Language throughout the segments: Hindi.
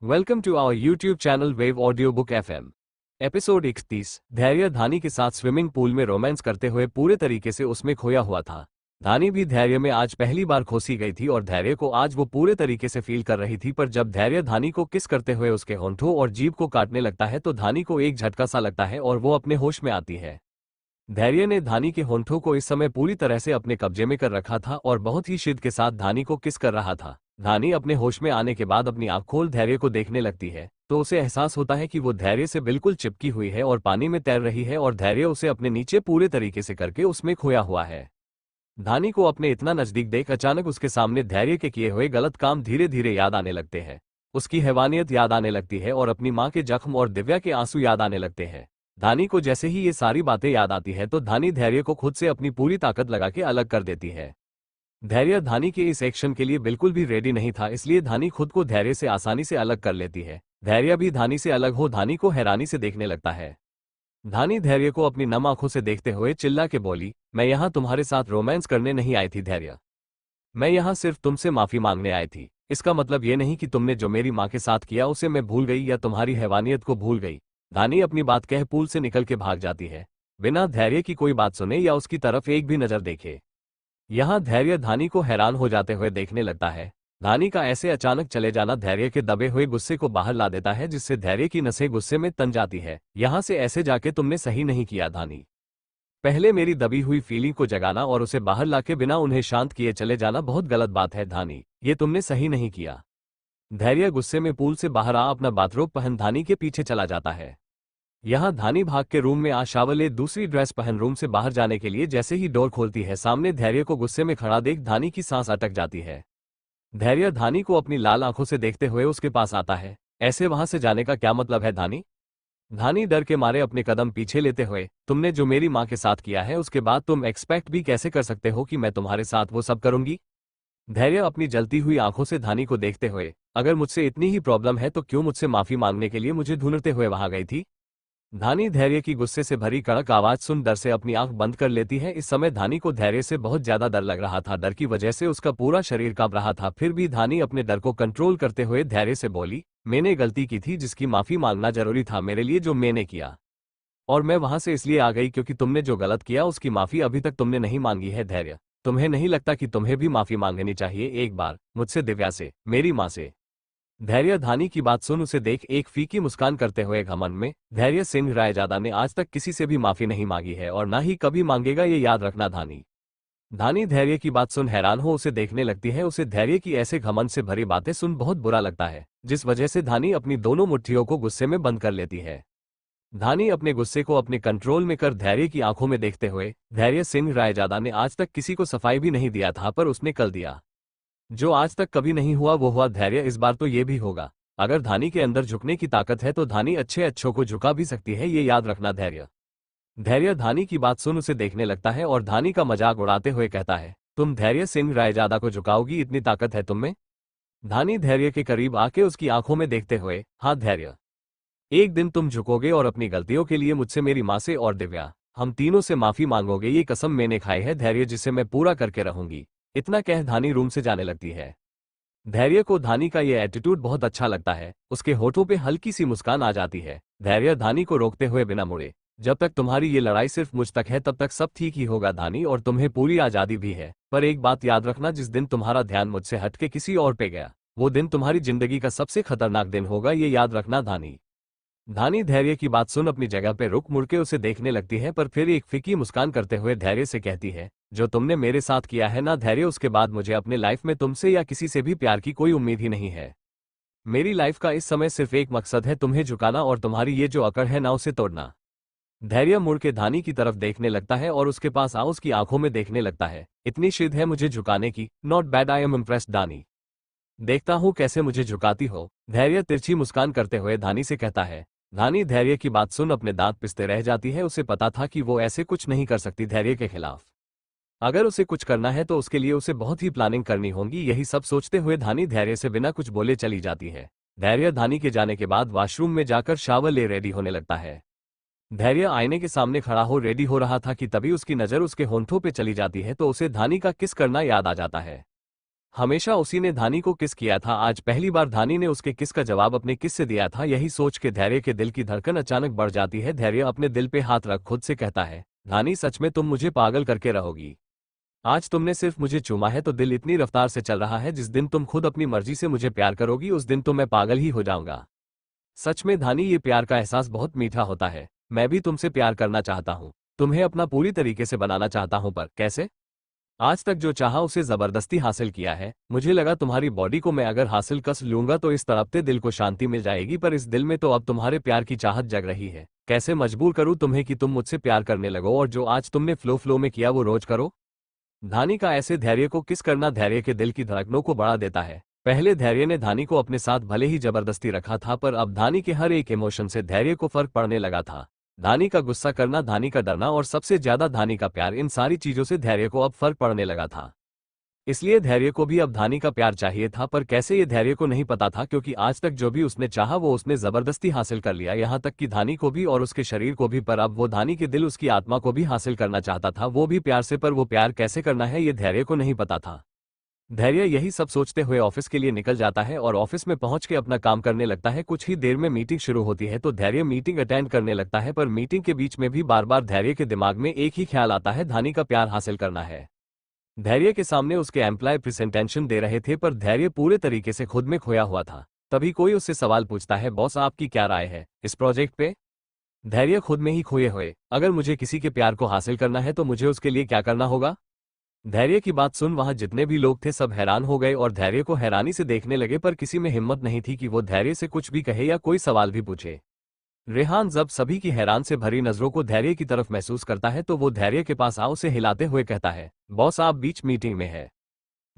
Welcome to our YouTube channel wave audio book FM। Episode 31। Dhairya धानी के साथ स्विमिंग पूल में रोमांस करते हुए पूरे तरीके से उसमें खोया हुआ था। धानी भी धैर्य में आज पहली बार खोसी गई थी और धैर्य को आज वो पूरे तरीके से फील कर रही थी। पर जब धैर्य धानी को किस करते हुए उसके होंठों और जीभ को काटने लगता है तो धानी को एक झटका सा लगता है और वो अपने होश में आती है। धैर्य ने धानी के होंठों को इस समय पूरी तरह से अपने कब्जे में कर रखा था और बहुत ही शिद्दत के साथ धानी को किस कर रहा था। धानी अपने होश में आने के बाद अपनी आंख खोल धैर्य को देखने लगती है तो उसे एहसास होता है कि वो धैर्य से बिल्कुल चिपकी हुई है और पानी में तैर रही है और धैर्य उसे अपने नीचे पूरे तरीके से करके उसमें खोया हुआ है। धानी को अपने इतना नजदीक देख अचानक उसके सामने धैर्य के किए हुए गलत काम धीरे धीरे याद आने लगते हैं। उसकी हैवानियत याद आने लगती है और अपनी माँ के जख्म और दिव्या के आंसू याद आने लगते हैं। धानी को जैसे ही ये सारी बातें याद आती है तो धानी धैर्य को खुद से अपनी पूरी ताकत लगा के अलग कर देती है। धैर्य धानी के इस एक्शन के लिए बिल्कुल भी रेडी नहीं था, इसलिए धानी खुद को धैर्य से आसानी से अलग कर लेती है। धैर्य भी धानी से अलग हो धानी को हैरानी से देखने लगता है। धानी धैर्य को अपनी नम आंखों से देखते हुए चिल्ला के बोली, मैं यहाँ तुम्हारे साथ रोमांस करने नहीं आई थी धैर्य, मैं यहाँ सिर्फ तुमसे माफी मांगने आई थी। इसका मतलब ये नहीं कि तुमने जो मेरी माँ के साथ किया उसे मैं भूल गई या तुम्हारी हैवानियत को भूल गई। धानी अपनी बात कह पूल से निकल के भाग जाती है बिना धैर्य की कोई बात सुने या उसकी तरफ एक भी नजर देखे। यहाँ धैर्य धानी को हैरान हो जाते हुए देखने लगता है। धानी का ऐसे अचानक चले जाना धैर्य के दबे हुए गुस्से को बाहर ला देता है जिससे धैर्य की नसें गुस्से में तन जाती है। यहाँ से ऐसे जाके तुमने सही नहीं किया धानी, पहले मेरी दबी हुई फीलिंग को जगाना और उसे बाहर लाके बिना उन्हें शांत किए चले जाना बहुत गलत बात है धानी, ये तुमने सही नहीं किया। धैर्य गुस्से में पूल से बाहर आ अपना बाथरोब पहन धानी के पीछे चला जाता है। यहाँ धानी भाग के रूम में आ शावर ले दूसरी ड्रेस पहन रूम से बाहर जाने के लिए जैसे ही डोर खोलती है सामने धैर्य को गुस्से में खड़ा देख धानी की सांस अटक जाती है। धैर्य धानी को अपनी लाल आंखों से देखते हुए उसके पास आता है। ऐसे वहां से जाने का क्या मतलब है धानी? धानी डर के मारे अपने कदम पीछे लेते हुए, तुमने जो मेरी माँ के साथ किया है उसके बाद तुम एक्सपेक्ट भी कैसे कर सकते हो कि मैं तुम्हारे साथ वो सब करूंगी? धैर्य अपनी जलती हुई आंखों से धानी को देखते हुए, अगर मुझसे इतनी ही प्रॉब्लम है तो क्यों मुझसे माफी मांगने के लिए मुझे ढूंढते हुए वहां गई थी? धानी धैर्य की गुस्से से भरी कड़क आवाज सुन डर से अपनी आंख बंद कर लेती है। इस समय धानी को धैर्य से बहुत ज्यादा डर लग रहा था। डर की वजह से उसका पूरा शरीर कांप रहा था। फिर भी धानी अपने डर को कंट्रोल करते हुए धैर्य से बोली, मैंने गलती की थी जिसकी माफी मांगना जरूरी था मेरे लिए जो मैंने किया, और मैं वहां से इसलिए आ गई क्योंकि तुमने जो गलत किया उसकी माफी अभी तक तुमने नहीं मांगी है। धैर्य, तुम्हें नहीं लगता कि तुम्हें भी माफी मांगनी चाहिए एक बार मुझसे, दिव्या से, मेरी माँ से? धैर्य धानी की बात सुन उसे देख एक फीकी मुस्कान करते हुए घमंड में, धैर्य सिंह रायजादा ने आज तक किसी से भी माफी नहीं मांगी है और ना ही कभी मांगेगा, ये याद रखना धानी। धानी धैर्य की बात सुन हैरान हो उसे देखने लगती है। उसे धैर्य की ऐसे घमंड से भरी बातें सुन बहुत बुरा लगता है जिस वजह से धानी अपनी दोनों मुट्ठियों को गुस्से में बंद कर लेती है। धानी अपने गुस्से को अपने कंट्रोल में कर धैर्य की आंखों में देखते हुए, धैर्य सिंह रायजादा ने आज तक किसी को सफाई भी नहीं दिया था पर उसने कल दिया। जो आज तक कभी नहीं हुआ वो हुआ धैर्य, इस बार तो ये भी होगा। अगर धानी के अंदर झुकने की ताकत है तो धानी अच्छे अच्छों को झुका भी सकती है, ये याद रखना धैर्य। धैर्य धानी की बात सुन उसे देखने लगता है और धानी का मजाक उड़ाते हुए कहता है, तुम धैर्य सिंह रायजादा को झुकाओगी, इतनी ताकत है तुम में? धानी धैर्य के करीब आके उसकी आंखों में देखते हुए, हाँ धैर्य, एक दिन तुम झुकोगे और अपनी गलतियों के लिए मुझसे, मेरी माँ से और दिव्या, हम तीनों से माफी मांगोगे, ये कसम मैंने खाई है धैर्य जिसे मैं पूरा करके रहूंगी। इतना कह धानी रूम से जाने लगती है। धैर्य को धानी का ये एटीट्यूड बहुत अच्छा लगता है। उसके होठों पे हल्की सी मुस्कान आ जाती है। धैर्य धानी को रोकते हुए बिना मुड़े, जब तक तुम्हारी ये लड़ाई सिर्फ मुझ तक है तब तक सब ठीक ही होगा धानी, और तुम्हें पूरी आजादी भी है, पर एक बात याद रखना, जिस दिन तुम्हारा ध्यान मुझसे हटके किसी और पे गया वो दिन तुम्हारी जिंदगी का सबसे खतरनाक दिन होगा, ये याद रखना धानी। धानी धैर्य की बात सुन अपनी जगह पे रुक मुड़ के उसे देखने लगती है पर फिर एक फीकी मुस्कान करते हुए धैर्य से कहती है, जो तुमने मेरे साथ किया है ना धैर्य, उसके बाद मुझे अपने लाइफ में तुमसे या किसी से भी प्यार की कोई उम्मीद ही नहीं है। मेरी लाइफ का इस समय सिर्फ एक मकसद है, तुम्हें झुकाना और तुम्हारी ये जो अकड़ है ना उसे तोड़ना। धैर्य मुड़ के धानी की तरफ देखने लगता है और उसके पास आ उसकी आंखों में देखने लगता है। इतनी शिद्दत है मुझे झुकाने की? Not bad, I am impressed Dhani, देखता हूँ कैसे मुझे झुकाती हो। धैर्य तिरछी मुस्कान करते हुए धानी से कहता है। धानी धैर्य की बात सुन अपने दांत पिसते रह जाती है। उसे पता था कि वो ऐसे कुछ नहीं कर सकती धैर्य के खिलाफ। अगर उसे कुछ करना है तो उसके लिए उसे बहुत ही प्लानिंग करनी होगी। यही सब सोचते हुए धानी धैर्य से बिना कुछ बोले चली जाती है। धैर्य धानी के जाने के बाद वॉशरूम में जाकर शावर ले रेडी होने लगता है। धैर्य आईने के सामने खड़ा हो रेडी हो रहा था कि तभी उसकी नज़र उसके होंठों पे चली जाती है तो उसे धानी का किस करना याद आ जाता है। हमेशा उसी ने धानी को किस किया था, आज पहली बार धानी ने उसके किस का जवाब अपने किस से दिया था। यही सोच के धैर्य के दिल की धड़कन अचानक बढ़ जाती है। धैर्य अपने दिल पे हाथ रख खुद से कहता है, धानी सच में तुम मुझे पागल करके रहोगी। आज तुमने सिर्फ मुझे चूमा है तो दिल इतनी रफ्तार से चल रहा है, जिस दिन तुम खुद अपनी मर्जी से मुझे प्यार करोगी उस दिन तो मैं पागल ही हो जाऊंगा। सच में धानी, ये प्यार का एहसास बहुत मीठा होता है। मैं भी तुमसे प्यार करना चाहता हूँ, तुम्हें अपना पूरी तरीके से बनाना चाहता हूँ, पर कैसे? आज तक जो चाहा उसे जबरदस्ती हासिल किया है। मुझे लगा तुम्हारी बॉडी को मैं अगर हासिल कस लूंगा तो इस तड़पते दिल को शांति मिल जाएगी, पर इस दिल में तो अब तुम्हारे प्यार की चाहत जग रही है। कैसे मजबूर करूं तुम्हें कि तुम मुझसे प्यार करने लगो और जो आज तुमने फ्लो में किया वो रोज करो। धानी का ऐसे धैर्य को किस करना धैर्य के दिल की धड़कनों को बढ़ा देता है। पहले धैर्य ने धानी को अपने साथ भले ही जबरदस्ती रखा था, पर अब धानी के हर एक इमोशन से धैर्य को फर्क पड़ने लगा था। धानी का गुस्सा करना, धानी का डरना और सबसे ज्यादा धानी का प्यार, इन सारी चीजों से धैर्य को अब फर्क पड़ने लगा था। इसलिए धैर्य को भी अब धानी का प्यार चाहिए था, पर कैसे ये धैर्य को नहीं पता था, क्योंकि आज तक जो भी उसने चाहा वो उसने जबरदस्ती हासिल कर लिया, यहाँ तक कि धानी को भी और उसके शरीर को भी। पर अब वो धानी के दिल, उसकी आत्मा को भी हासिल करना चाहता था, वो भी प्यार से। पर वो प्यार कैसे करना है ये धैर्य को नहीं पता था। धैर्य यही सब सोचते हुए ऑफिस के लिए निकल जाता है और ऑफिस में पहुंच के अपना काम करने लगता है। कुछ ही देर में मीटिंग शुरू होती है तो धैर्य मीटिंग अटेंड करने लगता है, पर मीटिंग के बीच में भी बार बार धैर्य के दिमाग में एक ही ख्याल आता है, धानी का प्यार हासिल करना है। धैर्य के सामने उसके एम्प्लॉय प्रेजेंटेशन दे रहे थे, पर धैर्य पूरे तरीके से खुद में खोया हुआ था। तभी कोई उससे सवाल पूछता है, बॉस आपकी क्या राय है इस प्रोजेक्ट पे? धैर्य खुद में ही खोए हुए, अगर मुझे किसी के प्यार को हासिल करना है तो मुझे उसके लिए क्या करना होगा? धैर्य की बात सुन वहां जितने भी लोग थे सब हैरान हो गए और धैर्य को हैरानी से देखने लगे, पर किसी में हिम्मत नहीं थी कि वो धैर्य से कुछ भी कहे या कोई सवाल भी पूछे। रेहान जब सभी की हैरान से भरी नजरों को धैर्य की तरफ महसूस करता है तो वो धैर्य के पास आओ से हिलाते हुए कहता है, बॉस आप बीच मीटिंग में है।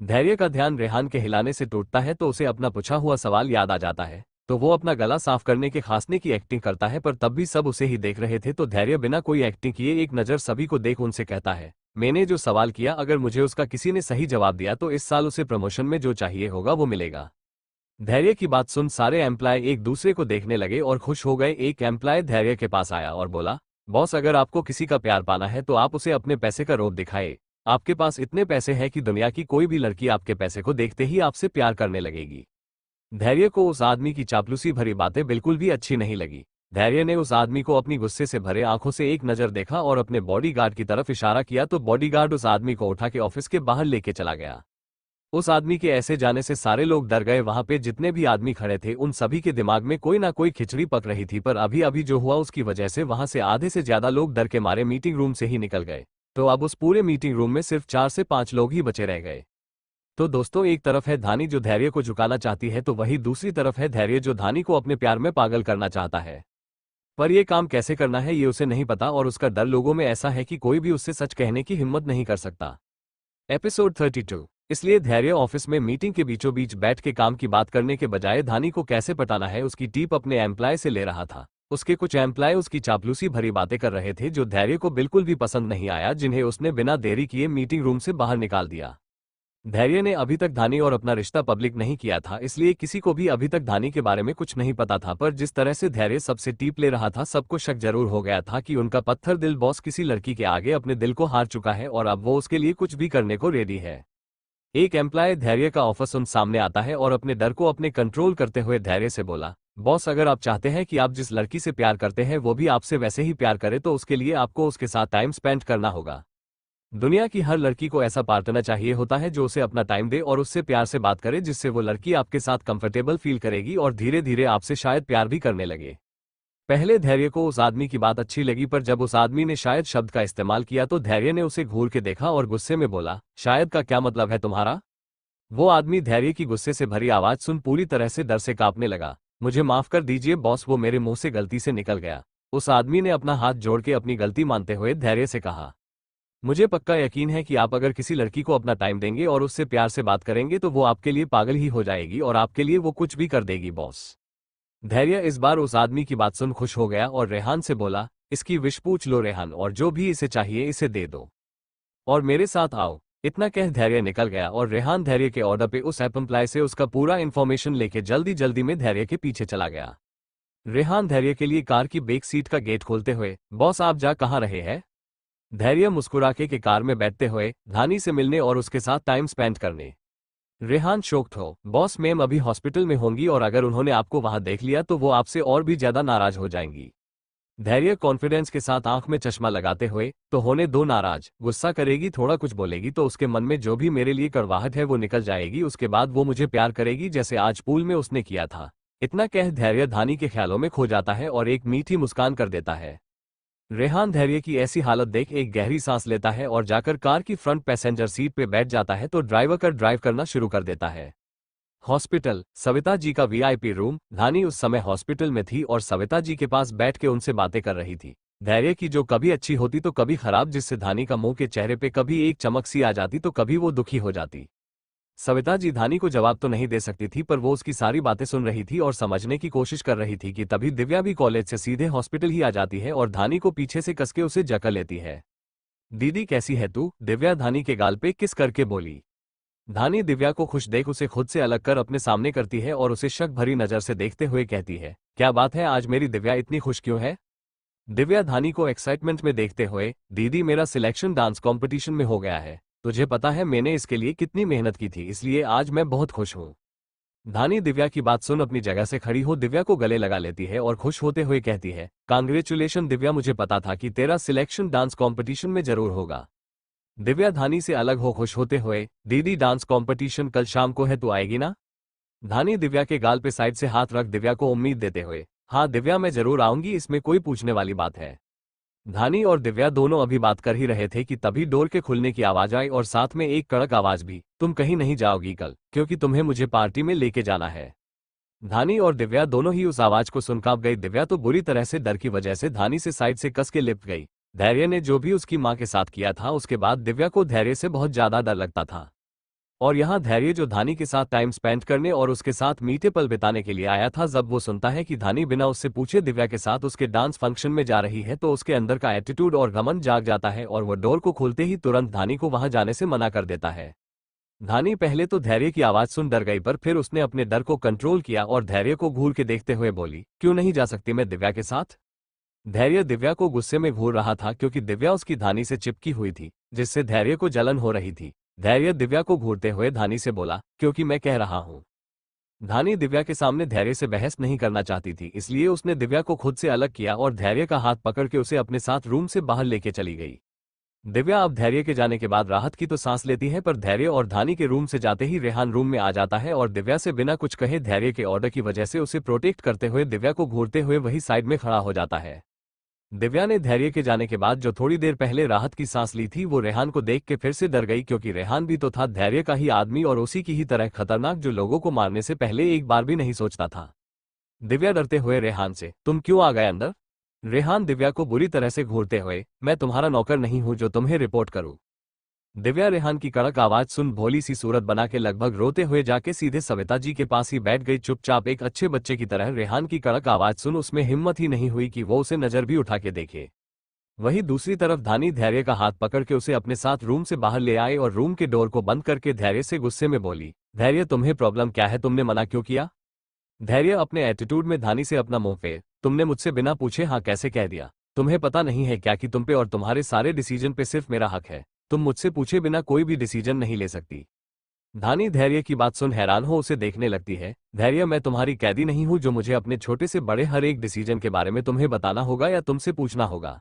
धैर्य का ध्यान रेहान के हिलाने से टूटता है तो उसे अपना पूछा हुआ सवाल याद आ जाता है, तो वो अपना गला साफ करने के खांसने की एक्टिंग करता है, पर तब भी सब उसे ही देख रहे थे। तो धैर्य बिना कोई एक्टिंग किए एक नज़र सभी को देख उनसे कहता है, मैंने जो सवाल किया अगर मुझे उसका किसी ने सही जवाब दिया तो इस साल उसे प्रमोशन में जो चाहिए होगा वो मिलेगा। धैर्य की बात सुन सारे एम्प्लॉय एक दूसरे को देखने लगे और खुश हो गए। एक एम्प्लॉय धैर्य के पास आया और बोला, बॉस अगर आपको किसी का प्यार पाना है तो आप उसे अपने पैसे का रोब दिखाए। आपके पास इतने पैसे हैं कि दुनिया की कोई भी लड़की आपके पैसे को देखते ही आपसे प्यार करने लगेगी। धैर्य को उस आदमी की चापलूसी भरी बातें बिल्कुल भी अच्छी नहीं लगी। धैर्य ने उस आदमी को अपनी गुस्से से भरे आंखों से एक नजर देखा और अपने बॉडीगार्ड की तरफ इशारा किया तो बॉडीगार्ड उस आदमी को उठा के ऑफिस के बाहर लेके चला गया। उस आदमी के ऐसे जाने से सारे लोग डर गए। वहां पे जितने भी आदमी खड़े थे उन सभी के दिमाग में कोई ना कोई खिचड़ी पक रही थी, पर अभी अभी जो हुआ उसकी वजह से वहां से आधे से ज्यादा लोग डर के मारे मीटिंग रूम से ही निकल गए। तो अब उस पूरे मीटिंग रूम में सिर्फ 4 से 5 लोग ही बचे रह गए। तो दोस्तों, एक तरफ है धानी जो धैर्य को झुकाना चाहती है, तो वही दूसरी तरफ है धैर्य जो धानी को अपने प्यार में पागल करना चाहता है। पर यह काम कैसे करना है ये उसे नहीं पता और उसका डर लोगों में ऐसा है कि कोई भी उससे सच कहने की हिम्मत नहीं कर सकता। एपिसोड 32। इसलिए धैर्य ऑफिस में मीटिंग के बीचों बीच बैठ के काम की बात करने के बजाय धानी को कैसे पटाना है उसकी टिप अपने एम्प्लॉय से ले रहा था। उसके कुछ एम्प्लॉय उसकी चापलूसी भरी बातें कर रहे थे जो धैर्य को बिल्कुल भी पसंद नहीं आया, जिन्हें उसने बिना देरी किए मीटिंग रूम से बाहर निकाल दिया। धैर्य ने अभी तक धानी और अपना रिश्ता पब्लिक नहीं किया था, इसलिए किसी को भी अभी तक धानी के बारे में कुछ नहीं पता था। पर जिस तरह से धैर्य सबसे टीप ले रहा था सबको शक जरूर हो गया था कि उनका पत्थर दिल बॉस किसी लड़की के आगे अपने दिल को हार चुका है और अब वो उसके लिए कुछ भी करने को रेडी है। एक एम्प्लॉय धैर्य का ऑफिस उन सामने आता है और अपने डर को अपने कंट्रोल करते हुए धैर्य से बोला, बॉस अगर आप चाहते हैं कि आप जिस लड़की से प्यार करते हैं वो भी आपसे वैसे ही प्यार करे तो उसके लिए आपको उसके साथ टाइम स्पेंड करना होगा। दुनिया की हर लड़की को ऐसा पार्टनर चाहिए होता है जो उसे अपना टाइम दे और उससे प्यार से बात करे, जिससे वो लड़की आपके साथ कंफर्टेबल फील करेगी और धीरे धीरे आपसे शायद प्यार भी करने लगे। पहले धैर्य को उस आदमी की बात अच्छी लगी, पर जब उस आदमी ने शायद शब्द का इस्तेमाल किया तो धैर्य ने उसे घूर के देखा और गुस्से में बोला, शायद का क्या मतलब है तुम्हारा? वो आदमी धैर्य की गुस्से से भरी आवाज सुन पूरी तरह से डर से कांपने लगा। मुझे माफ कर दीजिए बॉस, वो मेरे मुंह से गलती से निकल गया। उस आदमी ने अपना हाथ जोड़ के अपनी गलती मानते हुए धैर्य से कहा, मुझे पक्का यकीन है कि आप अगर किसी लड़की को अपना टाइम देंगे और उससे प्यार से बात करेंगे तो वो आपके लिए पागल ही हो जाएगी और आपके लिए वो कुछ भी कर देगी बॉस। धैर्य इस बार उस आदमी की बात सुन खुश हो गया और रेहान से बोला, इसकी विश पूछ लो रेहान, और जो भी इसे चाहिए इसे दे दो और मेरे साथ आओ। इतना कह धैर्य निकल गया और रेहान धैर्य के ऑर्डर पे उस एम्प्लॉय से उसका पूरा इन्फॉर्मेशन लेके जल्दी जल्दी में धैर्य के पीछे चला गया। रेहान धैर्य के लिए कार की बैक सीट का गेट खोलते हुए, बॉस आप जा कहाँ रहे हैं? धैर्य मुस्कुरा के कार में बैठते हुए धानी से मिलने और उसके साथ टाइम स्पेंड करने रेहान शोक्ड हो, बॉस मैम अभी हॉस्पिटल में होंगी और अगर उन्होंने आपको वहां देख लिया तो वो आपसे और भी ज्यादा नाराज हो जाएंगी। धैर्य कॉन्फिडेंस के साथ आंख में चश्मा लगाते हुए, तो होने दो नाराज, गुस्सा करेगी, थोड़ा कुछ बोलेगी तो उसके मन में जो भी मेरे लिए कड़वाहट है वो निकल जाएगी, उसके बाद वो मुझे प्यार करेगी जैसे आज पूल में उसने किया था। इतना कह धैर्य धानी के ख्यालों में खो जाता है और एक मीठी मुस्कान कर देता है। रेहान धैर्य की ऐसी हालत देख एक गहरी सांस लेता है और जाकर कार की फ्रंट पैसेंजर सीट पे बैठ जाता है तो ड्राइवर का ड्राइव करना शुरू कर देता है। हॉस्पिटल, सविता जी का वीआईपी रूम। धानी उस समय हॉस्पिटल में थी और सविता जी के पास बैठ के उनसे बातें कर रही थी। धैर्य की जो कभी अच्छी होती तो कभी खराब, जिससे धानी का मुंह के चेहरे पे कभी एक चमक सी आ जाती तो कभी वो दुखी हो जाती। सविता जी धानी को जवाब तो नहीं दे सकती थी पर वो उसकी सारी बातें सुन रही थी और समझने की कोशिश कर रही थी कि तभी दिव्या भी कॉलेज से सीधे हॉस्पिटल ही आ जाती है और धानी को पीछे से कसके उसे जकड़ लेती है। दीदी कैसी है तू? दिव्या धानी के गाल पे किस करके बोली। धानी दिव्या को खुश देख उसे खुद से अलग कर अपने सामने करती है और उसे शक भरी नजर से देखते हुए कहती है, क्या बात है, आज मेरी दिव्या इतनी खुश क्यों है? दिव्या धानी को एक्साइटमेंट में देखते हुए, दीदी मेरा सिलेक्शन डांस कंपटीशन में हो गया है, तुझे पता है मैंने इसके लिए कितनी मेहनत की थी, इसलिए आज मैं बहुत खुश हूँ। धानी दिव्या की बात सुन अपनी जगह से खड़ी हो दिव्या को गले लगा लेती है और खुश होते हुए कहती है, कांग्रेचुलेशन दिव्या, मुझे पता था कि तेरा सिलेक्शन डांस कंपटीशन में जरूर होगा। दिव्या धानी से अलग हो खुश होते हुए, दीदी डांस कंपटीशन कल शाम को है, तू आएगी ना? धानी दिव्या के गाल पे साइड से हाथ रख दिव्या को उम्मीद देते हुए, हाँ दिव्या मैं जरूर आऊंगी, इसमें कोई पूछने वाली बात है। धानी और दिव्या दोनों अभी बात कर ही रहे थे कि तभी डोर के खुलने की आवाज आई और साथ में एक कड़क आवाज भी, तुम कहीं नहीं जाओगी कल, क्योंकि तुम्हें मुझे पार्टी में लेके जाना है। धानी और दिव्या दोनों ही उस आवाज को सुन कांप गई। दिव्या तो बुरी तरह से डर की वजह से धानी से साइड से कस के लिपट गई। धैर्य ने जो भी उसकी मां के साथ किया था उसके बाद दिव्या को धैर्य से बहुत ज्यादा डर लगता था। और यहाँ धैर्य जो धानी के साथ टाइम स्पेंड करने और उसके साथ मीठे पल बिताने के लिए आया था, जब वो सुनता है कि धानी बिना उससे पूछे दिव्या के साथ उसके डांस फंक्शन में जा रही है तो उसके अंदर का एटीट्यूड और घमंड जाग जाता है और वो डोर को खोलते ही तुरंत धानी को वहां जाने से मना कर देता है। धानी पहले तो धैर्य की आवाज सुन डर गई पर फिर उसने अपने डर को कंट्रोल किया और धैर्य को घूर के देखते हुए बोली, क्यों नहीं जा सकती मैं दिव्या के साथ? धैर्य दिव्या को गुस्से में घूर रहा था क्योंकि दिव्या उसकी धानी से चिपकी हुई थी, जिससे धैर्य को जलन हो रही थी। धैर्य दिव्या को घूरते हुए धानी से बोला, क्योंकि मैं कह रहा हूं। धानी दिव्या के सामने धैर्य से बहस नहीं करना चाहती थी, इसलिए उसने दिव्या को खुद से अलग किया और धैर्य का हाथ पकड़ के उसे अपने साथ रूम से बाहर लेके चली गई। दिव्या अब धैर्य के जाने के बाद राहत की तो सांस लेती है पर धैर्य और धानी के रूम से जाते ही रेहान रूम में आ जाता है और दिव्या से बिना कुछ कहे धैर्य के ऑर्डर की वजह से उसे प्रोटेक्ट करते हुए दिव्या को घूरते हुए वही साइड में खड़ा हो जाता है। दिव्या ने धैर्य के जाने के बाद जो थोड़ी देर पहले राहत की सांस ली थी वो रेहान को देख के फिर से डर गई, क्योंकि रेहान भी तो था धैर्य का ही आदमी और उसी की ही तरह खतरनाक जो लोगों को मारने से पहले एक बार भी नहीं सोचता था। दिव्या डरते हुए रेहान से, तुम क्यों आ गए अंदर? रेहान दिव्या को बुरी तरह से घूरते हुए, मैं तुम्हारा नौकर नहीं हूं जो तुम्हें रिपोर्ट करूं। दिव्या रेहान की कड़क आवाज सुन भोली सी सूरत बना के लगभग रोते हुए जाके सीधे सविता जी के पास ही बैठ गई चुपचाप, एक अच्छे बच्चे की तरह। रेहान की कड़क आवाज सुन उसमें हिम्मत ही नहीं हुई कि वो उसे नजर भी उठा के देखे। वहीं दूसरी तरफ धानी धैर्य का हाथ पकड़ के उसे अपने साथ रूम से बाहर ले आए और रूम के डोर को बंद करके धैर्य से गुस्से में बोली, धैर्य तुम्हें प्रॉब्लम क्या है, तुमने मना क्यों किया? धैर्य अपने एटीट्यूड में धानी से अपना मुंह फेर, तुमने मुझसे बिना पूछे हाँ कैसे कह दिया? तुम्हें पता नहीं है क्या कि तुम पे और तुम्हारे सारे डिसीजन पे सिर्फ मेरा हक है, तुम मुझसे पूछे बिना कोई भी डिसीजन नहीं ले सकती। धानी धैर्य की बात सुन हैरान हो उसे देखने लगती है। धैर्य मैं तुम्हारी कैदी नहीं हूं जो मुझे अपने छोटे से बड़े हर एक डिसीजन के बारे में तुम्हें बताना होगा या तुमसे पूछना होगा।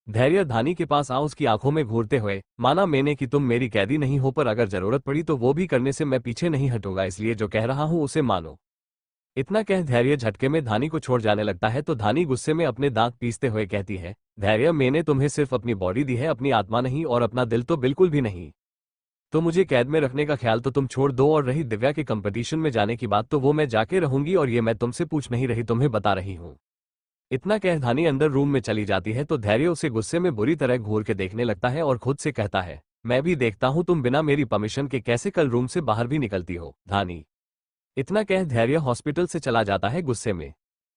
धैर्य धानी के पास आ उसकी आंखों में घूरते हुए, माना मैंने कि तुम मेरी कैदी नहीं हो पर अगर जरूरत पड़ी तो वो भी करने से मैं पीछे नहीं हटूंगा, इसलिए जो कह रहा हूं उसे मानो। इतना कह धैर्य झटके में धानी को छोड़ जाने लगता है तो धानी गुस्से में अपने दांत पीसते हुए कहती है, धैर्य मैंने तुम्हें सिर्फ अपनी बॉडी दी है, अपनी आत्मा नहीं, और अपना दिल तो बिल्कुल भी नहीं। तो मुझे कैद में रखने का ख्याल तो तुम छोड़ दो, और रही दिव्या के कंपटीशन में जाने की बात तो वो मैं जाके रहूंगी और ये मैं तुमसे पूछ नहीं रही, तुम्हें बता रही हूँ। इतना कह धानी अंदर रूम में चली जाती है तो धैर्य उसे गुस्से में बुरी तरह घूर के देखने लगता है और खुद से कहता है, मैं भी देखता हूं तुम बिना मेरी परमिशन के कैसे कल रूम से बाहर भी निकलती हो धानी। इतना कह धैर्य हॉस्पिटल से चला जाता है गुस्से में।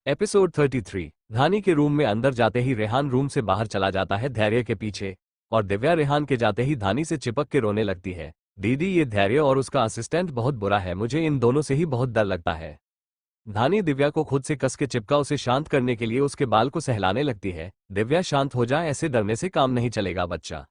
एपिसोड 33। धानी के रूम में अंदर जाते ही रेहान रूम से बाहर चला जाता है धैर्य के पीछे, और दिव्या रेहान के जाते ही धानी से चिपक के रोने लगती है, दीदी ये धैर्य और उसका असिस्टेंट बहुत बुरा है, मुझे इन दोनों से ही बहुत डर लगता है। धानी दिव्या को खुद से कस के चिपका उसे शांत करने के लिए उसके बाल को सहलाने लगती है। दिव्या शांत हो जा, ऐसे डरने से काम नहीं चलेगा बच्चा।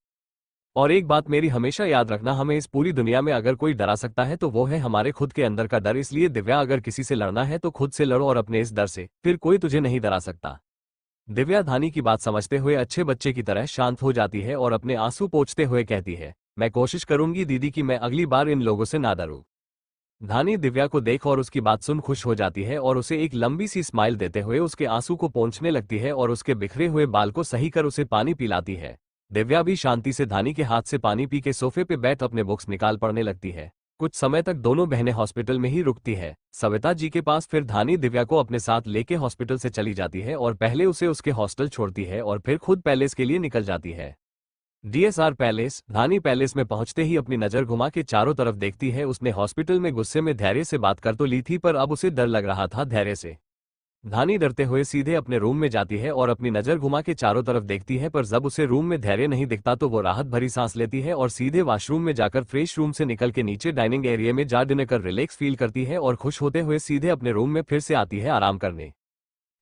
और एक बात मेरी हमेशा याद रखना, हमें इस पूरी दुनिया में अगर कोई डरा सकता है तो वो है हमारे खुद के अंदर का डर। इसलिए दिव्या, अगर किसी से लड़ना है तो खुद से लड़ो और अपने इस डर से, फिर कोई तुझे नहीं डरा सकता। दिव्या धानी की बात समझते हुए अच्छे बच्चे की तरह शांत हो जाती है और अपने आंसू पोंछते हुए कहती है, मैं कोशिश करूंगी दीदी कि मैं अगली बार इन लोगों से ना डरूं। धानी दिव्या को देख और उसकी बात सुन खुश हो जाती है और उसे एक लंबी सी स्माइल देते हुए उसके आंसू को पोंछने लगती है और उसके बिखरे हुए बाल को सही कर उसे पानी पिलाती है। दिव्या भी शांति से धानी के हाथ से पानी पी के सोफे पे बैठ अपने बुक्स निकाल पढ़ने लगती है। कुछ समय तक दोनों बहनें हॉस्पिटल में ही रुकती है। सविता जी के पास फिर धानी दिव्या को अपने साथ लेके हॉस्पिटल से चली जाती है और पहले उसे उसके हॉस्टल छोड़ती है और फिर खुद पैलेस के लिए निकल जाती है। DSR palace. धानी पैलेस में पहुंचते ही अपनी नजर घुमा के चारों तरफ देखती है। उसने हॉस्पिटल में गुस्से में धैर्य से बात कर तो ली थी, पर अब उसे डर लग रहा था धैर्य से। धानी डरते हुए सीधे अपने रूम में जाती है और अपनी नजर घुमा के चारों तरफ देखती है, पर जब उसे रूम में धैर्य नहीं दिखता तो वो राहत भरी सांस लेती है और सीधे वॉशरूम में जाकर फ्रेश रूम से निकल के नीचे डाइनिंग एरिया में जा डिनर कर रिलैक्स फील करती है और खुश होते हुए सीधे अपने रूम में फिर से आती है आराम करने।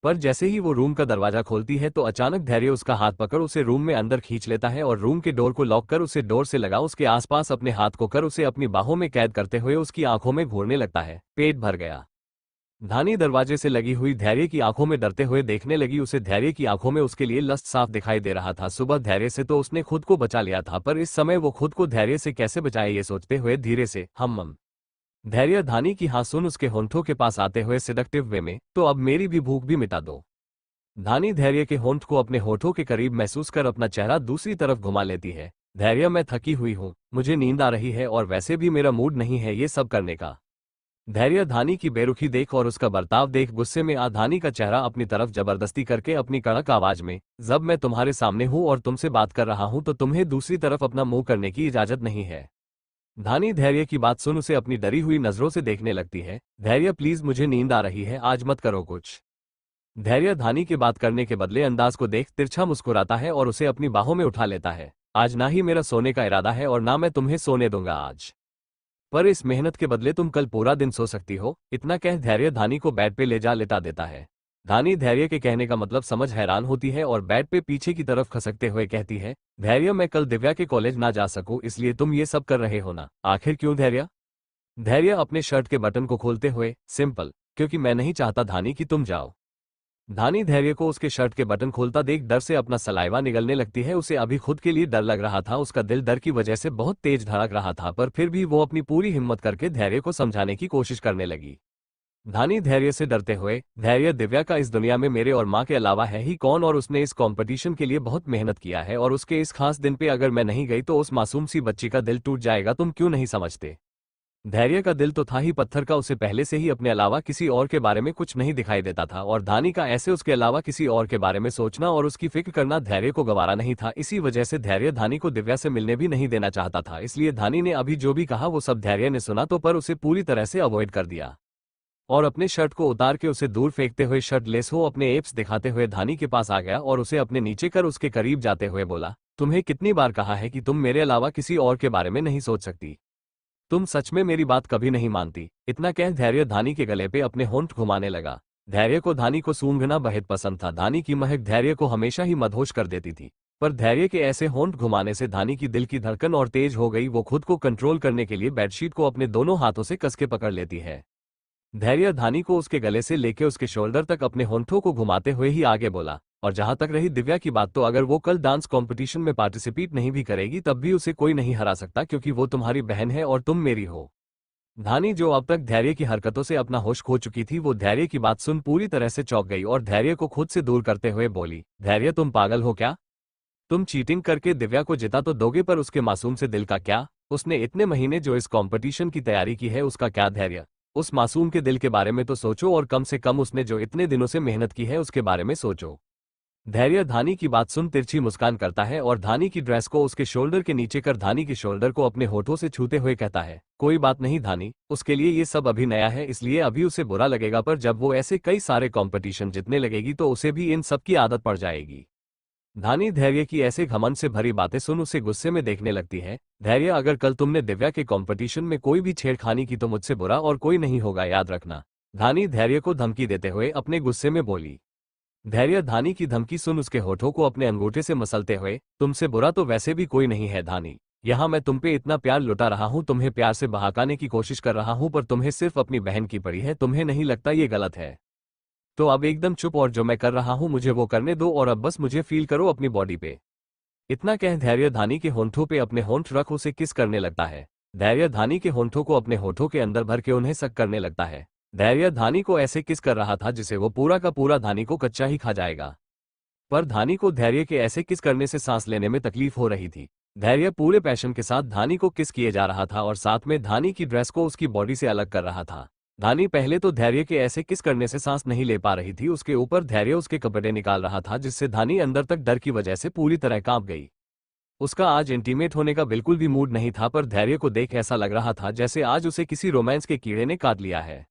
पर जैसे ही वो रूम का दरवाजा खोलती है तो अचानक धैर्य उसका हाथ पकड़ उसे रूम में अंदर खींच लेता है और रूम के डोर को लॉक कर उसे डोर से लगा उसके आसपास अपने हाथ को कर उसे अपनी बाहों में कैद करते हुए उसकी आंखों में घूरने लगता है। पेट भर गया। धानी दरवाजे से लगी हुई धैर्य की आंखों में डरते हुए देखने लगी। उसे धैर्य की आंखों में उसके लिए लस्ट साफ दिखाई दे रहा था। सुबह धैर्य से तो उसने खुद को बचा लिया था, पर इस समय वो खुद को धैर्य से कैसे बचाए ये सोचते हुए धीरे से हम धैर्य धानी की हाँ सुन उसके होंठों के पास आते हुए सिडक्टिव वे में, तो अब मेरी भी भूख भी मिटा दो। धानी धैर्य के होंठ को अपने होठों के करीब महसूस कर अपना चेहरा दूसरी तरफ घुमा लेती है। धैर्य, मैं थकी हुई हूँ, मुझे नींद आ रही है और वैसे भी मेरा मूड नहीं है ये सब करने का। धैर्य धानी की बेरुखी देख और उसका बर्ताव देख गुस्से में आ धानी का चेहरा अपनी तरफ जबरदस्ती करके अपनी कड़क आवाज में, जब मैं तुम्हारे सामने हूं और तुमसे बात कर रहा हूं तो तुम्हें दूसरी तरफ अपना मुंह करने की इजाजत नहीं है। धानी धैर्य की बात सुन उसे अपनी डरी हुई नजरों से देखने लगती है। धैर्य प्लीज, मुझे नींद आ रही है, आज मत करो कुछ। धैर्य धानी के बात करने के बदले अंदाज को देख तिरछा मुस्कुराता है और उसे अपनी बाहों में उठा लेता है। आज ना ही मेरा सोने का इरादा है और ना मैं तुम्हें सोने दूंगा आज, पर इस मेहनत के बदले तुम कल पूरा दिन सो सकती हो। इतना कह धैर्य धानी को बेड पे ले जा लेटा देता है। धानी धैर्य के कहने का मतलब समझ हैरान होती है और बेड पे पीछे की तरफ खसकते हुए कहती है, धैर्य, मैं कल दिव्या के कॉलेज ना जा सकूं इसलिए तुम ये सब कर रहे हो ना? आखिर क्यों धैर्य? धैर्य अपने शर्ट के बटन को खोलते हुए, सिंपल, क्योंकि मैं नहीं चाहता धानी कि तुम जाओ। धानी धैर्य को उसके शर्ट के बटन खोलता देख डर से अपना सलाइवा निगलने लगती है। उसे अभी खुद के लिए डर लग रहा था। उसका दिल डर की वजह से बहुत तेज धड़क रहा था, पर फिर भी वो अपनी पूरी हिम्मत करके धैर्य को समझाने की कोशिश करने लगी। धानी धैर्य से डरते हुए, धैर्य, दिव्या का इस दुनिया में मेरे और माँ के अलावा है ही कौन, और उसने इस कंपटीशन के लिए बहुत मेहनत किया है और उसके इस खास दिन पे अगर मैं नहीं गई तो उस मासूम सी बच्ची का दिल टूट जाएगा। तुम क्यों नहीं समझते? धैर्य का दिल तो था ही पत्थर का, उसे पहले से ही अपने अलावा किसी और के बारे में कुछ नहीं दिखाई देता था और धानी का ऐसे उसके अलावा किसी और के बारे में सोचना और उसकी फिक्र करना धैर्य को गवारा नहीं था। इसी वजह से धैर्य धानी को दिव्या से मिलने भी नहीं देना चाहता था। इसलिए धानी ने अभी जो भी कहा वो सब धैर्य ने सुना तो, पर उसे पूरी तरह से अवॉइड कर दिया और अपने शर्ट को उतार के उसे दूर फेंकते हुए शर्ट लेस हो अपने एप्स दिखाते हुए धानी के पास आ गया और उसे अपने नीचे कर उसके करीब जाते हुए बोला, तुम्हें कितनी बार कहा है कि तुम मेरे अलावा किसी और के बारे में नहीं सोच सकती? तुम सच में मेरी बात कभी नहीं मानती? इतना कह धैर्य धानी के गले पे अपने होंठ घुमाने लगा। धैर्य को धानी को सूंघना बेहद पसंद था। धानी की महक धैर्य को हमेशा ही मदहोश कर देती थी, पर धैर्य के ऐसे होंठ घुमाने से धानी की दिल की धड़कन और तेज हो गई। वो खुद को कंट्रोल करने के लिए बेडशीट को अपने दोनों हाथों से कस के पकड़ लेती है। धैर्य धानी को उसके गले से लेके उसके शोल्डर तक अपने होंठों को घुमाते हुए ही आगे बोला, और जहां तक रही दिव्या की बात, तो अगर वो कल डांस कंपटीशन में पार्टिसिपेट नहीं भी करेगी तब भी उसे कोई नहीं हरा सकता, क्योंकि वो तुम्हारी बहन है और तुम मेरी हो। धानी, जो अब तक धैर्य की हरकतों से अपना होश खो चुकी थी, वो धैर्य की बात सुन पूरी तरह से चौंक गई और धैर्य को खुद से दूर करते हुए बोली, धैर्य, तुम पागल हो क्या? तुम चीटिंग करके दिव्या को जिता तो दोगे, पर उसके मासूम से दिल का क्या? उसने इतने महीने जो इस कंपटीशन की तैयारी की है उसका क्या धैर्य? उस मासूम के दिल के बारे में तो सोचो, और कम से कम उसने जो इतने दिनों से मेहनत की है उसके बारे में सोचो। धैर्य धानी की बात सुन तिरछी मुस्कान करता है और धानी की ड्रेस को उसके शोल्डर के नीचे कर धानी के शोल्डर को अपने होठों से छूते हुए कहता है, कोई बात नहीं धानी, उसके लिए ये सब अभी नया है इसलिए अभी उसे बुरा लगेगा, पर जब वो ऐसे कई सारे कंपटीशन जीतने लगेगी तो उसे भी इन सब की आदत पड़ जाएगी। धानी धैर्य की ऐसे घमंड से भरी बातें सुन उसे गुस्से में देखने लगती है। धैर्य, अगर कल तुमने दिव्या के कंपटीशन में कोई भी छेड़खानी की तो मुझसे बुरा और कोई नहीं होगा, याद रखना। धानी धैर्य को धमकी देते हुए अपने गुस्से में बोली। धैर्य धानी की धमकी सुन उसके होठों को अपने अंगूठे से मसलते हुए, तुमसे बुरा तो वैसे भी कोई नहीं है धानी, यहाँ मैं तुम पे इतना प्यार लुटा रहा हूँ, तुम्हें प्यार से बहकाने की कोशिश कर रहा हूँ, पर तुम्हें सिर्फ अपनी बहन की पड़ी है। तुम्हें नहीं लगता ये गलत है? तो अब एकदम चुप और जो मैं कर रहा हूँ मुझे वो करने दो और अब बस मुझे फील करो अपनी बॉडी पे। इतना कह धैर्य धानी के होंठों पे अपने होंठ रख उसे किस करने लगता है। धैर्य धानी के होंठों को अपने होठों के अंदर भर के उन्हें सक करने लगता है। धैर्य धानी को ऐसे किस कर रहा था जिसे वो पूरा का पूरा धानी को कच्चा ही खा जाएगा। पर धानी को धैर्य के ऐसे किस करने से सांस लेने में तकलीफ हो रही थी। धैर्य पूरे पैशन के साथ धानी को किस किए जा रहा था और साथ में धानी की ड्रेस को उसकी बॉडी से अलग कर रहा था। धानी पहले तो धैर्य के ऐसे किस करने से सांस नहीं ले पा रही थी, उसके ऊपर धैर्य उसके कपड़े निकाल रहा था जिससे धानी अंदर तक डर की वजह से पूरी तरह कांप गई। उसका आज इंटीमेट होने का बिल्कुल भी मूड नहीं था, पर धैर्य को देख ऐसा लग रहा था जैसे आज उसे किसी रोमांस के कीड़े ने काट लिया है।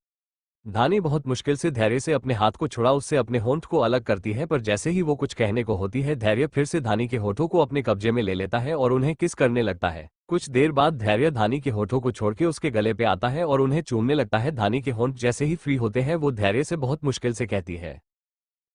धानी बहुत मुश्किल से धैर्य से अपने हाथ को छुड़ा उससे अपने होंठ को अलग करती है, पर जैसे ही वो कुछ कहने को होती है धैर्य फिर से धानी के होठों को अपने कब्जे में ले लेता है और उन्हें किस करने लगता है। कुछ देर बाद धैर्य धानी के होठों को छोड़ के उसके गले पे आता है और उन्हें चूमने लगता है। धानी के होंठ जैसे ही फ्री होते हैं वो धैर्य से बहुत मुश्किल से कहती है,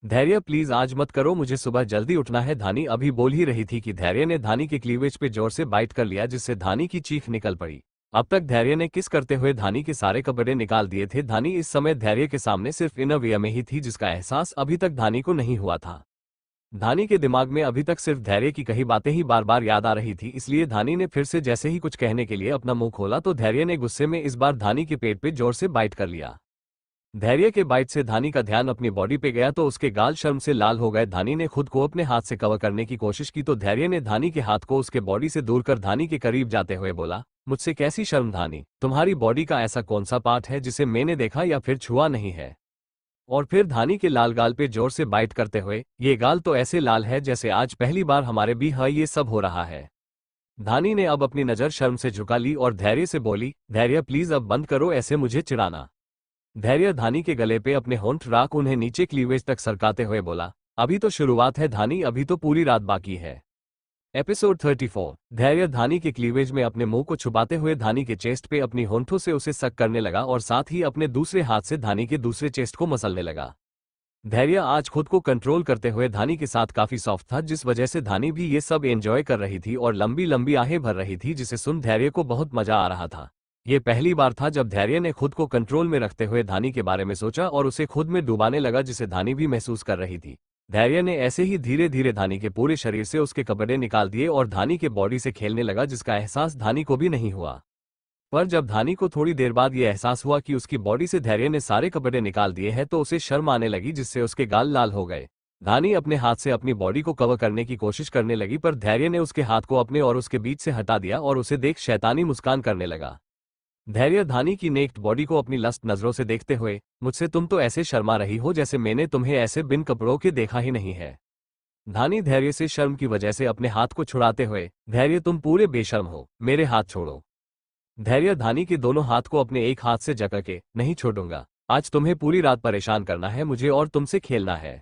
धैर्य प्लीज आज मत करो, मुझे सुबह जल्दी उठना है। धानी अभी बोल ही रही थी कि धैर्य ने धानी के क्लीवेज पे जोर से बाइट कर लिया जिससे धानी की चीख निकल पड़ी। अब तक धैर्य ने किस करते हुए धानी के सारे कपड़े निकाल दिए थे। धानी इस समय धैर्य के सामने सिर्फ इनरवियर में ही थी जिसका एहसास अभी तक धानी को नहीं हुआ था। धानी के दिमाग में अभी तक सिर्फ धैर्य की कही बातें ही बार बार याद आ रही थी, इसलिए धानी ने फिर से जैसे ही कुछ कहने के लिए अपना मुंह खोला तो धैर्य ने गुस्से में इस बार धानी के पेट पे जोर से बाइट कर लिया। धैर्य के बाइट से धानी का ध्यान अपनी बॉडी पे गया तो उसके गाल शर्म से लाल हो गए। धानी ने खुद को अपने हाथ से कवर करने की कोशिश की तो धैर्य ने धानी के हाथ को उसके बॉडी से दूर कर धानी के करीब जाते हुए बोला, मुझसे कैसी शर्म धानी, तुम्हारी बॉडी का ऐसा कौन सा पार्ट है जिसे मैंने देखा या फिर छुआ नहीं है। और फिर धानी के लाल गाल पे जोर से बाइट करते हुए, ये गाल तो ऐसे लाल है जैसे आज पहली बार हमारे भी ये सब हो रहा है। धानी ने अब अपनी नजर शर्म से झुका ली और धैर्य से बोली, धैर्य प्लीज अब बंद करो ऐसे मुझे चिढ़ाना। धैर्य धानी के गले पे अपने होंठ राख उन्हें नीचे क्लीवेज तक सरकाते हुए बोला, अभी तो शुरुआत है धानी, अभी तो पूरी रात बाकी है। एपिसोड 34। धैर्य धानी के क्लीवेज में अपने मुंह को छुपाते हुए धानी के चेस्ट पे अपनी होंठों से उसे सक करने लगा और साथ ही अपने दूसरे हाथ से धानी के दूसरे चेस्ट को मसलने लगा। धैर्य आज खुद को कंट्रोल करते हुए धानी के साथ काफी सॉफ्ट था, जिस वजह से धानी भी ये सब एंजॉय कर रही थी और लंबी लंबी आहें भर रही थी, जिसे सुन धैर्य को बहुत मजा आ रहा था। ये पहली बार था जब धैर्य ने खुद को कंट्रोल में रखते हुए धानी के बारे में सोचा और उसे खुद में डुबाने लगा, जिसे धानी भी महसूस कर रही थी। धैर्य ने ऐसे ही धीरे धीरे धानी के पूरे शरीर से उसके कपड़े निकाल दिए और धानी के बॉडी से खेलने लगा, जिसका एहसास धानी को भी नहीं हुआ। पर जब धानी को थोड़ी देर बाद यह एहसास हुआ कि उसकी बॉडी से धैर्य ने सारे कपड़े निकाल दिए हैं तो उसे शर्म आने लगी, जिससे उसके गाल लाल हो गए। धानी अपने हाथ से अपनी बॉडी को कवर करने की कोशिश करने लगी, पर धैर्य ने उसके हाथ को अपने और उसके बीच से हटा दिया और उसे देख शैतानी मुस्कान करने लगा। धैर्य धानी की नेक्ड बॉडी को अपनी लस्ट नजरों से देखते हुए, मुझसे तुम तो ऐसे शर्मा रही हो जैसे मैंने तुम्हें ऐसे बिन कपड़ों के देखा ही नहीं है। धानी धैर्य से शर्म की वजह से अपने हाथ को छुड़ाते हुए, धैर्य तुम पूरे बेशर्म हो, मेरे हाथ छोड़ो। धैर्य धानी के दोनों हाथ को अपने एक हाथ से जकड़ के, नहीं छोड़ूंगा, आज तुम्हें पूरी रात परेशान करना है मुझे और तुमसे खेलना है।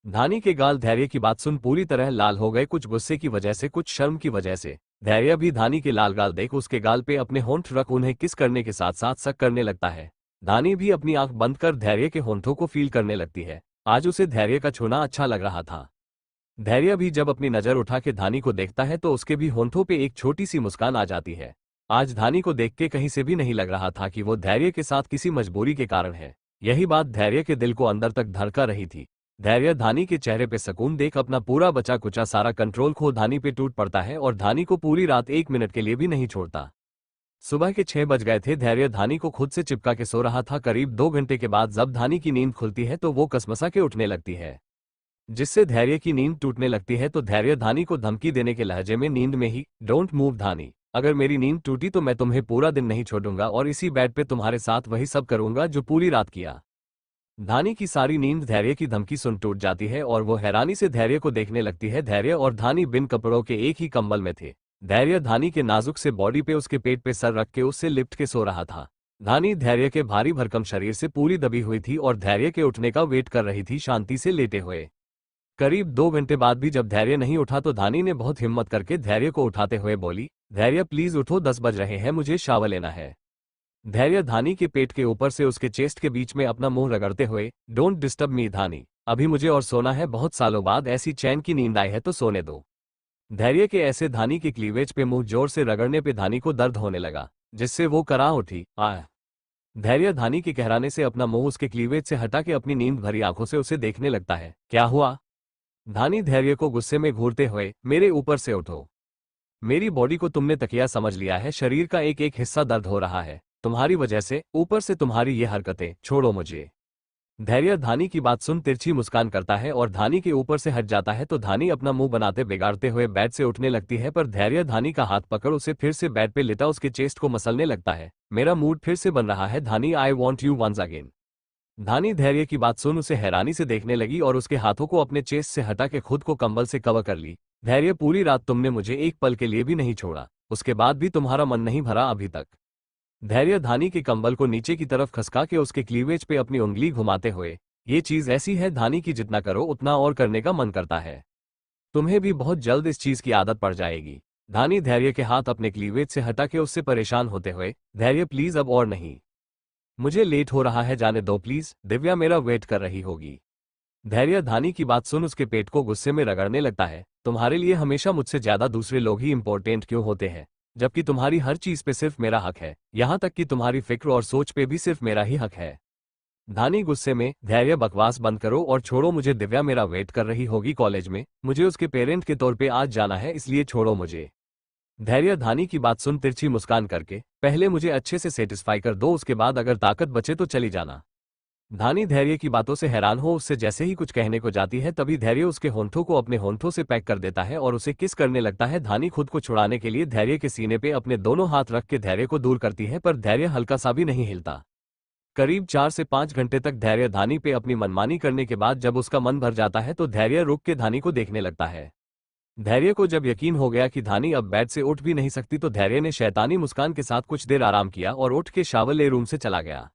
धानी के गाल धैर्य की बात सुन पूरी तरह लाल हो गए, कुछ गुस्से की वजह से कुछ शर्म की वजह से। धैर्य भी धानी के लाल गाल देख उसके गाल पे अपने होंठ रख उन्हें किस करने के साथ साथ सक करने लगता है। धानी भी अपनी आंख बंद कर धैर्य के होंठों को फील करने लगती है। आज उसे धैर्य का छूना अच्छा लग रहा था। धैर्य भी जब अपनी नजर उठा के धानी को देखता है तो उसके भी होंठों पे एक छोटी सी मुस्कान आ जाती है। आज धानी को देख के कहीं से भी नहीं लग रहा था कि वो धैर्य के साथ किसी मजबूरी के कारण है। यही बात धैर्य के दिल को अंदर तक धड़का रही थी। धैर्य धानी के चेहरे पे सुकून देख अपना पूरा बचा कुचा सारा कंट्रोल खो धानी पे टूट पड़ता है और धानी को पूरी रात 1 मिनट के लिए भी नहीं छोड़ता। सुबह के 6 बज गए थे। धैर्य धानी को खुद से चिपका के सो रहा था। करीब 2 घंटे के बाद जब धानी की नींद खुलती है तो वो कसमसा के उठने लगती है, जिससे धैर्य की नींद टूटने लगती है। तो धैर्य धानी को धमकी देने के लहजे में नींद में ही, डोंट मूव धानी, अगर मेरी नींद टूटी तो मैं तुम्हें पूरा दिन नहीं छोड़ूंगा और इसी बेड पे तुम्हारे साथ वही सब करूंगा जो पूरी रात किया। धानी की सारी नींद धैर्य की धमकी सुन टूट जाती है और वो हैरानी से धैर्य को देखने लगती है। धैर्य और धानी बिन कपड़ों के एक ही कंबल में थे। धैर्य धानी के नाजुक से बॉडी पे उसके पेट पे सर रख के उससे लिपट के सो रहा था। धानी धैर्य के भारी भरकम शरीर से पूरी दबी हुई थी और धैर्य के उठने का वेट कर रही थी शांति से लेटे हुए। करीब 2 घंटे बाद भी जब धैर्य नहीं उठा तो धानी ने बहुत हिम्मत करके धैर्य को उठाते हुए बोली, धैर्य प्लीज उठो, 10 बज रहे हैं, मुझे शावर लेना है। धैर्य धानी के पेट के ऊपर से उसके चेस्ट के बीच में अपना मुंह रगड़ते हुए, डोंट डिस्टर्ब मी धानी, अभी मुझे और सोना है, बहुत सालों बाद ऐसी चैन की नींद आई है तो सोने दो। धैर्य के ऐसे धानी के क्लीवेज पे मुंह जोर से रगड़ने पे धानी को दर्द होने लगा, जिससे वो करा उठी। धैर्य धानी के कहराने से अपना मुंह उसके क्लीवेज से हटा के अपनी नींद भरी आंखों से उसे देखने लगता है। क्या हुआ? धानी धैर्य को गुस्से में घूरते हुए, मेरे ऊपर से उठो। मेरी बॉडी को तुमने तकिया समझ लिया है, शरीर का एक एक हिस्सा दर्द हो रहा है तुम्हारी वजह से, ऊपर से तुम्हारी ये हरकतें, छोड़ो मुझे। धैर्य धानी की बात सुन तिरछी मुस्कान करता है और धानी के ऊपर से हट जाता है तो धानी अपना मुंह बनाते बिगाड़ते हुए बेड से उठने लगती है, पर धैर्य धानी का हाथ पकड़ उसे फिर से बेड पे लिटा उसके चेस्ट को मसलने लगता है। मेरा मूड फिर से बन रहा है Dhani, I want you once again. Dhani Dhairya की बात सुन उसे हैरानी से देखने लगी और उसके हाथों को अपने चेस्ट से हटा के खुद को कंबल से कवर कर ली। धैर्य, पूरी रात तुमने मुझे एक पल के लिए भी नहीं छोड़ा, उसके बाद भी तुम्हारा मन नहीं भरा अभी तक। धैर्य धानी के कंबल को नीचे की तरफ खसका के उसके क्लीवेज पे अपनी उंगली घुमाते हुए, ये चीज ऐसी है धानी की, जितना करो उतना और करने का मन करता है, तुम्हें भी बहुत जल्द इस चीज की आदत पड़ जाएगी। धानी धैर्य के हाथ अपने क्लीवेज से हटा के उससे परेशान होते हुए, धैर्य प्लीज अब और नहीं, मुझे लेट हो रहा है, जाने दो प्लीज, दिव्या मेरा वेट कर रही होगी। धैर्य धानी की बात सुन उसके पेट को गुस्से में रगड़ने लगता है। तुम्हारे लिए हमेशा मुझसे ज्यादा दूसरे लोग ही इंपॉर्टेंट क्यों होते हैं, जबकि तुम्हारी हर चीज पे सिर्फ मेरा हक है, यहां तक कि तुम्हारी फिक्र और सोच पे भी सिर्फ मेरा ही हक है। धानी गुस्से में, धैर्य बकवास बंद करो और छोड़ो मुझे, दिव्या मेरा वेट कर रही होगी कॉलेज में, मुझे उसके पेरेंट के तौर पे आज जाना है, इसलिए छोड़ो मुझे। धैर्य धानी की बात सुन तिरछी मुस्कान करके, पहले मुझे अच्छे से सेटिस्फाई कर दो, उसके बाद अगर ताकत बचे तो चली जाना। धानी धैर्य की बातों से हैरान हो उससे जैसे ही कुछ कहने को जाती है तभी धैर्य उसके होंठों को अपने होंठों से पैक कर देता है और उसे किस करने लगता है। धानी खुद को छुड़ाने के लिए धैर्य के सीने पे अपने दोनों हाथ रख के धैर्य को दूर करती है, पर धैर्य हल्का सा भी नहीं हिलता। करीब 4 से 5 घंटे तक धैर्य धानी पे अपनी मनमानी करने के बाद जब उसका मन भर जाता है तो धैर्य रुक के धानी को देखने लगता है। धैर्य को जब यकीन हो गया कि धानी अब बेड से उठ भी नहीं सकती तो धैर्य ने शैतानी मुस्कान के साथ कुछ देर आराम किया और उठ के शावर ले रूम से चला गया।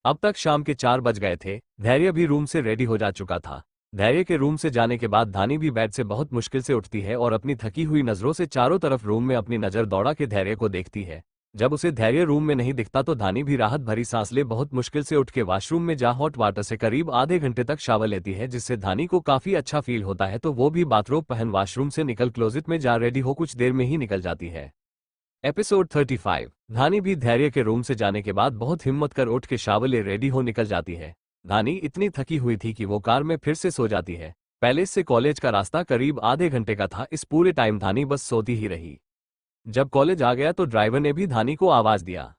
अब तक शाम के 4 बज गए थे, धैर्य भी रूम से रेडी हो जा चुका था। धैर्य के रूम से जाने के बाद धानी भी बेड से बहुत मुश्किल से उठती है और अपनी थकी हुई नजरों से चारों तरफ रूम में अपनी नजर दौड़ा के धैर्य को देखती है। जब उसे धैर्य रूम में नहीं दिखता तो धानी भी राहत भरी सांस ले बहुत मुश्किल से उठ के वॉशरूम में जा हॉट वाटर से करीब आधे घंटे तक शावर लेती है, जिससे धानी को काफी अच्छा फील होता है, तो वो भी बाथरोब पहन वॉशरूम से निकल क्लोजेट में जा रेडी हो कुछ देर में ही निकल जाती है। एपिसोड 35। धानी भी धैर्य के रूम से जाने के बाद बहुत हिम्मत कर उठ के शावर ले रेडी हो निकल जाती है। धानी इतनी थकी हुई थी कि वो कार में फिर से सो जाती है। पैलेस से कॉलेज का रास्ता करीब आधे घंटे का था, इस पूरे टाइम धानी बस सोती ही रही। जब कॉलेज आ गया तो ड्राइवर ने भी धानी को आवाज दिया,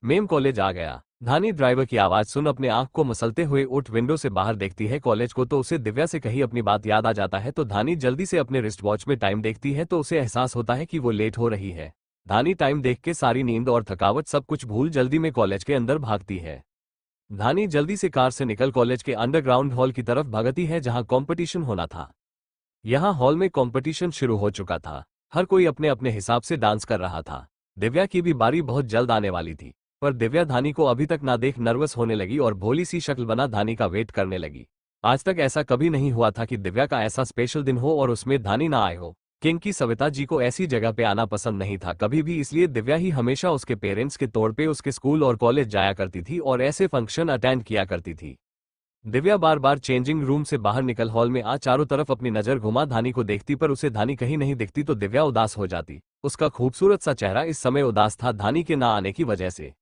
मेम कॉलेज आ गया। धानी ड्राइवर की आवाज सुन अपने आंख को मसलते हुए उठ विंडो से बाहर देखती है कॉलेज को, तो उसे दिव्या से कही अपनी बात याद आ जाता है, तो धानी जल्दी से अपने रिस्ट वॉच में टाइम देखती है तो उसे एहसास होता है कि वो लेट हो रही है। धानी टाइम देख के सारी नींद और थकावट सब कुछ भूल जल्दी में कॉलेज के अंदर भागती है। धानी जल्दी से कार से निकल कॉलेज के अंडरग्राउंड हॉल की तरफ भागती है जहां कंपटीशन होना था। यहाँ हॉल में कंपटीशन शुरू हो चुका था, हर कोई अपने अपने हिसाब से डांस कर रहा था। दिव्या की भी बारी बहुत जल्द आने वाली थी, पर दिव्या धानी को अभी तक ना देख नर्वस होने लगी और भोली सी शक्ल बना धानी का वेट करने लगी। आज तक ऐसा कभी नहीं हुआ था कि दिव्या का ऐसा स्पेशल दिन हो और उसमें धानी ना आए हो, क्योंकि सविता जी को ऐसी जगह पे आना पसंद नहीं था कभी भी, इसलिए दिव्या ही हमेशा उसके पेरेंट्स के तौर पे उसके स्कूल और कॉलेज जाया करती थी और ऐसे फंक्शन अटेंड किया करती थी। दिव्या बार बार चेंजिंग रूम से बाहर निकल हॉल में आ चारों तरफ अपनी नजर घुमा धानी को देखती, पर उसे धानी कहीं नहीं दिखती तो दिव्या उदास हो जाती। उसका खूबसूरत सा चेहरा इस समय उदास था धानी के ना आने की वजह से।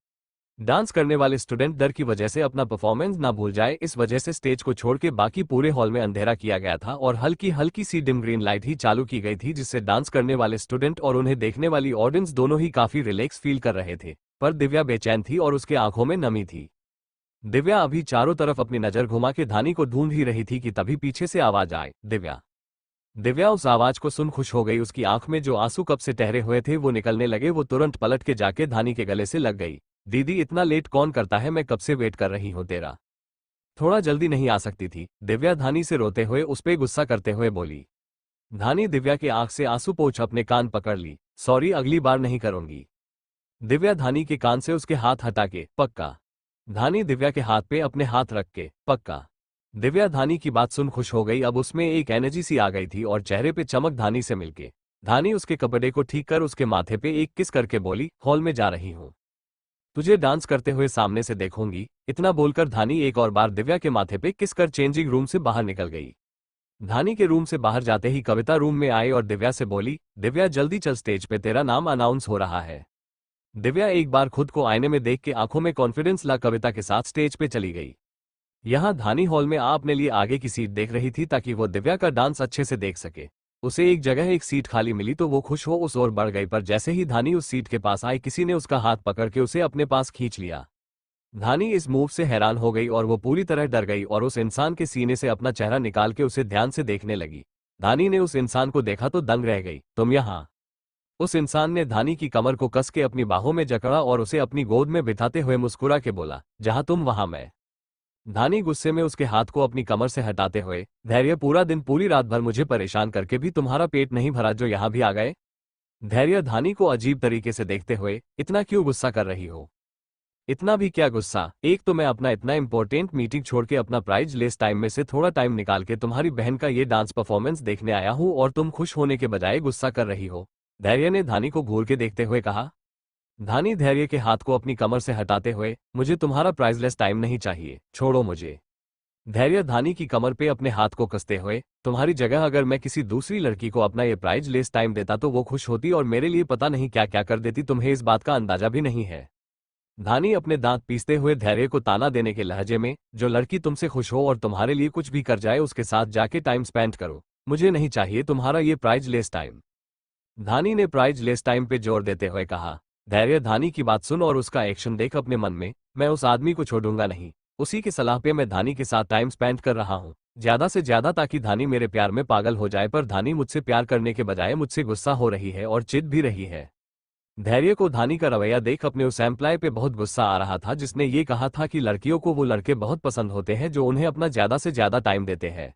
डांस करने वाले स्टूडेंट डर की वजह से अपना परफॉर्मेंस ना भूल जाए, इस वजह से स्टेज को छोड़ के बाकी पूरे हॉल में अंधेरा किया गया था और हल्की हल्की सी डिम ग्रीन लाइट ही चालू की गई थी, जिससे डांस करने वाले स्टूडेंट और उन्हें देखने वाली ऑडियंस दोनों ही काफी रिलैक्स फील कर रहे थे। पर दिव्या बेचैन थी और उसके आंखों में नमी थी। दिव्या अभी चारों तरफ अपनी नजर घुमा के धानी को ढूंढ ही रही थी कि तभी पीछे से आवाज आए, दिव्या। दिव्या उस आवाज को सुन खुश हो गई, उसकी आंख में जो आंसू कब से ठहरे हुए थे वो निकलने लगे। वो तुरंत पलट के जाके धानी के गले से लग गई। दीदी इतना लेट कौन करता है, मैं कब से वेट कर रही हूं तेरा, थोड़ा जल्दी नहीं आ सकती थी। दिव्या धानी से रोते हुए उस पे गुस्सा करते हुए बोली। धानी दिव्या के आंख से आंसू पोंछ अपने कान पकड़ ली, सॉरी अगली बार नहीं करूंगी। दिव्या धानी के कान से उसके हाथ हटा के, पक्का। धानी दिव्या के हाथ पे अपने हाथ रख के, पक्का। दिव्या धानी की बात सुन खुश हो गई, अब उसमें एक एनर्जी सी आ गई थी और चेहरे पे चमक धानी से मिलके। धानी उसके कपड़े को ठीक कर उसके माथे पे एक किस करके बोली, हॉल में जा रही हूं, तुझे डांस करते हुए सामने से देखूंगी। इतना बोलकर धानी एक और बार दिव्या के माथे पे किस कर चेंजिंग रूम से बाहर निकल गई। धानी के रूम से बाहर जाते ही कविता रूम में आई और दिव्या से बोली, दिव्या जल्दी चल, स्टेज पे तेरा नाम अनाउंस हो रहा है। दिव्या एक बार खुद को आईने में देख के आंखों में कॉन्फिडेंस ला कविता के साथ स्टेज पे चली गई। यहाँ धानी हॉल में अपने लिए आगे की सीट देख रही थी ताकि वो दिव्या का डांस अच्छे से देख सके। उसे एक जगह एक सीट खाली मिली तो वो खुश हो उस ओर बढ़ गई, पर जैसे ही धानी उस सीट के पास आई किसी ने उसका हाथ पकड़ के उसे अपने पास खींच लिया। धानी इस मूव से हैरान हो गई और वो पूरी तरह डर गई और उस इंसान के सीने से अपना चेहरा निकाल के उसे ध्यान से देखने लगी। धानी ने उस इंसान को देखा तो दंग रह गई। तुम यहाँ? उस इंसान ने धानी की कमर को कस के अपनी बाहों में जकड़ा और उसे अपनी गोद में बिठाते हुए मुस्कुरा के बोला, जहां तुम वहां मैं। धानी गुस्से में उसके हाथ को अपनी कमर से हटाते हुए, धैर्य पूरा दिन पूरी रात भर मुझे परेशान करके भी तुम्हारा पेट नहीं भरा जो यहाँ भी आ गए? धैर्य धानी को अजीब तरीके से देखते हुए, इतना क्यों गुस्सा कर रही हो? इतना भी क्या गुस्सा? एक तो मैं अपना इतना इंपॉर्टेंट मीटिंग छोड़ के अपना प्राइज लेस टाइम में से थोड़ा टाइम निकाल के तुम्हारी बहन का ये डांस परफॉर्मेंस देखने आया हूँ और तुम खुश होने के बजाय गुस्सा कर रही हो। धैर्य ने धानी को घूर के देखते हुए कहा। धानी धैर्य के हाथ को अपनी कमर से हटाते हुए, मुझे तुम्हारा प्राइजलेस टाइम नहीं चाहिए, छोड़ो मुझे। धैर्य धानी की कमर पे अपने हाथ को कसते हुए, तुम्हारी जगह अगर मैं किसी दूसरी लड़की को अपना ये प्राइजलेस टाइम देता तो वो खुश होती और मेरे लिए पता नहीं क्या क्या कर देती, तुम्हें इस बात का अंदाजा भी नहीं है। धानी अपने दांत पीसते हुए धैर्य को ताना देने के लहजे में, जो लड़की तुमसे खुश हो और तुम्हारे लिए कुछ भी कर जाए उसके साथ जाके टाइम स्पेंड करो, मुझे नहीं चाहिए तुम्हारा ये प्राइजलेस टाइम। धानी ने प्राइजलेस टाइम पे जोर देते हुए कहा। धैर्य धानी की बात सुन और उसका एक्शन देख अपने मन में, मैं उस आदमी को छोड़ूंगा नहीं, उसी की सलाह पे मैं धानी के साथ टाइम स्पेंड कर रहा हूँ, ज्यादा से ज्यादा ताकि धानी मेरे प्यार में पागल हो जाए, पर धानी मुझसे प्यार करने के बजाय मुझसे गुस्सा हो रही है और चिढ़ भी रही है। धैर्य को धानी का रवैया देख अपने उस एम्प्लॉय पे बहुत गुस्सा आ रहा था जिसने ये कहा था कि लड़कियों को वो लड़के बहुत पसंद होते हैं जो उन्हें अपना ज्यादा से ज्यादा टाइम देते हैं।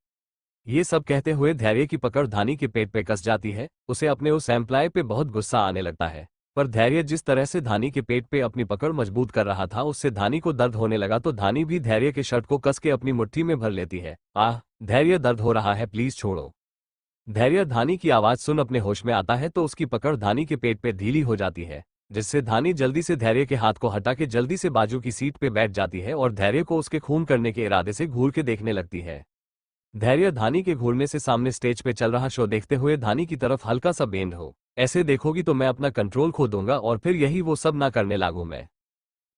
ये सब कहते हुए धैर्य की पकड़ धानी के पेट पे कस जाती है, उसे अपने उस एम्प्लॉय पे बहुत गुस्सा आने लगता है। पर धैर्य जिस तरह से धानी के पेट पे अपनी पकड़ मजबूत कर रहा था उससे धानी को दर्द होने लगा, तो धानी भी धैर्य के शर्ट को कस के अपनी मुट्ठी में भर लेती है। आह धैर्य, दर्द हो रहा है, प्लीज छोड़ो। धैर्य धानी की आवाज सुन अपने होश में आता है तो उसकी पकड़ धानी के पेट पे ढीली हो जाती है, जिससे धानी जल्दी से धैर्य के हाथ को हटा के जल्दी से बाजू की सीट पे बैठ जाती है और धैर्य को उसके खून करने के इरादे से घूर के देखने लगती है। धैर्य धानी के घूरने से सामने स्टेज पे चल रहा शो देखते हुए धानी की तरफ हल्का सा बेंड हो, ऐसे देखोगी तो मैं अपना कंट्रोल खो दूंगा और फिर यही वो सब ना करने लागू मैं।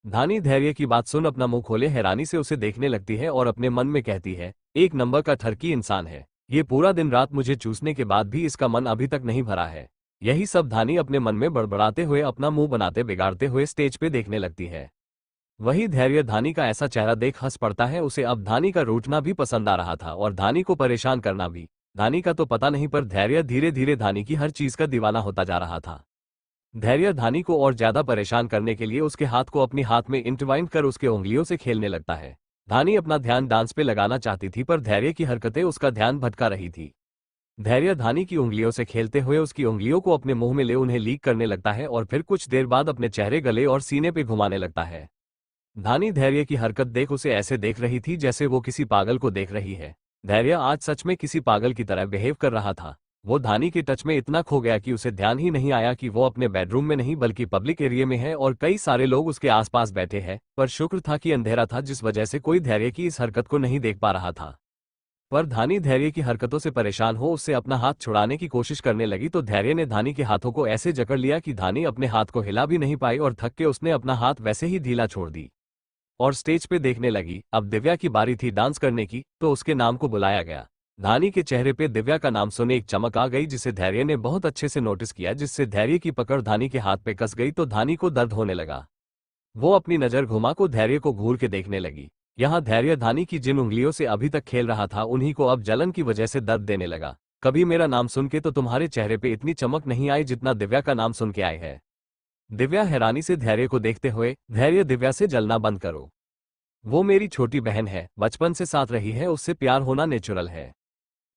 धानी धैर्य की बात सुन अपना मुंह खोले हैरानी से उसे देखने लगती है और अपने मन में कहती है, एक नंबर का ठरकी इंसान है, ये पूरा दिन रात मुझे चूसने के बाद भी इसका मन अभी तक नहीं भरा है। यही सब धानी अपने मन में बड़बड़ाते हुए अपना मुंह बनाते बिगाड़ते हुए स्टेज पे देखने लगती है। वही धैर्य धानी का ऐसा चेहरा देख हंस पड़ता है, उसे अब धानी का रूठना भी पसंद आ रहा था और धानी को परेशान करना भी। धानी का तो पता नहीं, पर धैर्य धीरे धीरे धानी की हर चीज का दीवाना होता जा रहा था। धैर्य धानी को और ज्यादा परेशान करने के लिए उसके हाथ को अपनी हाथ में इंटरवाइन कर उसके उंगलियों से खेलने लगता है। धानी अपना ध्यान डांस पे लगाना चाहती थी पर धैर्य की हरकतें उसका ध्यान भटका रही थी। धैर्य धानी की उंगलियों से खेलते हुए उसकी उंगलियों को अपने मुंह में ले उन्हें लीक करने लगता है और फिर कुछ देर बाद अपने चेहरे, गले और सीने पे घुमाने लगता है। धानी धैर्य की हरकत देख उसे ऐसे देख रही थी जैसे वो किसी पागल को देख रही है। धैर्य आज सच में किसी पागल की तरह बिहेव कर रहा था। वो धानी के टच में इतना खो गया कि उसे ध्यान ही नहीं आया कि वो अपने बेडरूम में नहीं बल्कि पब्लिक एरिया में है और कई सारे लोग उसके आसपास बैठे हैं, पर शुक्र था कि अंधेरा था जिस वजह से कोई धैर्य की इस हरकत को नहीं देख पा रहा था। पर धानी धैर्य की हरकतों से परेशान हो उससे अपना हाथ छुड़ाने की कोशिश करने लगी तो धैर्य ने धानी के हाथों को ऐसे जकड़ लिया कि धानी अपने हाथ को हिला भी नहीं पाई और थक के उसने अपना हाथ वैसे ही ढीला छोड़ दी और स्टेज पे देखने लगी। अब दिव्या की बारी थी डांस करने की, तो उसके नाम को बुलाया गया। धानी के चेहरे पे दिव्या का नाम सुने एक चमक आ गई जिसे धैर्य ने बहुत अच्छे से नोटिस किया, जिससे धैर्य की पकड़ धानी के हाथ पे कस गई तो धानी को दर्द होने लगा। वो अपनी नजर घुमा को धैर्य को घूर के देखने लगी। यहाँ धैर्य धानी की जिन उंगलियों से अभी तक खेल रहा था उन्हीं को अब जलन की वजह से दर्द देने लगा। कभी मेरा नाम सुन के तो तुम्हारे चेहरे पे इतनी चमक नहीं आई जितना दिव्या का नाम सुन के आए है। दिव्या हैरानी से धैर्य को देखते हुए, धैर्य दिव्या से जलना बंद करो, वो मेरी छोटी बहन है, बचपन से साथ रही है, उससे प्यार होना नेचुरल है।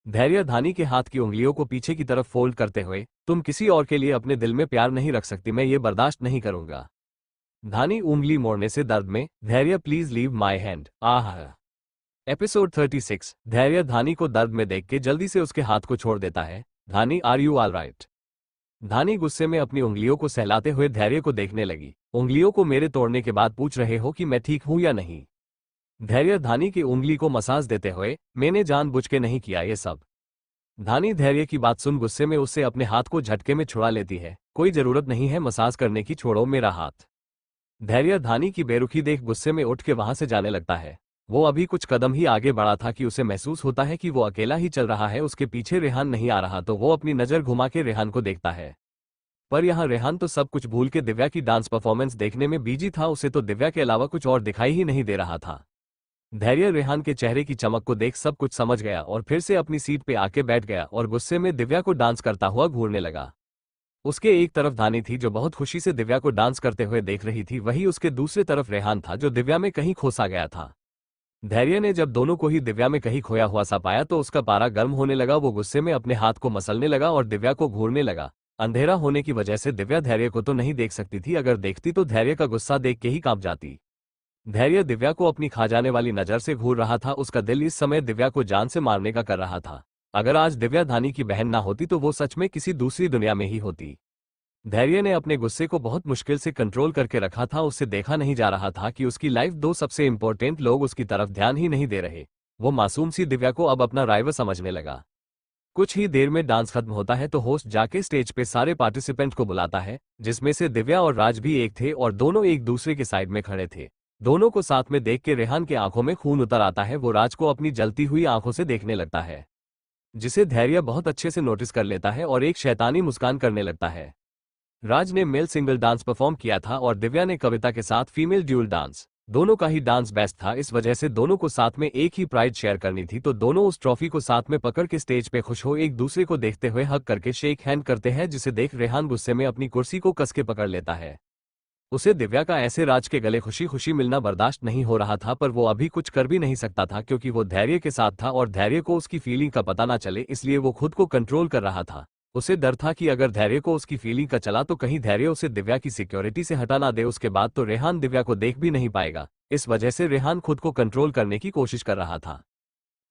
धैर्य धानी के हाथ की उंगलियों को पीछे की तरफ फोल्ड करते हुए, तुम किसी और के लिए अपने दिल में प्यार नहीं रख सकती, मैं ये बर्दाश्त नहीं करूंगा। धानी उंगली मोड़ने से दर्द में, धैर्य please leave my hand. Ah. Episode 36। धैर्य धानी को दर्द में देख के जल्दी से उसके हाथ को छोड़ देता है। धानी, आर यू ऑल राइट? धानी गुस्से में अपनी उंगलियों को सहलाते हुए धैर्य को देखने लगी। उंगलियों को मेरे तोड़ने के बाद पूछ रहे हो कि मैं ठीक हूं या नहीं? धैर्य धानी की उंगली को मसाज देते हुए, मैंने जानबूझ के नहीं किया ये सब, धानी धैर्य की बात सुन गुस्से में उससे अपने हाथ को झटके में छुड़ा लेती है। कोई जरूरत नहीं है मसाज करने की, छोड़ो मेरा हाथ। धैर्य धानी की बेरुखी देख गुस्से में उठ के वहां से जाने लगता है। वो अभी कुछ कदम ही आगे बढ़ा था कि उसे महसूस होता है कि वो अकेला ही चल रहा है, उसके पीछे रेहान नहीं आ रहा। तो वो अपनी नजर घुमा के रेहान को देखता है, पर यहाँ रेहान तो सब कुछ भूल के दिव्या की डांस परफॉर्मेंस देखने में बिजी था। उसे तो दिव्या के अलावा कुछ और दिखाई ही नहीं दे रहा था। धैर्य रेहान के चेहरे की चमक को देख सब कुछ समझ गया और फिर से अपनी सीट पे आके बैठ गया और गुस्से में दिव्या को डांस करता हुआ घूरने लगा। उसके एक तरफ धानी थी जो बहुत खुशी से दिव्या को डांस करते हुए देख रही थी, वहीं उसके दूसरे तरफ रेहान था जो दिव्या में कहीं खोसा गया था। धैर्य ने जब दोनों को ही दिव्या में कहीं खोया हुआ सा पाया तो उसका पारा गर्म होने लगा। वो गुस्से में अपने हाथ को मसलने लगा और दिव्या को घूरने लगा। अंधेरा होने की वजह से दिव्या धैर्य को तो नहीं देख सकती थी, अगर देखती तो धैर्य का गुस्सा देख के ही कांप जाती। धैर्य दिव्या को अपनी खा जाने वाली नजर से घूर रहा था। उसका दिल इस समय दिव्या को जान से मारने का कर रहा था। अगर आज दिव्या धानी की बहन ना होती तो वो सच में किसी दूसरी दुनिया में ही होती। धैर्य ने अपने गुस्से को बहुत मुश्किल से कंट्रोल करके रखा था। उससे देखा नहीं जा रहा था कि उसकी लाइफ दो सबसे इंपॉर्टेंट लोग उसकी तरफ ध्यान ही नहीं दे रहे। वो मासूम सी दिव्या को अब अपना राइवल समझने लगा। कुछ ही देर में डांस खत्म होता है तो होस्ट जाके स्टेज पे सारे पार्टिसिपेंट को बुलाता है, जिसमें से दिव्या और राज भी एक थे और दोनों एक दूसरे के साइड में खड़े थे। दोनों को साथ में देख के रेहान के आंखों में खून उतर आता है। वो राज को अपनी जलती हुई आंखों से देखने लगता है, जिसे धैर्य बहुत अच्छे से नोटिस कर लेता है और एक शैतानी मुस्कान करने लगता है। राज ने मेल सिंगल डांस परफॉर्म किया था और दिव्या ने कविता के साथ फीमेल ड्यूल डांस। दोनों का ही डांस बेस्ट था, इस वजह से दोनों को साथ में एक ही प्राइज शेयर करनी थी। तो दोनों उस ट्रॉफी को साथ में पकड़ के स्टेज पे खुश हो एक दूसरे को देखते हुए हक करके शेक हैंड करते हैं, जिसे देख रेहान गुस्से में अपनी कुर्सी को कस के पकड़ लेता है। उसे दिव्या का ऐसे राज के गले खुशी खुशी मिलना बर्दाश्त नहीं हो रहा था, पर वो अभी कुछ कर भी नहीं सकता था क्योंकि वो धैर्य के साथ था और धैर्य को उसकी फीलिंग का पता ना चले, इसलिए वो खुद को कंट्रोल कर रहा था। उसे डर था कि अगर धैर्य को उसकी फीलिंग का चला तो कहीं धैर्य उसे दिव्या की सिक्योरिटी से हटा ना दे, उसके बाद तो रेहान दिव्या को देख भी नहीं पाएगा। इस वजह से रेहान खुद को कंट्रोल करने की कोशिश कर रहा था,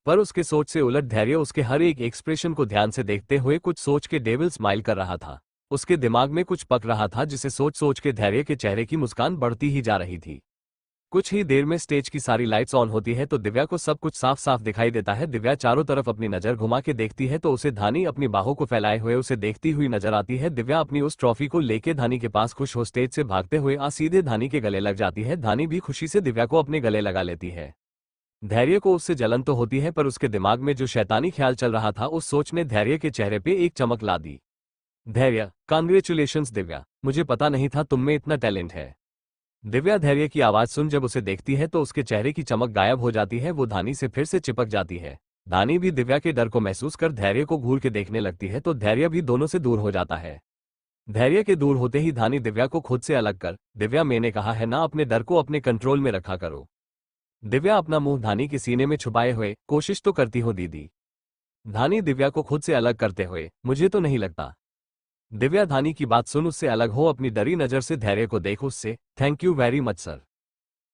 पर उसके सोच से उलट धैर्य उसके हर एक एक्सप्रेशन को ध्यान से देखते हुए कुछ सोच के डेविल स्माइल कर रहा था। उसके दिमाग में कुछ पक रहा था, जिसे सोच सोच के धैर्य के चेहरे की मुस्कान बढ़ती ही जा रही थी। कुछ ही देर में स्टेज की सारी लाइट्स ऑन होती है तो दिव्या को सब कुछ साफ साफ दिखाई देता है। दिव्या चारों तरफ अपनी नजर घुमा के देखती है तो उसे धानी अपनी बाहों को फैलाए हुए उसे देखती हुई नजर आती है। दिव्या अपनी उस ट्रॉफी को लेके धानी के पास खुश हो स्टेज से भागते हुए सीधे धानी के गले लग जाती है। धानी भी खुशी से दिव्या को अपने गले लगा लेती है। धैर्य को उससे जलन तो होती है, पर उसके दिमाग में जो शैतानी ख्याल चल रहा था उस सोच ने धैर्य के चेहरे पे एक चमक ला दी। धैर्य, कांग्रेचुलेशंस दिव्या, मुझे पता नहीं था तुम में इतना टैलेंट है। दिव्या धैर्य की आवाज सुन जब उसे देखती है तो उसके चेहरे की चमक गायब हो जाती है। वो धानी से फिर से चिपक जाती है। धानी भी दिव्या के डर को महसूस कर धैर्य को घूर के देखने लगती है तो धैर्य भी दोनों से दूर हो जाता है। धैर्य के दूर होते ही धानी दिव्या को खुद से अलग कर, दिव्या मैंने कहा है ना अपने डर को अपने कंट्रोल में रखा करो। दिव्या अपना मुंह धानी के सीने में छुपाए हुए, कोशिश तो करती हो दीदी। धानी दिव्या को खुद से अलग करते हुए, मुझे तो नहीं लगता। दिव्या धानी की बात सुन उससे अलग हो अपनी डरी नजर से धैर्य को देख उससे, thank you very much sir.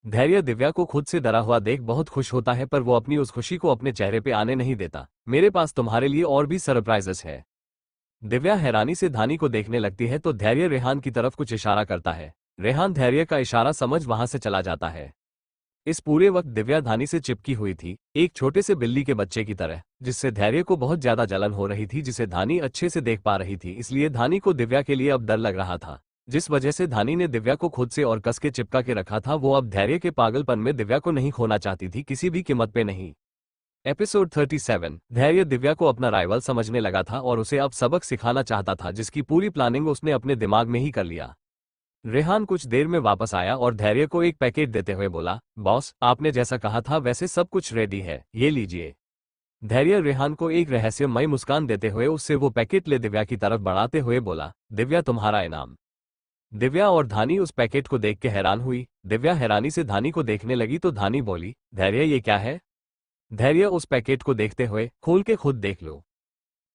धैर्य दिव्या को खुद से डरा हुआ देख बहुत खुश होता है, पर वो अपनी उस खुशी को अपने चेहरे पे आने नहीं देता। मेरे पास तुम्हारे लिए और भी सरप्राइजेस है। दिव्या हैरानी से धानी को देखने लगती है तो धैर्य रेहान की तरफ कुछ इशारा करता है। रेहान धैर्य का इशारा समझ वहां से चला जाता है। इस पूरे वक्त दिव्या धानी से चिपकी हुई थी, एक छोटे से बिल्ली के बच्चे की तरह, जिससे धैर्य को बहुत ज्यादा जलन हो रही थी, जिसे धानी अच्छे से देख पा रही थी। इसलिए धानी को दिव्या के लिए अब डर लग रहा था, जिस वजह से धानी ने दिव्या को खुद से और कस के चिपका के रखा था। वो अब धैर्य के पागलपन में दिव्या को नहीं खोना चाहती थी, किसी भी कीमत पे नहीं। एपिसोड 37। धैर्य दिव्या को अपना राइवल समझने लगा था और उसे अब सबक सिखाना चाहता था, जिसकी पूरी प्लानिंग उसने अपने दिमाग में ही कर लिया। रेहान कुछ देर में वापस आया और धैर्य को एक पैकेट देते हुए बोला, बॉस आपने जैसा कहा था वैसे सब कुछ रेडी है, ये लीजिए। धैर्य रेहान को एक रहस्यमय मुस्कान देते हुए उससे वो पैकेट ले दिव्या की तरफ बढ़ाते हुए बोला, दिव्या तुम्हारा इनाम। दिव्या और धानी उस पैकेट को देख के हैरान हुई। दिव्या हैरानी से धानी को देखने लगी तो धानी बोली, धैर्य ये क्या है? धैर्य उस पैकेट को देखते हुए, खोल के खुद देख लो।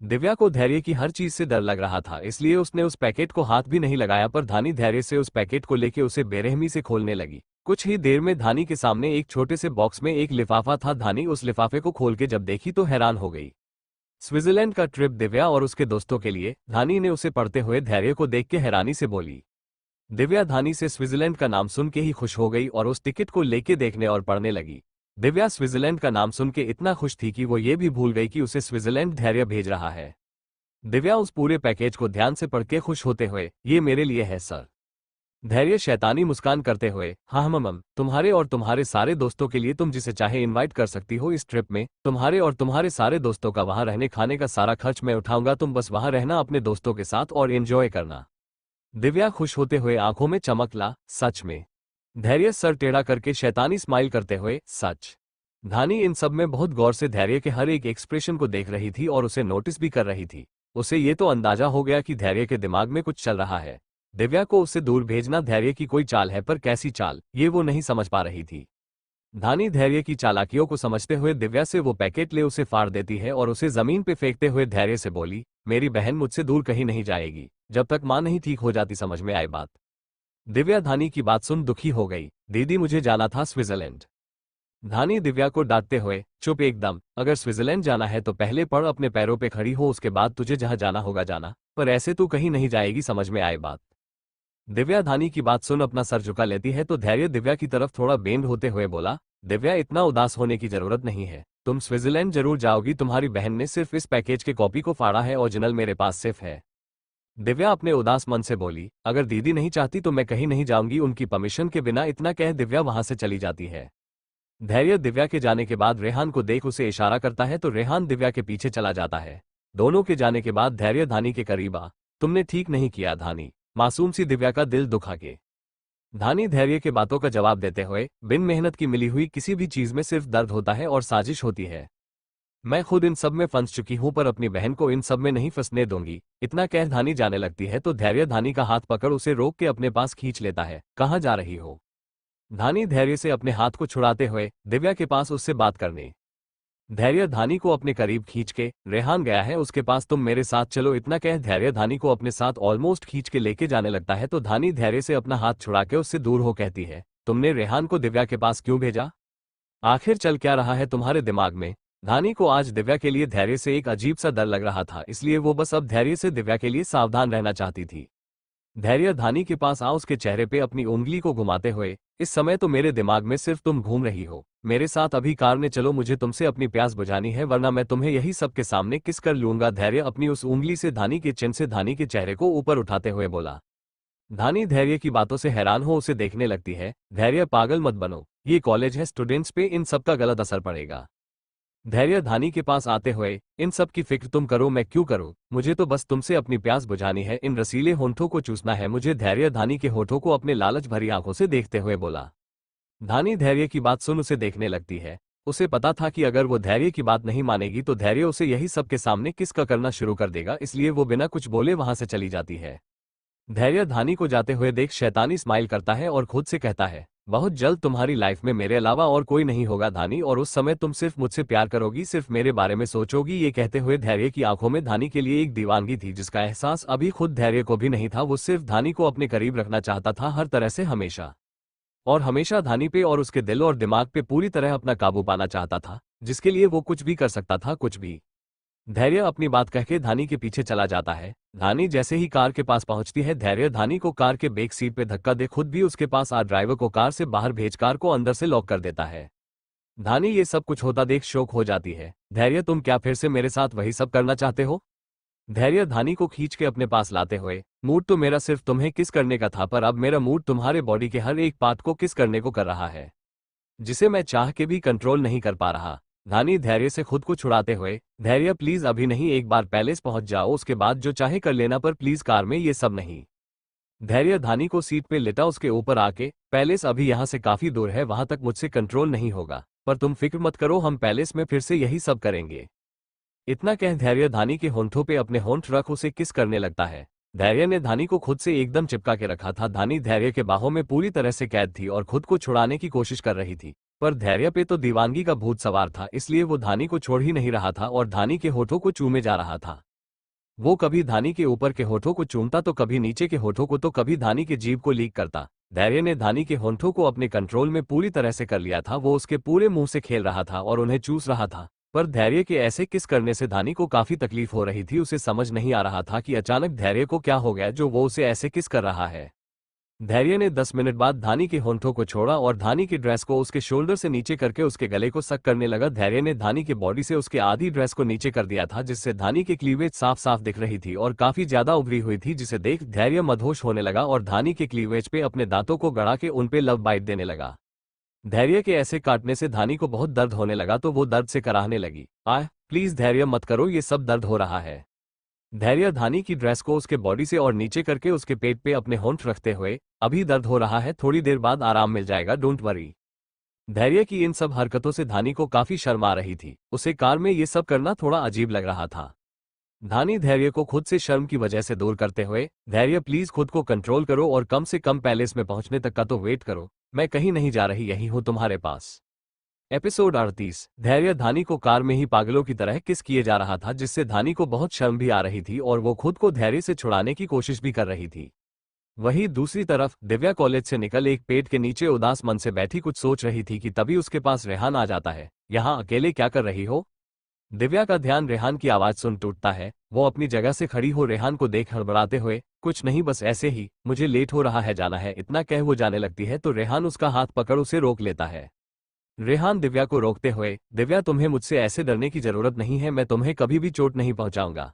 दिव्या को धैर्य की हर चीज से डर लग रहा था, इसलिए उसने उस पैकेट को हाथ भी नहीं लगाया, पर धानी धैर्य से उस पैकेट को लेके उसे बेरहमी से खोलने लगी। कुछ ही देर में धानी के सामने एक छोटे से बॉक्स में एक लिफाफा था। धानी उस लिफाफे को खोल के जब देखी तो हैरान हो गई। स्विट्जरलैंड का ट्रिप दिव्या और उसके दोस्तों के लिए। धानी ने उसे पढ़ते हुए धैर्य को देख के हैरानी से बोली। दिव्या धानी से स्विट्जरलैंड का नाम सुन के ही खुश हो गई और उस टिकट को लेके देखने और पढ़ने लगी। दिव्या स्विट्जरलैंड का नाम सुन के इतना खुश थी कि वो ये भी भूल गई कि उसे स्विट्जरलैंड धैर्य भेज रहा है। दिव्या उस पूरे पैकेज को ध्यान से पढ़ के खुश होते हुए, ये मेरे लिए है सर। धैर्य शैतानी मुस्कान करते हुए, हाँ मम, तुम्हारे और तुम्हारे सारे दोस्तों के लिए तुम जिसे चाहे इनवाइट कर सकती हो इस ट्रिप में, तुम्हारे और तुम्हारे सारे दोस्तों का वहां रहने खाने का सारा खर्च मैं उठाऊंगा, तुम बस वहां रहना अपने दोस्तों के साथ और एंजॉय करना। दिव्या खुश होते हुए आंखों में चमक ला, सच में? धैर्य सर टेढ़ा करके शैतानी स्माइल करते हुए, सच। धानी इन सब में बहुत गौर से धैर्य के हर एक एक्सप्रेशन को देख रही थी और उसे नोटिस भी कर रही थी। उसे ये तो अंदाजा हो गया कि धैर्य के दिमाग में कुछ चल रहा है। दिव्या को उससे दूर भेजना धैर्य की कोई चाल है, पर कैसी चाल, ये वो नहीं समझ पा रही थी। धानी धैर्य की चालाकियों को समझते हुए दिव्या से वो पैकेट ले उसे फाड़ देती है और उसे जमीन पे फेंकते हुए धैर्य से बोली, मेरी बहन मुझसे दूर कहीं नहीं जाएगी जब तक मां नहीं ठीक हो जाती, समझ में आए बात? दिव्या धानी की बात सुन दुखी हो गई, दीदी मुझे जाना था स्विट्जरलैंड। धानी दिव्या को डांटते हुए, चुप एकदम, अगर स्विट्जरलैंड जाना है तो पहले पढ़, अपने पैरों पे खड़ी हो, उसके बाद तुझे जहां जाना होगा जाना, पर ऐसे तू कहीं नहीं जाएगी, समझ में आए बात? दिव्या धानी की बात सुन अपना सर झुका लेती है तो धैर्य दिव्या की तरफ थोड़ा बेंड होते हुए बोला, दिव्या इतना उदास होने की जरूरत नहीं है, तुम स्विट्जरलैंड जरूर जाओगी, तुम्हारी बहन ने सिर्फ इस पैकेज के कॉपी को फाड़ा है, ओरिजिनल मेरे पास सिर्फ है। दिव्या अपने उदास मन से बोली, अगर दीदी नहीं चाहती तो मैं कहीं नहीं जाऊंगी उनकी परमिशन के बिना, इतना कह दिव्या वहां से चली जाती है। धैर्य दिव्या के जाने के बाद रेहान को देख उसे इशारा करता है तो रेहान दिव्या के पीछे चला जाता है। दोनों के जाने के बाद धैर्य धानी के करीब आ, तुमने ठीक नहीं किया धानी, मासूम सी दिव्या का दिल दुखा के। धानी धैर्य के बातों का जवाब देते हुए, बिन मेहनत की मिली हुई किसी भी चीज में सिर्फ दर्द होता है और साजिश होती है। मैं खुद इन सब में फंस चुकी हूं पर अपनी बहन को इन सब में नहीं फंसने दूंगी, इतना कह धानी जाने लगती है तो धैर्य धानी का हाथ पकड़ उसे रोक के अपने पास खींच लेता है, कहाँ जा रही हो? धानी धैर्य से अपने हाथ को छुड़ाते हुए दिव्या के पास उससे बात करने। धैर्य धानी को अपने करीब खींच के, रेहान गया है उसके पास, तुम मेरे साथ चलो, इतना कह धैर्य धानी को अपने साथ ऑलमोस्ट खींच के लेके जाने लगता है तो धानी धैर्य से अपना हाथ छुड़ा के उससे दूर हो कहती है, तुमने रेहान को दिव्या के पास क्यों भेजा? आखिर चल क्या रहा है तुम्हारे दिमाग में? धानी को आज दिव्या के लिए धैर्य से एक अजीब सा डर लग रहा था, इसलिए वो बस अब धैर्य से दिव्या के लिए सावधान रहना चाहती थी। धैर्य धानी के पास आ उसके चेहरे पे अपनी उंगली को घुमाते हुए, इस समय तो मेरे दिमाग में सिर्फ तुम घूम रही हो, मेरे साथ अभी कार में चलो, मुझे तुमसे अपनी प्यास बुझानी है वरना मैं तुम्हें यही सबके सामने किस कर लूंगा। धैर्य अपनी उस उंगली से धानी के चिन से धानी के चेहरे को ऊपर उठाते हुए बोला। धानी धैर्य की बातों से हैरान हो उसे देखने लगती है, धैर्य पागल मत बनो, ये कॉलेज है, स्टूडेंट्स पे इन सब का गलत असर पड़ेगा। धैर्य धानी के पास आते हुए, इन सब की फिक्र तुम करो, मैं क्यों करूं, मुझे तो बस तुमसे अपनी प्यास बुझानी है, इन रसीले होंठों को चूसना है मुझे। धैर्य धानी के होठों को अपने लालच भरी आंखों से देखते हुए बोला। धानी धैर्य की बात सुन उसे देखने लगती है। उसे पता था कि अगर वो धैर्य की बात नहीं मानेगी तो धैर्य उसे यही सबके सामने किस का करना शुरू कर देगा, इसलिए वो बिना कुछ बोले वहां से चली जाती है। धैर्य धानी को जाते हुए देख शैतानी स्माइल करता है और खुद से कहता है, बहुत जल्द तुम्हारी लाइफ में मेरे अलावा और कोई नहीं होगा धानी, और उस समय तुम सिर्फ मुझसे प्यार करोगी, सिर्फ मेरे बारे में सोचोगी। ये कहते हुए धैर्य की आंखों में धानी के लिए एक दीवानगी थी जिसका एहसास अभी खुद धैर्य को भी नहीं था। वो सिर्फ धानी को अपने करीब रखना चाहता था हर तरह से, हमेशा और हमेशा धानी पे और उसके दिल और दिमाग पे पूरी तरह अपना काबू पाना चाहता था, जिसके लिए वो कुछ भी कर सकता था, कुछ भी। धैर्य अपनी बात कहके धानी के पीछे चला जाता है। धानी जैसे ही कार के पास पहुंचती है, धैर्य धानी को कार के बैक सीट पे धक्का दे खुद भी उसके पास आ ड्राइवर को कार से बाहर भेज कार को अंदर से लॉक कर देता है। धानी ये सब कुछ होता देख शौक हो जाती है। धैर्य तुम क्या फिर से मेरे साथ वही सब करना चाहते हो? धैर्य धानी को खींच के अपने पास लाते हुए, मूड तो मेरा सिर्फ तुम्हें किस करने का था, पर अब मेरा मूड तुम्हारे बॉडी के हर एक पार्ट को किस करने को कर रहा है, जिसे मैं चाह के भी कंट्रोल नहीं कर पा रहा। धानी धैर्य से खुद को छुड़ाते हुए, धैर्य प्लीज अभी नहीं, एक बार पैलेस पहुंच जाओ, उसके बाद जो चाहे कर लेना, पर प्लीज कार में ये सब नहीं। धैर्य धानी को सीट पे लेटा उसके ऊपर आके, पैलेस अभी यहाँ से काफी दूर है, वहां तक मुझसे कंट्रोल नहीं होगा, पर तुम फिक्र मत करो, हम पैलेस में फिर से यही सब करेंगे। इतना कह धैर्य धानी के होंठों पे अपने होंठ रख उसे किस करने लगता है। धैर्य ने धानी को खुद से एकदम चिपका के रखा था। धानी धैर्य के बाहों में पूरी तरह से कैद थी और खुद को छुड़ाने की कोशिश कर रही थी, पर धैर्य पे तो दीवानगी का भूत सवार था, इसलिए वो धानी को छोड़ ही नहीं रहा था और धानी के होठों को चूमे जा रहा था। वो कभी धानी के ऊपर के होठों को चूमता तो कभी नीचे के होठों को, तो कभी धानी के जीभ को लीक करता। धैर्य ने धानी के होंठों को अपने कंट्रोल में पूरी तरह से कर लिया था। वो उसके पूरे मुंह से खेल रहा था और उन्हें चूस रहा था, पर धैर्य के ऐसे किस करने से धानी को काफी तकलीफ हो रही थी। उसे समझ नहीं आ रहा था कि अचानक धैर्य को क्या हो गया जो वो उसे ऐसे किस कर रहा है। धैर्य ने 10 मिनट बाद धानी के होंठों को छोड़ा और धानी की ड्रेस को उसके शोल्डर से नीचे करके उसके गले को सक करने लगा। धैर्य ने धानी के बॉडी से उसके आधी ड्रेस को नीचे कर दिया था, जिससे धानी की क्लीवेज साफ साफ दिख रही थी और काफी ज्यादा उभरी हुई थी, जिसे देख धैर्य मदहोश होने लगा और धानी के क्लीवेज पे अपने दांतों को गड़ा के उनपे लव बाइट देने लगा। धैर्य के ऐसे काटने से धानी को बहुत दर्द होने लगा तो वो दर्द से कराहने लगी। प्लीज धैर्य मत करो, ये सब दर्द हो रहा है। धैर्य धानी की ड्रेस को उसके बॉडी से और नीचे करके उसके पेट पे अपने होंठ रखते हुए, अभी दर्द हो रहा है, थोड़ी देर बाद आराम मिल जाएगा, डोंट वरी। धैर्य की इन सब हरकतों से धानी को काफी शर्म आ रही थी। उसे कार में ये सब करना थोड़ा अजीब लग रहा था। धानी धैर्य को खुद से शर्म की वजह से दूर करते हुए, धैर्य प्लीज खुद को कंट्रोल करो और कम से कम पैलेस में पहुंचने तक का तो वेट करो, मैं कहीं नहीं जा रही, यही हूं तुम्हारे पास। एपिसोड 38। धैर्य धानी को कार में ही पागलों की तरह किस किए जा रहा था, जिससे धानी को बहुत शर्म भी आ रही थी और वो खुद को धैर्य से छुड़ाने की कोशिश भी कर रही थी। वहीं दूसरी तरफ दिव्या कॉलेज से निकल एक पेड़ के नीचे उदास मन से बैठी कुछ सोच रही थी कि तभी उसके पास रेहान आ जाता है। यहाँ अकेले क्या कर रही हो? दिव्या का ध्यान रेहान की आवाज सुन टूटता है। वो अपनी जगह से खड़ी हो रेहान को देख हड़बड़ाते हुए, कुछ नहीं बस ऐसे ही, मुझे लेट हो रहा है, जाना है, इतना कह वो जाने लगती है तो रेहान उसका हाथ पकड़ उसे रोक लेता है। रेहान दिव्या को रोकते हुए, दिव्या तुम्हें मुझसे ऐसे डरने की जरूरत नहीं है, मैं तुम्हें कभी भी चोट नहीं पहुंचाऊंगा।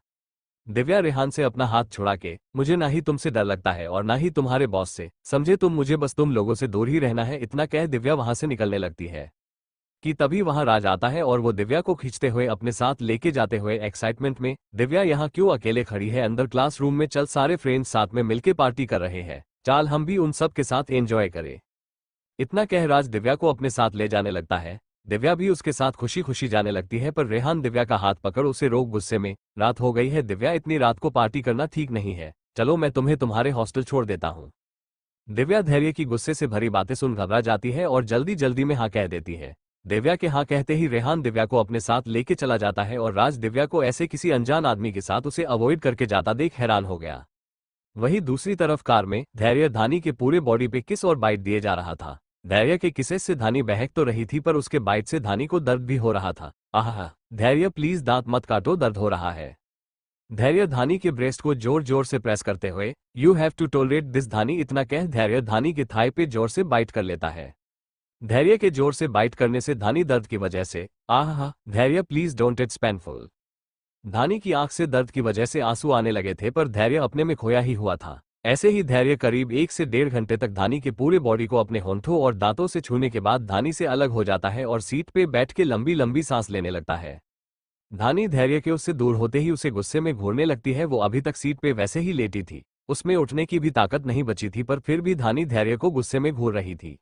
दिव्या रेहान से अपना हाथ छुड़ा के, मुझे ना ही तुमसे डर लगता है और ना ही तुम्हारे बॉस से, समझे तुम मुझे, बस तुम लोगों से दूर ही रहना है, इतना कह दिव्या वहां से निकलने लगती है कि तभी वहां राज आता है और वो दिव्या को खींचते हुए अपने साथ लेके जाते हुए एक्साइटमेंट में, दिव्या यहाँ क्यों अकेले खड़ी है, अंदर क्लासरूम में चल, सारे फ्रेंड्स साथ में मिलके पार्टी कर रहे हैं, चाल हम भी उन सब के साथ एंजॉय करें। इतना कह राज दिव्या को अपने साथ ले जाने लगता है। दिव्या भी उसके साथ खुशी खुशी जाने लगती है पर रेहान दिव्या का हाथ पकड़ उसे रोक गुस्से में, रात हो गई है दिव्या, इतनी रात को पार्टी करना ठीक नहीं है, चलो मैं तुम्हें तुम्हारे हॉस्टल छोड़ देता हूँ। दिव्या धैर्य की गुस्से से भरी बातें सुन घबरा जाती है और जल्दी जल्दी में हाँ कह देती है। दिव्या के हाँ कहते ही रेहान दिव्या को अपने साथ लेके चला जाता है और राज दिव्या को ऐसे किसी अनजान आदमी के साथ उसे अवॉइड करके जाता देख हैरान हो गया। वहीं दूसरी तरफ कार में धैर्य धानी के पूरे बॉडी पे किस और बाइट दिए जा रहा था। धैर्य के किसे से धानी बहक तो रही थी पर उसके बाइट से धानी को दर्द भी हो रहा था। आह, धैर्य प्लीज दांत मत काटो, दर्द हो रहा है। धैर्य धानी के ब्रेस्ट को जोर जोर से प्रेस करते हुए, you have to tolerate this Dhani, इतना कह धैर्य धानी के थाई पे जोर से बाइट कर लेता है। धैर्य के जोर से बाइट करने से धानी दर्द की वजह से, आह धैर्य प्लीज डोंट, इट्स पेनफुल। धानी की आंख से दर्द की वजह से आंसू आने लगे थे पर धैर्य अपने में खोया ही हुआ था। ऐसे ही धैर्य करीब 1 से 1.5 घंटे तक धानी के पूरे बॉडी को अपने होंठों और दांतों से छूने के बाद धानी से अलग हो जाता है और सीट पे बैठ के लंबी लंबी सांस लेने लगता है। धानी धैर्य के उससे दूर होते ही उसे गुस्से में घूरने लगती है। वो अभी तक सीट पे वैसे ही लेटी थी, उसमें उठने की भी ताकत नहीं बची थी, पर फिर भी धानी धैर्य को गुस्से में घूर रही थी।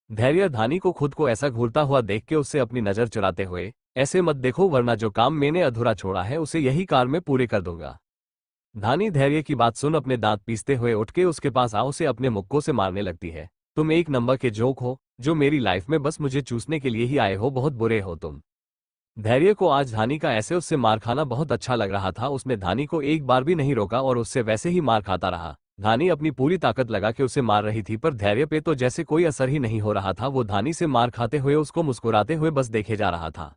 धैर्य धानी को खुद को ऐसा घूरता हुआ देख के उससे अपनी नजर चुराते हुए, ऐसे मत देखो वरना जो काम मैंने अधूरा छोड़ा है उसे यही कार में पूरे कर दूंगा। धानी धैर्य की बात सुन अपने दांत पीसते हुए उठ के उसके पास आओ से अपने मुक्कों से मारने लगती है। तुम एक नंबर के जोक हो, जो मेरी लाइफ में बस मुझे चूसने के लिए ही आए हो, बहुत बुरे हो तुम। धैर्य को आज धानी का ऐसे उससे मार खाना बहुत अच्छा लग रहा था। उसने धानी को एक बार भी नहीं रोका और उससे वैसे ही मार खाता रहा। धानी अपनी पूरी ताकत लगा के उसे मार रही थी पर धैर्य पे तो जैसे कोई असर ही नहीं हो रहा था। वो धानी से मार खाते हुए उसको मुस्कुराते हुए बस देखे जा रहा था।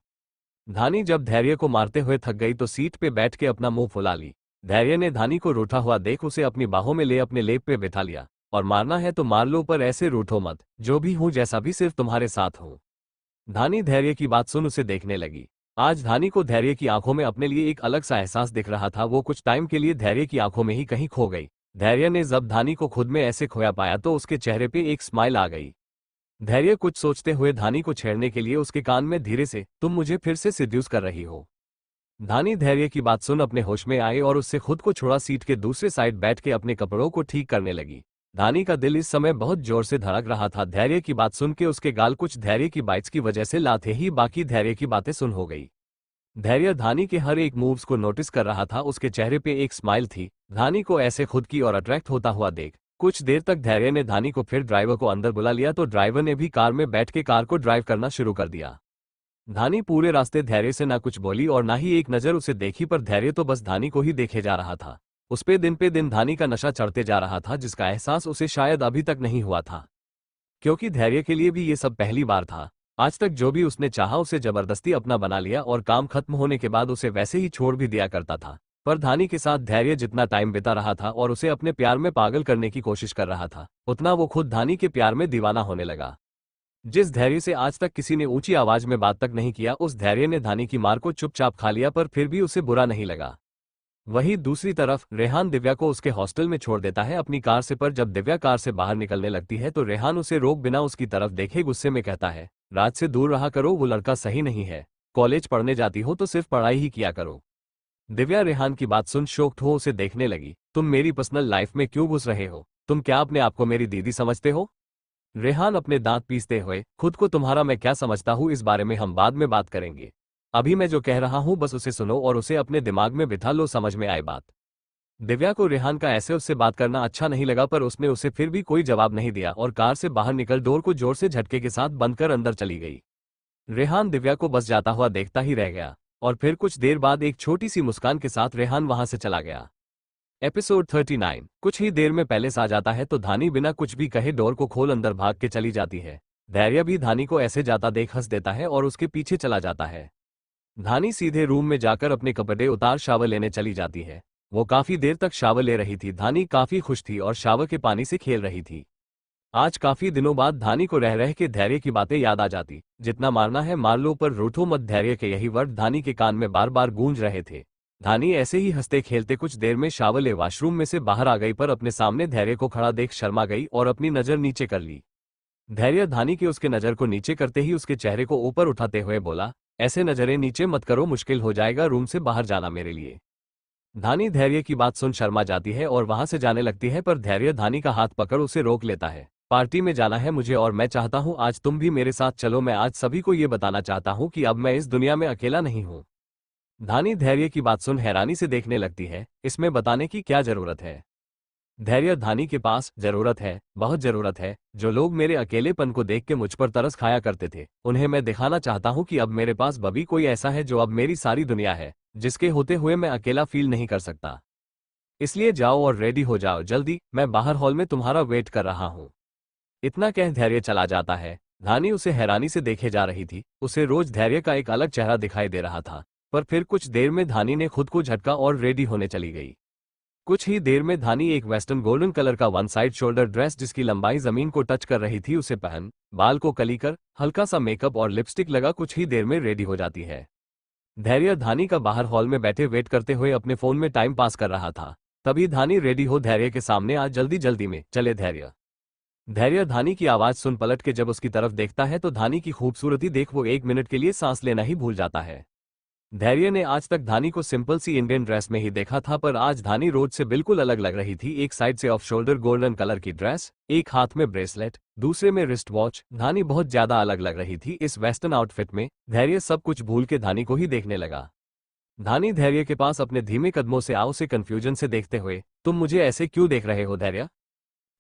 धानी जब धैर्य को मारते हुए थक गई तो सीट पे बैठ के अपना मुंह फुला ली। धैर्य ने धानी को रूठा हुआ देख उसे अपनी बाहों में ले अपने लेप पे बिठा लिया, और मारना है तो मार लो पर ऐसे रूठो मत, जो भी हूं जैसा भी सिर्फ तुम्हारे साथ हूं। धानी धैर्य की बात सुन उसे देखने लगी। आज धानी को धैर्य की आंखों में अपने लिए एक अलग सा एहसास दिख रहा था। वो कुछ टाइम के लिए धैर्य की आंखों में ही कहीं खो गई। धैर्य ने जब धानी को खुद में ऐसे खोया पाया तो उसके चेहरे पे एक स्माइल आ गई। धैर्य कुछ सोचते हुए धानी को छेड़ने के लिए उसके कान में धीरे से, तुम मुझे फिर से सिड्यूस कर रही हो। धानी धैर्य की बात सुन अपने होश में आए और उससे खुद को छोड़ा सीट के दूसरे साइड बैठ के अपने कपड़ों को ठीक करने लगी। धानी का दिल इस समय बहुत जोर से धड़क रहा था। धैर्य की बात सुन के उसके गाल कुछ धैर्य की बाइट्स की वजह से लाल थे ही, बाकी धैर्य की बातें सुन हो गई। धैर्य धानी के हर एक मूव्स को नोटिस कर रहा था। उसके चेहरे पे एक स्माइल थी। धानी को ऐसे खुद की और अट्रैक्ट होता हुआ देख कुछ देर तक धैर्य ने धानी को फिर ड्राइवर को अंदर बुला लिया तो ड्राइवर ने भी कार में बैठ के कार को ड्राइव करना शुरू कर दिया। धानी पूरे रास्ते धैर्य से ना कुछ बोली और ना ही एक नजर उसे देखी, पर धैर्य तो बस धानी को ही देखे जा रहा था। उस पे दिन धानी का नशा चढ़ते जा रहा था, जिसका एहसास उसे शायद अभी तक नहीं हुआ था, क्योंकि धैर्य के लिए भी ये सब पहली बार था। आज तक जो भी उसने चाहा उसे जबरदस्ती अपना बना लिया और काम खत्म होने के बाद उसे वैसे ही छोड़ भी दिया करता था, पर धानी के साथ धैर्य जितना टाइम बिता रहा था और उसे अपने प्यार में पागल करने की कोशिश कर रहा था, उतना वो खुद धानी के प्यार में दीवाना होने लगा। जिस धैर्य से आज तक किसी ने ऊंची आवाज में बात तक नहीं किया, उस धैर्य ने धानी की मार को चुपचाप खा लिया, पर फिर भी उसे बुरा नहीं लगा। वहीं दूसरी तरफ रेहान दिव्या को उसके हॉस्टल में छोड़ देता है अपनी कार से, पर जब दिव्या कार से बाहर निकलने लगती है तो रेहान उसे रोक बिना उसकी तरफ देखे गुस्से में कहता है, राज से दूर रहा करो, वो लड़का सही नहीं है। कॉलेज पढ़ने जाती हो तो सिर्फ पढ़ाई ही किया करो। दिव्या रेहान की बात सुन शॉक्ड हो उसे देखने लगी। तुम मेरी पर्सनल लाइफ में क्यों घुस रहे हो? तुम क्या अपने आप को मेरी दीदी समझते हो? रेहान अपने दांत पीसते हुए, खुद को तुम्हारा मैं क्या समझता हूँ, इस बारे में हम बाद में बात करेंगे। अभी मैं जो कह रहा हूँ बस उसे सुनो और उसे अपने दिमाग में बिठा लो, समझ में आए बात। दिव्या को रेहान का ऐसे उससे बात करना अच्छा नहीं लगा, पर उसने उसे फिर भी कोई जवाब नहीं दिया और कार से बाहर निकल डोर को जोर से झटके के साथ बंद कर अंदर चली गई। रेहान दिव्या को बस जाता हुआ देखता ही रह गया और फिर कुछ देर बाद एक छोटी सी मुस्कान के साथ रेहान वहां से चला गया। एपिसोड 39 कुछ ही देर में पैलेस आ जाता है तो धानी बिना कुछ भी कहे डोर को खोल अंदर भाग के चली जाती है। धैर्य भी धानी को ऐसे जाता देख हंस देता है और उसके पीछे चला जाता है। धानी सीधे रूम में जाकर अपने कपड़े उतार शावर लेने चली जाती है। वो काफी देर तक शावर ले रही थी। धानी काफी खुश थी और शावर के पानी से खेल रही थी। आज काफी दिनों बाद धानी को रह रह के धैर्य की बातें याद आ जाती। जितना मारना है मार लो पर रूठो मत, धैर्य के यही वर्ड धानी के कान में बार बार गूंज रहे थे। धानी ऐसे ही हंसते खेलते कुछ देर में शावर ले वॉशरूम में से बाहर आ गई, पर अपने सामने धैर्य को खड़ा देख शर्मा गई और अपनी नजर नीचे कर ली। धैर्य धानी के उसके नजर को नीचे करते ही उसके चेहरे को ऊपर उठाते हुए बोला, ऐसे नजरें नीचे मत करो, मुश्किल हो जाएगा रूम से बाहर जाना मेरे लिए। धानी धैर्य की बात सुन शर्मा जाती है और वहां से जाने लगती है, पर धैर्य धानी का हाथ पकड़ उसे रोक लेता है। पार्टी में जाना है मुझे और मैं चाहता हूँ आज तुम भी मेरे साथ चलो। मैं आज सभी को ये बताना चाहता हूँ कि अब मैं इस दुनिया में अकेला नहीं हूँ। धानी धैर्य की बात सुन हैरानी से देखने लगती है। इसमें बताने की क्या जरूरत है? धैर्य धानी के पास जरूरत है, बहुत जरूरत है। जो लोग मेरे अकेलेपन को देख के मुझ पर तरस खाया करते थे, उन्हें मैं दिखाना चाहता हूँ कि अब मेरे पास बबी कोई ऐसा है जो अब मेरी सारी दुनिया है, जिसके होते हुए मैं अकेला फील नहीं कर सकता। इसलिए जाओ और रेडी हो जाओ जल्दी, मैं बाहर हॉल में तुम्हारा वेट कर रहा हूँ। इतना कह धैर्य चला जाता है। धानी उसे हैरानी से देखे जा रही थी। उसे रोज धैर्य का एक अलग चेहरा दिखाई दे रहा था, पर फिर कुछ देर में धानी ने खुद को झटका और रेडी होने चली गई। कुछ ही देर में धानी एक वेस्टर्न गोल्डन कलर का वन साइड शोल्डर ड्रेस जिसकी लंबाई जमीन को टच कर रही थी उसे पहन, बाल को कली कर, हल्का सा मेकअप और लिपस्टिक लगा कुछ ही देर में रेडी हो जाती है। धैर्य धानी का बाहर हॉल में बैठे वेट करते हुए अपने फोन में टाइम पास कर रहा था। तभी धानी रेडी हो धैर्य के सामने आ जल्दी जल्दी में चले धैर्य। धैर्य धानी की आवाज सुन पलट के जब उसकी तरफ देखता है तो धानी की खूबसूरती देख वो एक मिनट के लिए सांस लेना ही भूल जाता है। धैर्य ने आज तक धानी को सिंपल सी इंडियन ड्रेस में ही देखा था, पर आज धानी रोज से बिल्कुल अलग लग रही थी। एक साइड से ऑफ शोल्डर गोल्डन कलर की ड्रेस, एक हाथ में ब्रेसलेट, दूसरे में रिस्ट वॉच। धानी बहुत ज्यादा अलग लग रही थी इस वेस्टर्न आउटफिट में। धैर्य सब कुछ भूल के धानी को ही देखने लगा। धानी धैर्य के पास अपने धीमे कदमों से आओ से कंफ्यूजन से देखते हुए, तुम मुझे ऐसे क्यों देख रहे हो धैर्य?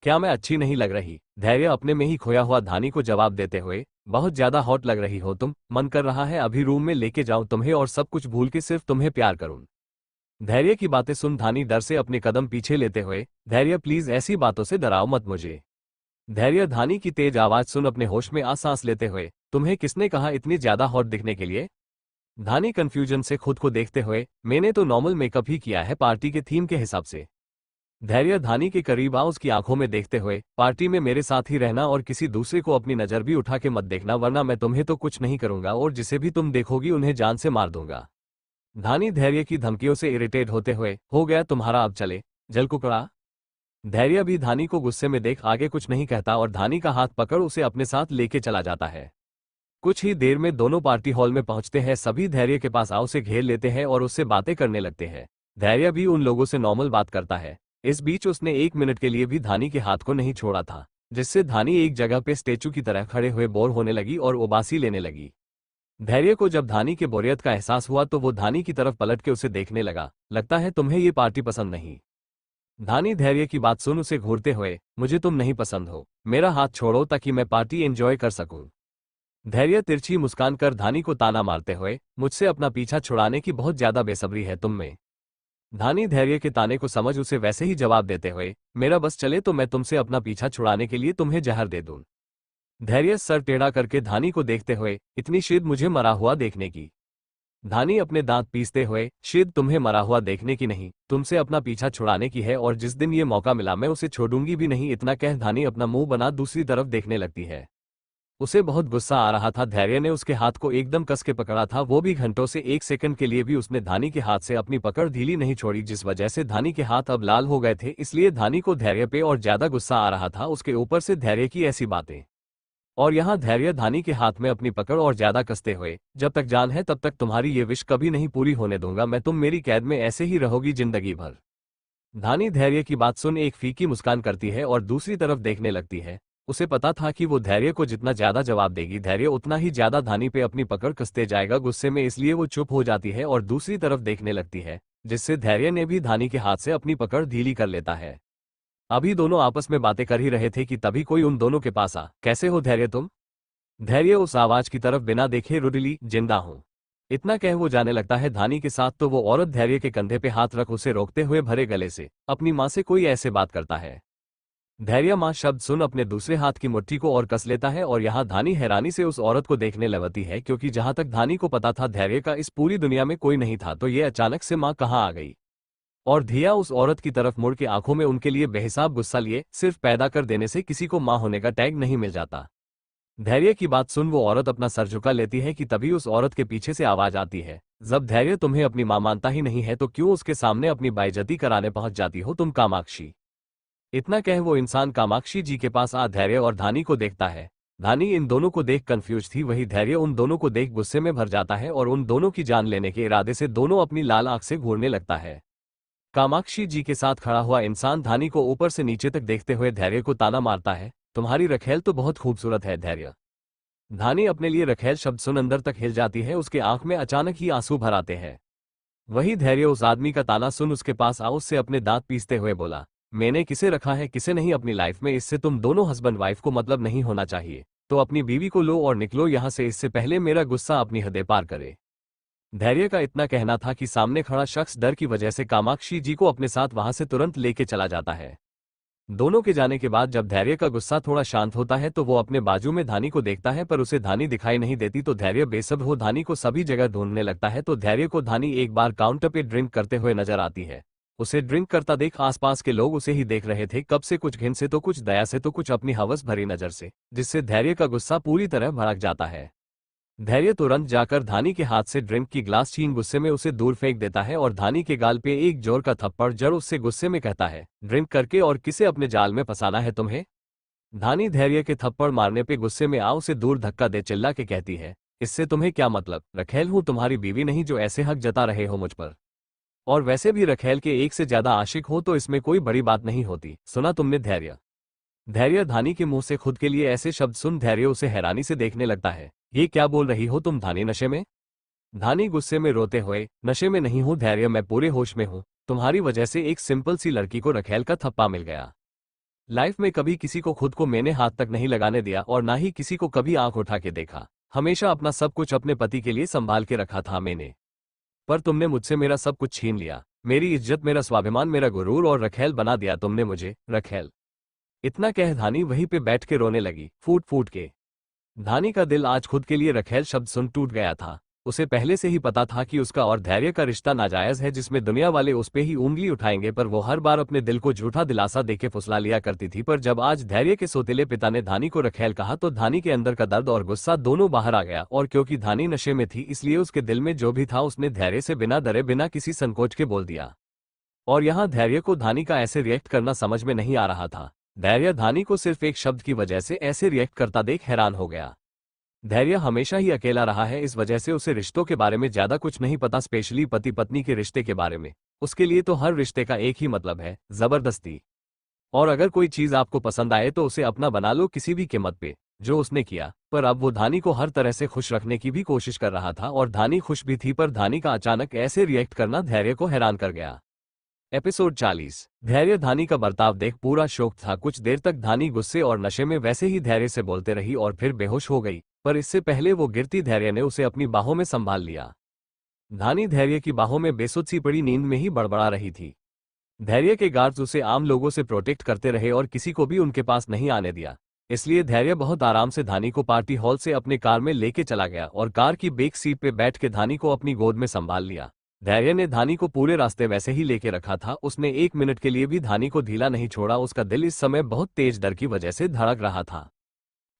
क्या मैं अच्छी नहीं लग रही? धैर्य अपने में ही खोया हुआ धानी को जवाब देते हुए, बहुत ज्यादा हॉट लग रही हो तुम। मन कर रहा है अभी रूम में लेके जाऊं तुम्हें और सब कुछ भूल के सिर्फ तुम्हें प्यार करूं। धैर्य की बातें सुन धानी डर से अपने कदम पीछे लेते हुए, धैर्य प्लीज ऐसी बातों से डराओ मत मुझे। धैर्य धानी की तेज आवाज सुन अपने होश में सांस लेते हुए, तुम्हें किसने कहा इतनी ज्यादा हॉट दिखने के लिए? धानी कंफ्यूजन से खुद को देखते हुए, मैंने तो नॉर्मल मेकअप ही किया है पार्टी के थीम के हिसाब से। धैर्य धानी के करीब आ उसकी आंखों में देखते हुए, पार्टी में मेरे साथ ही रहना और किसी दूसरे को अपनी नजर भी उठा के मत देखना, वरना मैं तुम्हें तो कुछ नहीं करूंगा और जिसे भी तुम देखोगी उन्हें जान से मार दूंगा। धानी धैर्य की धमकियों से इरिटेट होते हुए, हो गया तुम्हारा अब चले, जल कुकड़ा। धैर्य भी धानी को गुस्से में देख आगे कुछ नहीं कहता और धानी का हाथ पकड़ उसे अपने साथ लेके चला जाता है। कुछ ही देर में दोनों पार्टी हॉल में पहुंचते हैं। सभी धैर्य के पास आओ से घेर लेते हैं और उससे बातें करने लगते हैं। धैर्य भी उन लोगों से नॉर्मल बात करता है। इस बीच उसने एक मिनट के लिए भी धानी के हाथ को नहीं छोड़ा था, जिससे धानी एक जगह पे स्टेचू की तरह खड़े हुए बोर होने लगी और उबासी लेने लगी। धैर्य को जब धानी के बोरियत का एहसास हुआ तो वो धानी की तरफ पलट के उसे देखने लगा। लगता है तुम्हें ये पार्टी पसंद नहीं। धानी धैर्य की बात सुन उसे घूरते हुए, मुझे तुम नहीं पसंद हो, मेरा हाथ छोड़ो ताकि मैं पार्टी एंजॉय कर सकूं। धैर्य तिरछी मुस्कान कर धानी को ताना मारते हुए, मुझसे अपना पीछा छुड़ाने की बहुत ज्यादा बेसब्री है तुम में। धानी धैर्य के ताने को समझ उसे वैसे ही जवाब देते हुए, मेरा बस चले तो मैं तुमसे अपना पीछा छुड़ाने के लिए तुम्हें जहर दे दूं। धैर्य सर टेढ़ा करके धानी को देखते हुए, इतनी शिद्दत मुझे मरा हुआ देखने की? धानी अपने दांत पीसते हुए, शायद तुम्हें मरा हुआ देखने की नहीं, तुमसे अपना पीछा छुड़ाने की है और जिस दिन ये मौका मिला मैं उसे छोड़ूंगी भी नहीं। इतना कह धानी अपना मुंह बना दूसरी तरफ देखने लगती है। उसे बहुत गुस्सा आ रहा था। धैर्य ने उसके हाथ को एकदम कस के पकड़ा था, वो भी घंटों से। एक सेकंड के लिए भी उसने धानी के हाथ से अपनी पकड़ ढीली नहीं छोड़ी, जिस वजह से धानी के हाथ अब लाल हो गए थे। इसलिए धानी को धैर्य पे और ज्यादा गुस्सा आ रहा था, उसके ऊपर से धैर्य की ऐसी बातें। और यहाँ धैर्य धानी के हाथ में अपनी पकड़ और ज्यादा कसते हुए, जब तक जान है तब तक तुम्हारी ये विश कभी नहीं पूरी होने दूंगा मैं, तुम मेरी कैद में ऐसे ही रहोगी जिंदगी भर। धानी धैर्य की बात सुन एक फीकी मुस्कान करती है और दूसरी तरफ देखने लगती है। उसे पता था कि वो धैर्य को जितना ज्यादा जवाब देगी, धैर्य उतना ही ज्यादा धानी पे अपनी पकड़ कसते जाएगा गुस्से में, इसलिए वो चुप हो जाती है और दूसरी तरफ देखने लगती है, जिससे धैर्य ने भी धानी के हाथ से अपनी पकड़ ढीली कर लेता है। अभी दोनों आपस में बातें कर ही रहे थे कि तभी कोई उन दोनों के पास आ। कैसे हो धैर्य तुम? धैर्य उस आवाज की तरफ बिना देखे रुडली, जिंदा हूं। इतना कह वो जाने लगता है धानी के साथ, तो वो औरत धैर्य के कंधे पे हाथ रख उसे रोकते हुए भरे गले से अपनी माँ से कोई ऐसे बात करता है। धैर्य माँ शब्द सुन अपने दूसरे हाथ की मुट्ठी को और कस लेता है और यहाँ धानी हैरानी से उस औरत को देखने लगती है, क्योंकि जहां तक धानी को पता था धैर्य का इस पूरी दुनिया में कोई नहीं था, तो ये अचानक से माँ कहाँ आ गई। और धिया उस औरत की तरफ मुड़ के आंखों में उनके लिए बेहिसाब गुस्सा लिए, सिर्फ पैदा कर देने से किसी को माँ होने का टैग नहीं मिल जाता। धैर्य की बात सुन वो औरत अपना सर झुका लेती है कि तभी उस औरत के पीछे से आवाज आती है, जब धैर्य तुम्हें अपनी मां मानता ही नहीं है तो क्यों उसके सामने अपनी बेइज्जती कराने पहुंच जाती हो तुम कामाक्षी। इतना कह वो इंसान कामाक्षी जी के पास आ धैर्य और धानी को देखता है। धानी इन दोनों को देख कंफ्यूज थी, वही धैर्य उन दोनों को देख गुस्से में भर जाता है और उन दोनों की जान लेने के इरादे से दोनों अपनी लाल आंख से घूरने लगता है। कामाक्षी जी के साथ खड़ा हुआ इंसान धानी को ऊपर से नीचे तक देखते हुए धैर्य को ताना मारता है, तुम्हारी रखेल तो बहुत खूबसूरत है धैर्य। धानी अपने लिए रखेल शब्द सुन अंदर तक हिल जाती है, उसके आंख में अचानक ही आंसू भर आते हैं। वही धैर्य उस आदमी का ताना सुन उसके पास आ उससे अपने दांत पीसते हुए बोला, मैंने किसे रखा है किसे नहीं अपनी लाइफ में, इससे तुम दोनों हस्बैंड वाइफ को मतलब नहीं होना चाहिए, तो अपनी बीवी को लो और निकलो यहां से, इससे पहले मेरा गुस्सा अपनी हदें पार करे। धैर्य का इतना कहना था कि सामने खड़ा शख्स डर की वजह से कामाक्षी जी को अपने साथ वहां से तुरंत लेके चला जाता है। दोनों के जाने के बाद जब धैर्य का गुस्सा थोड़ा शांत होता है तो वो अपने बाजू में धानी को देखता है, पर उसे धानी दिखाई नहीं देती, तो धैर्य बेसब्र हो धानी को सभी जगह ढूंढने लगता है। तो धैर्य को धानी एक बार काउंटर पे ड्रिंक करते हुए नजर आती है। उसे ड्रिंक करता देख आसपास के लोग उसे ही देख रहे थे, कब से, कुछ घिन से तो कुछ दया से तो कुछ अपनी हवस भरी नजर से, जिससे धैर्य का गुस्सा पूरी तरह भड़क जाता है। धैर्य तुरंत जाकर धानी के हाथ से ड्रिंक की ग्लास छीन गुस्से में उसे दूर फेंक देता है और धानी के गाल पे एक जोर का थप्पड़ जड़ उससे गुस्से में कहता है, ड्रिंक करके और किसे अपने जाल में फंसाना है तुम्हें। धानी धैर्य के थप्पड़ मारने पे गुस्से में आ उसे दूर धक्का दे चिल्ला के कहती है, इससे तुम्हें क्या मतलब, रखेल हूं तुम्हारी बीवी नहीं जो ऐसे हक जता रहे हो मुझ पर। और वैसे भी रखेल के एक से ज्यादा आशिक हो तो इसमें कोई बड़ी बात नहीं होती, सुना तुमने धैर्य। धैर्य धानी के मुंह से खुद के लिए ऐसे शब्द सुन धैर्य उसे हैरानी से देखने लगता है, ये क्या बोल रही हो तुम धानी, नशे में? धानी गुस्से में रोते हुए, नशे में नहीं हूं धैर्य, मैं पूरे होश में हूं, तुम्हारी वजह से एक सिंपल सी लड़की को रखेल का थप्पा मिल गया। लाइफ में कभी किसी को खुद को मैंने हाथ तक नहीं लगाने दिया और ना ही किसी को कभी आंख उठा के देखा, हमेशा अपना सब कुछ अपने पति के लिए संभाल के रखा था मैंने, पर तुमने मुझसे मेरा सब कुछ छीन लिया, मेरी इज्जत, मेरा स्वाभिमान, मेरा गुरूर और रखेल बना दिया तुमने मुझे, रखेल। इतना कह धानी वहीं पे बैठ के रोने लगी, फूट फूट के। धानी का दिल आज खुद के लिए रखेल शब्द सुन टूट गया था। उसे पहले से ही पता था कि उसका और धैर्य का रिश्ता नाजायज है, जिसमें दुनिया वाले उस पे ही उंगली उठाएंगे, पर वो हर बार अपने दिल को झूठा दिलासा देके फुसला लिया करती थी। पर जब आज धैर्य के सौतेले पिता ने धानी को रखेल कहा तो धानी के अंदर का दर्द और गुस्सा दोनों बाहर आ गया, और क्योंकि धानी नशे में थी इसलिए उसके दिल में जो भी था उसने धैर्य से बिना डरे बिना किसी संकोच के बोल दिया। और यहाँ धैर्य को धानी का ऐसे रिएक्ट करना समझ में नहीं आ रहा था। धैर्य धानी को सिर्फ एक शब्द की वजह से ऐसे रिएक्ट करता देख हैरान हो गया। धैर्य हमेशा ही अकेला रहा है, इस वजह से उसे रिश्तों के बारे में ज्यादा कुछ नहीं पता, स्पेशली पति पत्नी के रिश्ते के बारे में। उसके लिए तो हर रिश्ते का एक ही मतलब है, जबरदस्ती। और अगर कोई चीज आपको पसंद आए तो उसे अपना बना लो किसी भी कीमत पे, जो उसने किया। पर अब वो धानी को हर तरह से खुश रखने की भी कोशिश कर रहा था और धानी खुश भी थी, पर धानी का अचानक ऐसे रिएक्ट करना धैर्य को हैरान कर गया। एपिसोड 40। धैर्य धानी का बर्ताव देख पूरा शौक था। कुछ देर तक धानी गुस्से और नशे में वैसे ही धैर्य से बोलते रही और फिर बेहोश हो गई, पर इससे पहले वो गिरती धैर्य ने उसे अपनी बाहों में संभाल लिया। धानी धैर्य की बाहों में बेसुध सी पड़ी नींद में ही बड़बड़ा रही थी। धैर्य के गार्ड्स उसे आम लोगों से प्रोटेक्ट करते रहे और किसी को भी उनके पास नहीं आने दिया। इसलिए धैर्य बहुत आराम से धानी को पार्टी हॉल से अपने कार में लेके चला गया और कार की बैक सीट पे बैठ के धानी को अपनी गोद में संभाल लिया। धैर्य ने धानी को पूरे रास्ते वैसे ही लेके रखा था, उसने 1 मिनट के लिए भी धानी को ढीला नहीं छोड़ा। उसका दिल इस समय बहुत तेज डर की वजह से धड़क रहा था।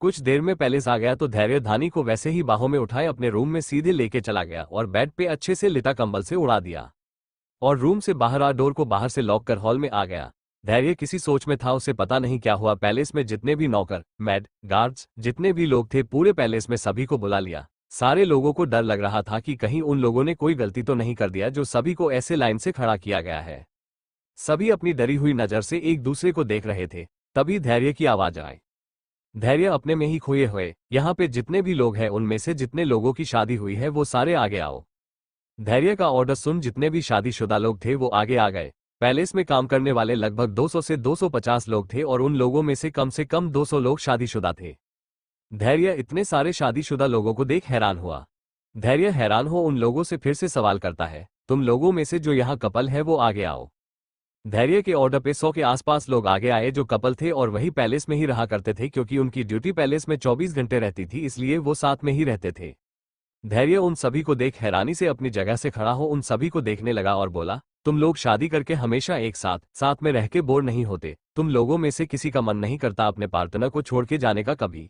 कुछ देर में पैलेस आ गया तो धैर्य धानी को वैसे ही बाहों में उठाए अपने रूम में सीधे लेके चला गया और बेड पे अच्छे से लिटा कंबल से उड़ा दिया और रूम से बाहर आ डोर को बाहर से लॉक कर हॉल में आ गया। धैर्य किसी सोच में था, उसे पता नहीं क्या हुआ। पैलेस में जितने भी नौकर, मैड, गार्ड्स, जितने भी लोग थे पूरे पैलेस में सभी को बुला लिया। सारे लोगों को डर लग रहा था कि कहीं उन लोगों ने कोई गलती तो नहीं कर दिया जो सभी को ऐसे लाइन से खड़ा किया गया है। सभी अपनी डरी हुई नजर से एक दूसरे को देख रहे थे। तभी धैर्य की आवाज आई। धैर्य अपने में ही खोए हुए, यहाँ पे जितने भी लोग हैं उनमें से जितने लोगों की शादी हुई है वो सारे आगे आओ। धैर्य का ऑर्डर सुन जितने भी शादीशुदा लोग थे वो आगे आ गए। पैलेस में काम करने वाले लगभग 200 से 250 लोग थे और उन लोगों में से कम 200 लोग शादीशुदा थे। धैर्य इतने सारे शादीशुदा लोगों को देख हैरान हुआ। धैर्य हैरान हो उन लोगों से फिर से सवाल करता है, तुम लोगों में से जो यहाँ कपल है वो आगे आओ। धैर्य के ऑर्डर पे 100 के आसपास लोग आगे आए जो कपल थे और वही पैलेस में ही रहा करते थे, क्योंकि उनकी ड्यूटी पैलेस में 24 घंटे रहती थी, इसलिए वो साथ में ही रहते थे। धैर्य उन सभी को देख हैरानी से अपनी जगह से खड़ा हो उन सभी को देखने लगा और बोला, तुम लोग शादी करके हमेशा एक साथ में रह के बोर नहीं होते? तुम लोगों में से किसी का मन नहीं करता अपने पार्टनर को छोड़ के जाने का कभी?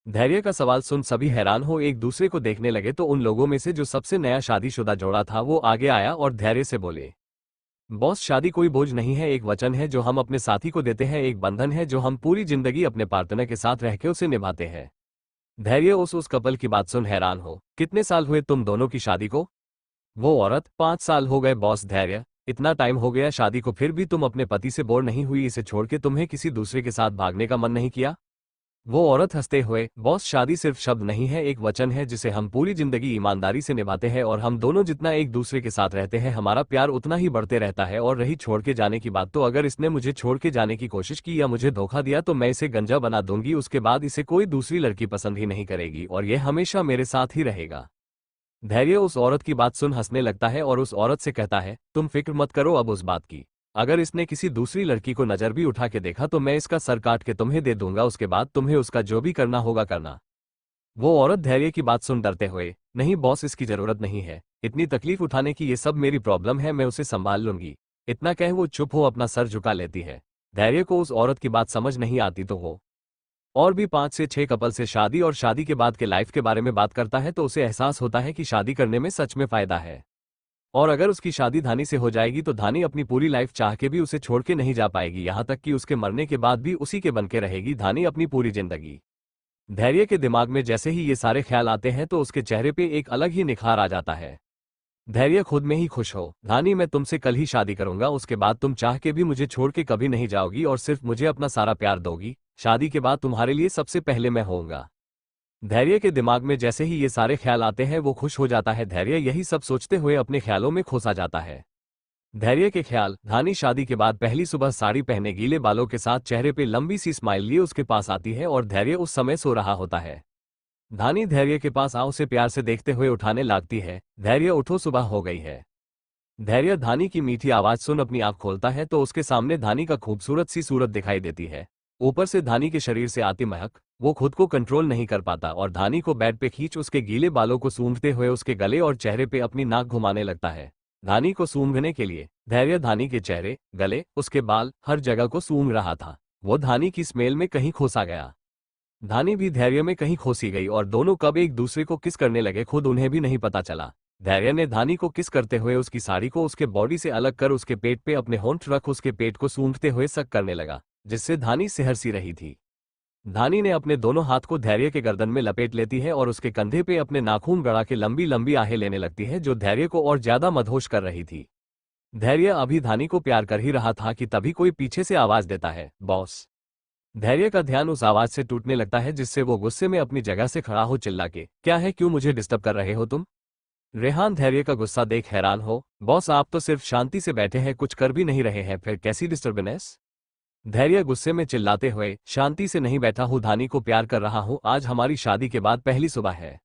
धैर्य का सवाल सुन सभी हैरान हो एक दूसरे को देखने लगे तो उन लोगों में से जो सबसे नया शादीशुदा जोड़ा था वो आगे आया और धैर्य से बोले, बॉस, शादी कोई बोझ नहीं है, एक वचन है जो हम अपने साथी को देते हैं, एक बंधन है जो हम पूरी जिंदगी अपने पार्टनर के साथ रह के उसे निभाते हैं। धैर्य उस कपल की बात सुन हैरान हो, कितने साल हुए तुम दोनों की शादी को? वो औरत, 5 साल हो गए बॉस। धैर्य, इतना टाइम हो गया शादी को फिर भी तुम अपने पति से बोर नहीं हुई? इसे छोड़ के तुम्हें किसी दूसरे के साथ भागने का मन नहीं किया? वो औरत हंसते हुए, बॉस, शादी सिर्फ शब्द नहीं है, एक वचन है जिसे हम पूरी जिंदगी ईमानदारी से निभाते हैं और हम दोनों जितना एक दूसरे के साथ रहते हैं हमारा प्यार उतना ही बढ़ते रहता है। और रही छोड़ के जाने की बात, तो अगर इसने मुझे छोड़ के जाने की कोशिश की या मुझे धोखा दिया तो मैं इसे गंजा बना दूंगी, उसके बाद इसे कोई दूसरी लड़की पसंद ही नहीं करेगी और यह हमेशा मेरे साथ ही रहेगा। धैर्य उस औरत की बात सुन हंसने लगता है और उस औरत से कहता है, तुम फिक्र मत करो अब उस बात की, अगर इसने किसी दूसरी लड़की को नजर भी उठा के देखा तो मैं इसका सर काट के तुम्हें दे दूंगा, उसके बाद तुम्हें उसका जो भी करना होगा करना। वो औरत धैर्य की बात सुन डरते हुए, नहीं बॉस, इसकी जरूरत नहीं है, इतनी तकलीफ उठाने की, ये सब मेरी प्रॉब्लम है, मैं उसे संभाल लूंगी। इतना कह वो चुप हो अपना सर झुका लेती है। धैर्य को उस औरत की बात समझ नहीं आती तो वो और भी 5 से 6 कपल से शादी और शादी के बाद के लाइफ के बारे में बात करता है तो उसे एहसास होता है कि शादी करने में सच में फायदा है और अगर उसकी शादी धानी से हो जाएगी तो धानी अपनी पूरी लाइफ चाह के भी उसे छोड़ के नहीं जा पाएगी, यहाँ तक कि उसके मरने के बाद भी उसी के बन के रहेगी धानी अपनी पूरी जिंदगी। धैर्य के दिमाग में जैसे ही ये सारे ख्याल आते हैं तो उसके चेहरे पे एक अलग ही निखार आ जाता है। धैर्य खुद में ही खुश हो, धानी मैं तुमसे कल ही शादी करूंगा, उसके बाद तुम चाह के भी मुझे छोड़ के कभी नहीं जाओगी और सिर्फ मुझे अपना सारा प्यार दोगी, शादी के बाद तुम्हारे लिए सबसे पहले मैं होऊंगा। धैर्य के दिमाग में जैसे ही ये सारे ख्याल आते हैं वो खुश हो जाता है। धैर्य यही सब सोचते हुए अपने ख्यालों में खोसा जाता है। धैर्य के ख्याल, धानी शादी के बाद पहली सुबह साड़ी पहने गीले बालों के साथ चेहरे पे लंबी सी स्माइल लिए उसके पास आती है और धैर्य उस समय सो रहा होता है। धानी धैर्य के पास आ उसे प्यार से देखते हुए उठाने लगती है, धैर्य उठो, सुबह हो गई है। धैर्य धानी की मीठी आवाज सुन अपनी आंख खोलता है तो उसके सामने धानी का खूबसूरत सी सूरत दिखाई देती है। ऊपर से धानी के शरीर से आती महक, वो खुद को कंट्रोल नहीं कर पाता और धानी को बेड पे खींच उसके गीले बालों को सूंघते हुए उसके गले और चेहरे पे अपनी नाक घुमाने लगता है। धानी को सूंघने के लिए धैर्य धानी के चेहरे, गले, उसके बाल, हर जगह को सूंघ रहा था। वो धानी की स्मेल में कहीं खोसा गया। धानी भी धैर्य में कहीं खोसी गई और दोनों कब एक दूसरे को किस करने लगे खुद उन्हें भी नहीं पता चला। धैर्य ने धानी को किस करते हुए उसकी साड़ी को उसके बॉडी से अलग कर उसके पेट पे अपने होंठ रख उसके पेट को सूंघते हुए सक करने लगा, जिससे धानी सिहर सी रही थी। धानी ने अपने दोनों हाथ को धैर्य के गर्दन में लपेट लेती है और उसके कंधे पे अपने नाखून गड़ा के लंबी लंबी आहें लेने लगती है जो धैर्य को और ज्यादा मदहोश कर रही थी। धैर्य अभी धानी को प्यार कर ही रहा था कि तभी कोई पीछे से आवाज देता है, बॉस। धैर्य का ध्यान उस आवाज से टूटने लगता है जिससे वो गुस्से में अपनी जगह से खड़ा हो चिल्ला के, क्या है, क्यों मुझे डिस्टर्ब कर रहे हो तुम? रेहान धैर्य का गुस्सा देख हैरान हो, बॉस आप तो सिर्फ शांति से बैठे हैं, कुछ कर भी नहीं रहे हैं, फिर कैसी डिस्टर्बेंस? धैर्य गुस्से में चिल्लाते हुए, शांति से नहीं बैठा हूँ, धानी को प्यार कर रहा हूँ, आज हमारी शादी के बाद पहली सुबह है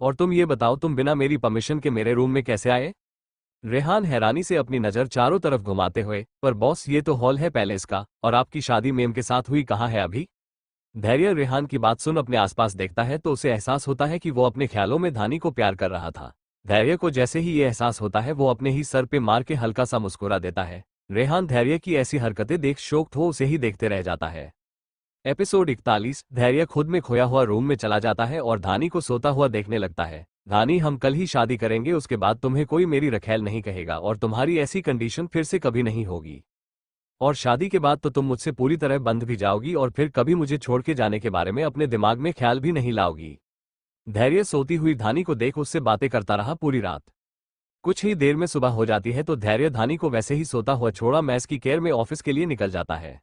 और तुम ये बताओ तुम बिना मेरी परमिशन के मेरे रूम में कैसे आए? रेहान हैरानी से अपनी नजर चारों तरफ घुमाते हुए, पर बॉस ये तो हॉल है पैलेस का और आपकी शादी मेम के साथ हुई कहाँ है अभी? धैर्य रेहान की बात सुन अपने आसपास देखता है तो उसे एहसास होता है कि वो अपने ख्यालों में धानी को प्यार कर रहा था। धैर्य को जैसे ही ये एहसास होता है वो अपने ही सर पे मार के हल्का सा मुस्कुरा देता है। रेहान धैर्य की ऐसी हरकतें देख शॉक्ड हो उसे ही देखते रह जाता है। एपिसोड 41। धैर्य खुद में खोया हुआ रूम में चला जाता है और धानी को सोता हुआ देखने लगता है। धानी, हम कल ही शादी करेंगे, उसके बाद तुम्हें कोई मेरी रखैल नहीं कहेगा और तुम्हारी ऐसी कंडीशन फिर से कभी नहीं होगी। और शादी के बाद तो तुम मुझसे पूरी तरह बंध भी जाओगी और फिर कभी मुझे छोड़ के जाने के बारे में अपने दिमाग में ख्याल भी नहीं लाओगी। धैर्य सोती हुई धानी को देख उससे बातें करता रहा पूरी रात। कुछ ही देर में सुबह हो जाती है तो धैर्य धानी को वैसे ही सोता हुआ छोड़ा मैस की केयर में ऑफिस के लिए निकल जाता है।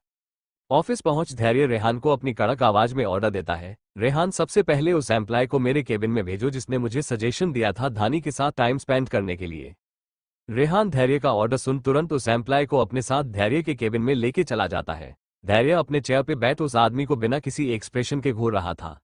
ऑफिस पहुंच धैर्य रेहान को अपनी कड़क आवाज में ऑर्डर देता है। रेहान, सबसे पहले उस एम्प्लॉय को मेरे केबिन में भेजो जिसने मुझे सजेशन दिया था धानी के साथ टाइम स्पेंड करने के लिए। रेहान धैर्य का ऑर्डर सुन तुरंत उस एम्प्लॉय को अपने साथ धैर्य के केबिन में लेके चला जाता है। धैर्य अपने चेयर पे बैठ उस आदमी को बिना किसी एक्सप्रेशन के घूर रहा था।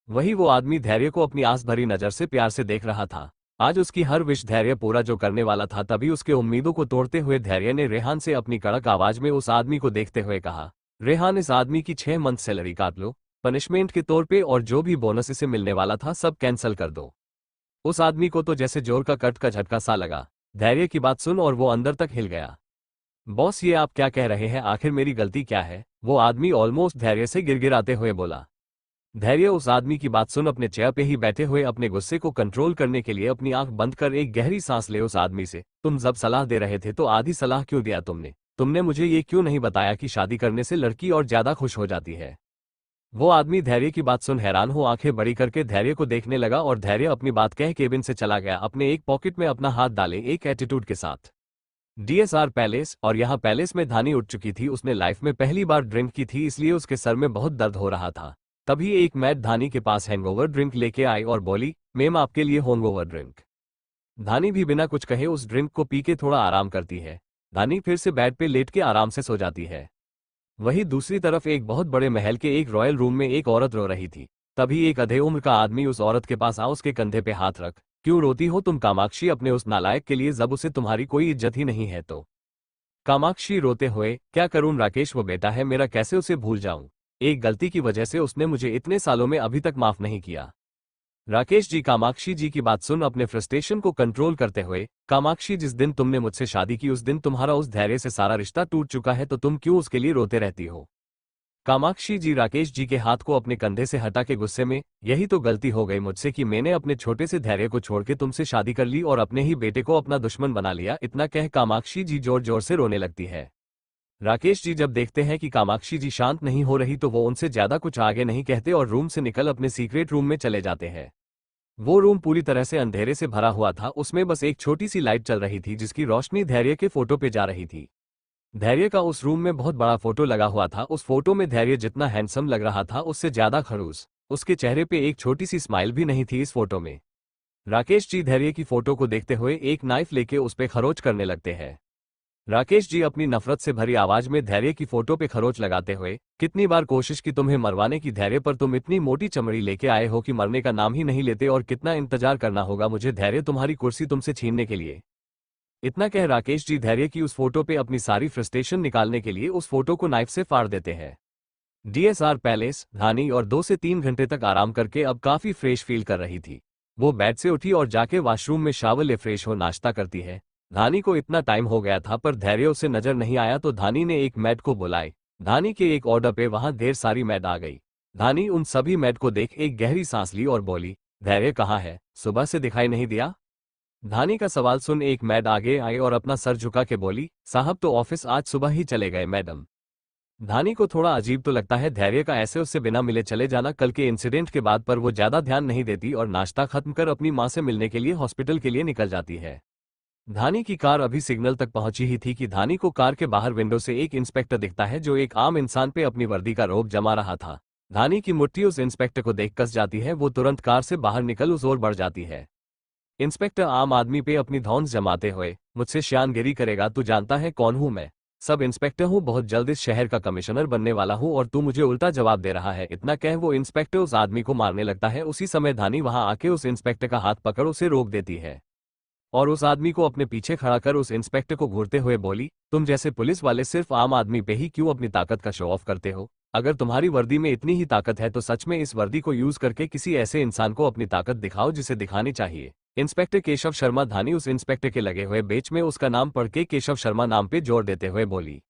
वही वो आदमी धैर्य को अपनी आस भरी नजर से प्यार से देख रहा था। आज उसकी हर विश धैर्य पूरा जो करने वाला था, तभी उसके उम्मीदों को तोड़ते हुए धैर्य ने रेहान से अपनी कड़क आवाज में उस आदमी को देखते हुए कहा, रेहान, इस आदमी की 6 मंथ सैलरी काट लो पनिशमेंट के तौर पे और जो भी बोनस इसे मिलने वाला था सब कैंसिल कर दो। उस आदमी को तो जैसे जोर का कट का झटका सा लगा। धैर्य की बात सुन और वो अंदर तक हिल गया। बॉस, ये आप क्या कह रहे हैं? आखिर मेरी गलती क्या है? वो आदमी ऑलमोस्ट धैर्य से गिड़गिड़ाते हुए बोला। धैर्य उस आदमी की बात सुन अपने चेयर पे ही बैठे हुए अपने गुस्से को कंट्रोल करने के लिए अपनी आंख बंद कर एक गहरी सांस ले उस आदमी से, तुम जब सलाह दे रहे थे तो आधी सलाह क्यों दिया तुमने? तुमने मुझे ये क्यों नहीं बताया कि शादी करने से लड़की और ज्यादा खुश हो जाती है? वो आदमी धैर्य की बात सुन हैरान हो आंखें बड़ी करके धैर्य को देखने लगा और धैर्य अपनी बात कह केबिन से चला गया, अपने एक पॉकेट में अपना हाथ डाले एक एटीट्यूड के साथ। डीएसआर पैलेस, और यहाँ पैलेस में धानी उठ चुकी थी। उसने लाइफ में पहली बार ड्रिंक की थी, इसलिए उसके सर में बहुत दर्द हो रहा था। तभी एक मैड धानी के पास हैंगओवर ड्रिंक लेके आई और बोली, मैम आपके लिए हैंगओवर ड्रिंक। धानी भी बिना कुछ कहे उस ड्रिंक को पी के थोड़ा आराम करती है। धानी फिर से बेड पे लेट के आराम से सो जाती है। वहीं दूसरी तरफ एक बहुत बड़े महल के एक रॉयल रूम में एक औरत रो रही थी। तभी एक अधे उम्र का आदमी उस औरत के पास आ उसके कंधे पे हाथ रख, क्यों रोती हो तुम कामाक्षी अपने उस नालायक के लिए, जब उसे तुम्हारी कोई इज्जत ही नहीं है तो? कामाक्षी रोते हुए, क्या करूं राकेश, वो बेटा है मेरा, कैसे उसे भूल जाऊं? एक गलती की वजह से उसने मुझे इतने सालों में अभी तक माफ नहीं किया। राकेश जी, कामाक्षी जी की बात सुन अपने फ्रस्ट्रेशन को कंट्रोल करते हुए, कामाक्षी, जिस दिन तुमने मुझसे शादी की उस दिन तुम्हारा उस धैर्य से सारा रिश्ता टूट चुका है, तो तुम क्यों उसके लिए रोते रहती हो? कामाक्षी जी राकेश जी के हाथ को अपने कंधे से हटा के गुस्से में, यही तो गलती हो गई मुझसे कि मैंने अपने छोटे से धैर्य को छोड़ के तुमसे शादी कर ली और अपने ही बेटे को अपना दुश्मन बना लिया। इतना कह कामाक्षी जी जोर जोर से रोने लगती है। राकेश जी जब देखते हैं कि कामाक्षी जी शांत नहीं हो रही तो वो उनसे ज्यादा कुछ आगे नहीं कहते और रूम से निकल अपने सीक्रेट रूम में चले जाते हैं। वो रूम पूरी तरह से अंधेरे से भरा हुआ था, उसमें बस एक छोटी सी लाइट चल रही थी जिसकी रोशनी धैर्य के फोटो पे जा रही थी। धैर्य का उस रूम में बहुत बड़ा फोटो लगा हुआ था। उस फोटो में धैर्य जितना हैंडसम लग रहा था उससे ज्यादा खड़ूस, उसके चेहरे पे एक छोटी सी स्माइल भी नहीं थी इस फोटो में। राकेश जी धैर्य की फोटो को देखते हुए एक नाइफ लेके उस पे खरोच करने लगते हैं। राकेश जी अपनी नफरत से भरी आवाज में धैर्य की फोटो पे खरोच लगाते हुए, कितनी बार कोशिश की तुम्हें मरवाने की धैर्य, पर तुम इतनी मोटी चमड़ी लेके आए हो कि मरने का नाम ही नहीं लेते, और कितना इंतजार करना होगा मुझे धैर्य तुम्हारी कुर्सी तुमसे छीनने के लिए। इतना कह राकेश जी धैर्य की उस फोटो पे अपनी सारी फ्रस्ट्रेशन निकालने के लिए उस फोटो को नाइफ से फाड़ देते हैं। डीएसआर पैलेस, धानी और 2 से 3 घंटे तक आराम करके अब काफी फ्रेश फील कर रही थी। वो बेड से उठी और जाके वॉशरूम में शावर ले फ्रेश हो नाश्ता करती है। धानी को इतना टाइम हो गया था पर धैर्य उसे नजर नहीं आया तो धानी ने एक मैड को बुलाई। धानी के एक ऑर्डर पे वहां ढेर सारी मैड आ गई। धानी उन सभी मैड को देख एक गहरी सांस ली और बोली, धैर्य कहाँ है, सुबह से दिखाई नहीं दिया? धानी का सवाल सुन एक मैड आगे आई और अपना सर झुका के बोली, साहब तो ऑफिस आज सुबह ही चले गए मैडम। धानी को थोड़ा अजीब तो लगता है धैर्य का ऐसे उससे बिना मिले चले जाना कल के इंसिडेंट के बाद, पर वो ज्यादा ध्यान नहीं देती और नाश्ता खत्म कर अपनी मां से मिलने के लिए हॉस्पिटल के लिए निकल जाती है। धानी की कार अभी सिग्नल तक पहुंची ही थी कि धानी को कार के बाहर विंडो से एक इंस्पेक्टर दिखता है जो एक आम इंसान पे अपनी वर्दी का रोब जमा रहा था। धानी की मुट्ठी उस इंस्पेक्टर को देख कस जाती है, वो तुरंत कार से बाहर निकल उस ओर बढ़ जाती है। इंस्पेक्टर आम आदमी पे अपनी धौंस जमाते हुए, मुझसे शानगिरी करेगा? तू जानता है कौन हूं मैं? सब इंस्पेक्टर हूं, बहुत जल्द इस शहर का कमिश्नर बनने वाला हूं और तू मुझे उल्टा जवाब दे रहा है। इतना कह वो इंस्पेक्टर उस आदमी को मारने लगता है। उसी समय धानी वहां आके उस इंस्पेक्टर का हाथ पकड़ उसे रोक देती है और उस आदमी को अपने पीछे खड़ा कर उस इंस्पेक्टर को घूरते हुए बोली, तुम जैसे पुलिस वाले सिर्फ आम आदमी पे ही क्यों अपनी ताकत का शो ऑफ करते हो? अगर तुम्हारी वर्दी में इतनी ही ताकत है तो सच में इस वर्दी को यूज करके किसी ऐसे इंसान को अपनी ताकत दिखाओ जिसे दिखानी चाहिए। इंस्पेक्टर केशव शर्मा। धानी उस इंस्पेक्टर के लगे हुए बेच में उसका नाम पढ़ के केशव शर्मा नाम पे जोर देते हुए बोली।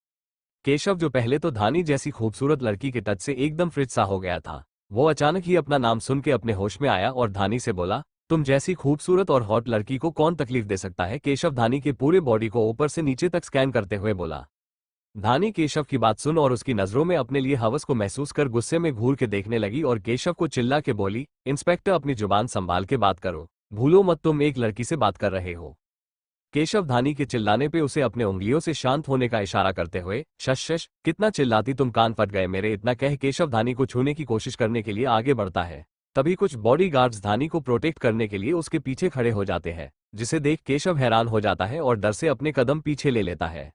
केशव, जो पहले तो धानी जैसी खूबसूरत लड़की के टच से एकदम फ्रिज सा हो गया था, वो अचानक ही अपना नाम सुन के अपने होश में आया और धानी से बोला, तुम जैसी खूबसूरत और हॉट लड़की को कौन तकलीफ दे सकता है? केशव धानी के पूरे बॉडी को ऊपर से नीचे तक स्कैन करते हुए बोला। धानी केशव की बात सुन और उसकी नजरों में अपने लिए हवस को महसूस कर गुस्से में घूर के देखने लगी और केशव को चिल्ला के बोली, इंस्पेक्टर, अपनी जुबान संभाल के बात करो, भूलो मत तुम एक लड़की से बात कर रहे हो। केशव धानी के चिल्लाने पे उसे अपने उंगलियों से शांत होने का इशारा करते हुए, शश शश, कितना चिल्लाती तुम, कान फट गए मेरे। इतना कह केशव धानी को छूने की कोशिश करने के लिए आगे बढ़ता है। तभी कुछ बॉडीगार्ड्स धानी को प्रोटेक्ट करने के लिए उसके पीछे खड़े हो जाते हैं, जिसे देख केशव हैरान हो जाता है और डर से अपने कदम पीछे ले लेता है।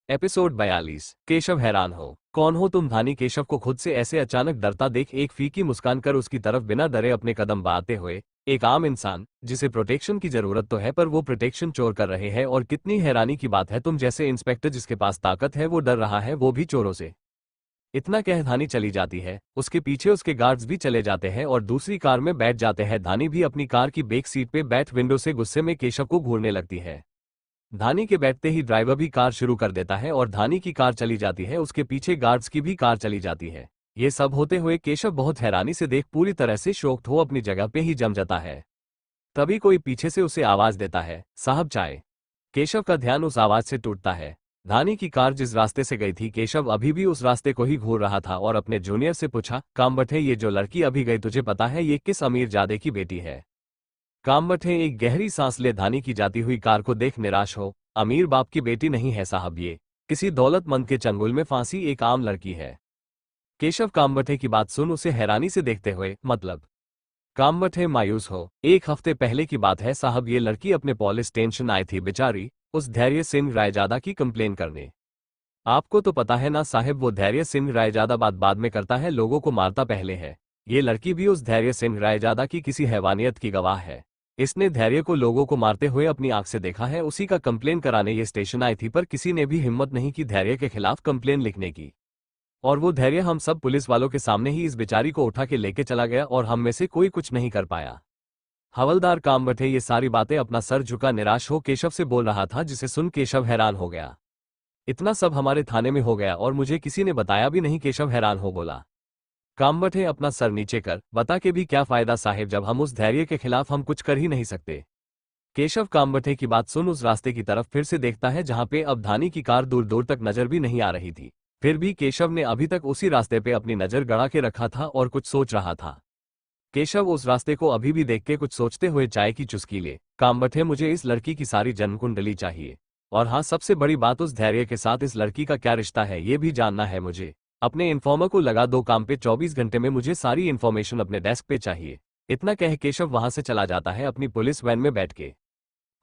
एपिसोड 42। केशव हैरान हो। कौन हो तुम? धानी केशव को खुद से ऐसे अचानक डरता देख एक फीकी मुस्कान कर उसकी तरफ बिना डरे अपने कदम बढ़ाते हुए, एक आम इंसान जिसे प्रोटेक्शन की जरूरत तो है पर वो प्रोटेक्शन चोर कर रहे हैं, और कितनी हैरानी की बात है, तुम जैसे इंस्पेक्टर जिसके पास ताकत है वो डर रहा है, वो भी चोरों से। इतना कह धानी चली जाती है। उसके पीछे उसके गार्ड्स भी चले जाते हैं और दूसरी कार में बैठ जाते हैं। धानी भी अपनी कार की बैक सीट पे बैठ विंडो से गुस्से में केशव को घूरने लगती है। धानी के बैठते ही ड्राइवर भी कार शुरू कर देता है और धानी की कार चली जाती है। उसके पीछे गार्ड्स की भी कार चली जाती है। ये सब होते हुए केशव बहुत हैरानी से देख पूरी तरह से शॉक्ड हो अपनी जगह पे ही जम जाता है। तभी कोई पीछे से उसे आवाज देता है, साहब चाय। केशव का ध्यान उस आवाज से टूटता है। धानी की कार जिस रास्ते से गई थी, केशव अभी भी उस रास्ते को ही घूर रहा था और अपने जूनियर से पूछा, कामबठे, ये जो लड़की अभी गई तुझे पता है ये किस अमीर जादे की बेटी है? कामबठे एक गहरी सांस ले धानी की जाती हुई कार को देख निराश हो, अमीर बाप की बेटी नहीं है साहब, ये किसी दौलतमंद के चंगुल में फांसी एक आम लड़की है। केशव कामबठे की बात सुन उसे हैरानी से देखते हुए, मतलब? कामबठे मायूस हो, एक हफ्ते पहले की बात है साहब, ये लड़की अपने पुलिस स्टेशन आई थी बेचारी, उस धैर्य सिंह रायजादा की कंप्लेन करने। आपको तो पता है ना साहब, वो धैर्य सिंह रायजादा बात बाद में करता है, लोगों को मारता पहले है। ये लड़की भी उस धैर्य सिंह रायजादा की किसी हैवानियत की गवाह है। इसने धैर्य को लोगों को मारते हुए अपनी आंख से देखा है, उसी का कंप्लेन कराने ये स्टेशन आई थी, पर किसी ने भी हिम्मत नहीं की धैर्य के खिलाफ कंप्लेन लिखने की। और वो धैर्य हम सब पुलिस वालों के सामने ही इस बेचारी को उठा के लेके चला गया और हम में से कोई कुछ नहीं कर पाया। हवलदार कामबठे ये सारी बातें अपना सर झुका निराश हो केशव से बोल रहा था, जिसे सुन केशव हैरान हो गया। इतना सब हमारे थाने में हो गया और मुझे किसी ने बताया भी नहीं? केशव हैरान हो बोला। कामबठे अपना सर नीचे कर, बता के भी क्या फायदा साहेब, जब हम उस धैर्य के खिलाफ हम कुछ कर ही नहीं सकते। केशव कामबठे की बात सुन उस रास्ते की तरफ फिर से देखता है जहां पे अब धानी की कार दूर दूर तक नजर भी नहीं आ रही थी। फिर भी केशव ने अभी तक उसी रास्ते पे अपनी नजर गड़ा के रखा था और कुछ सोच रहा था। केशव उस रास्ते को अभी भी देख के कुछ सोचते हुए चाय की चुस्की ले, कामबठे, मुझे इस लड़की की सारी जन्मकुंडली चाहिए, और हाँ, सबसे बड़ी बात, उस धैर्य के साथ इस लड़की का क्या रिश्ता है ये भी जानना है मुझे। अपने इन्फॉर्मर को लगा दो काम पे, 24 घंटे में मुझे सारी इन्फॉर्मेशन अपने डेस्क पे चाहिए। इतना कह केशव वहां से चला जाता है अपनी पुलिस वैन में बैठ के।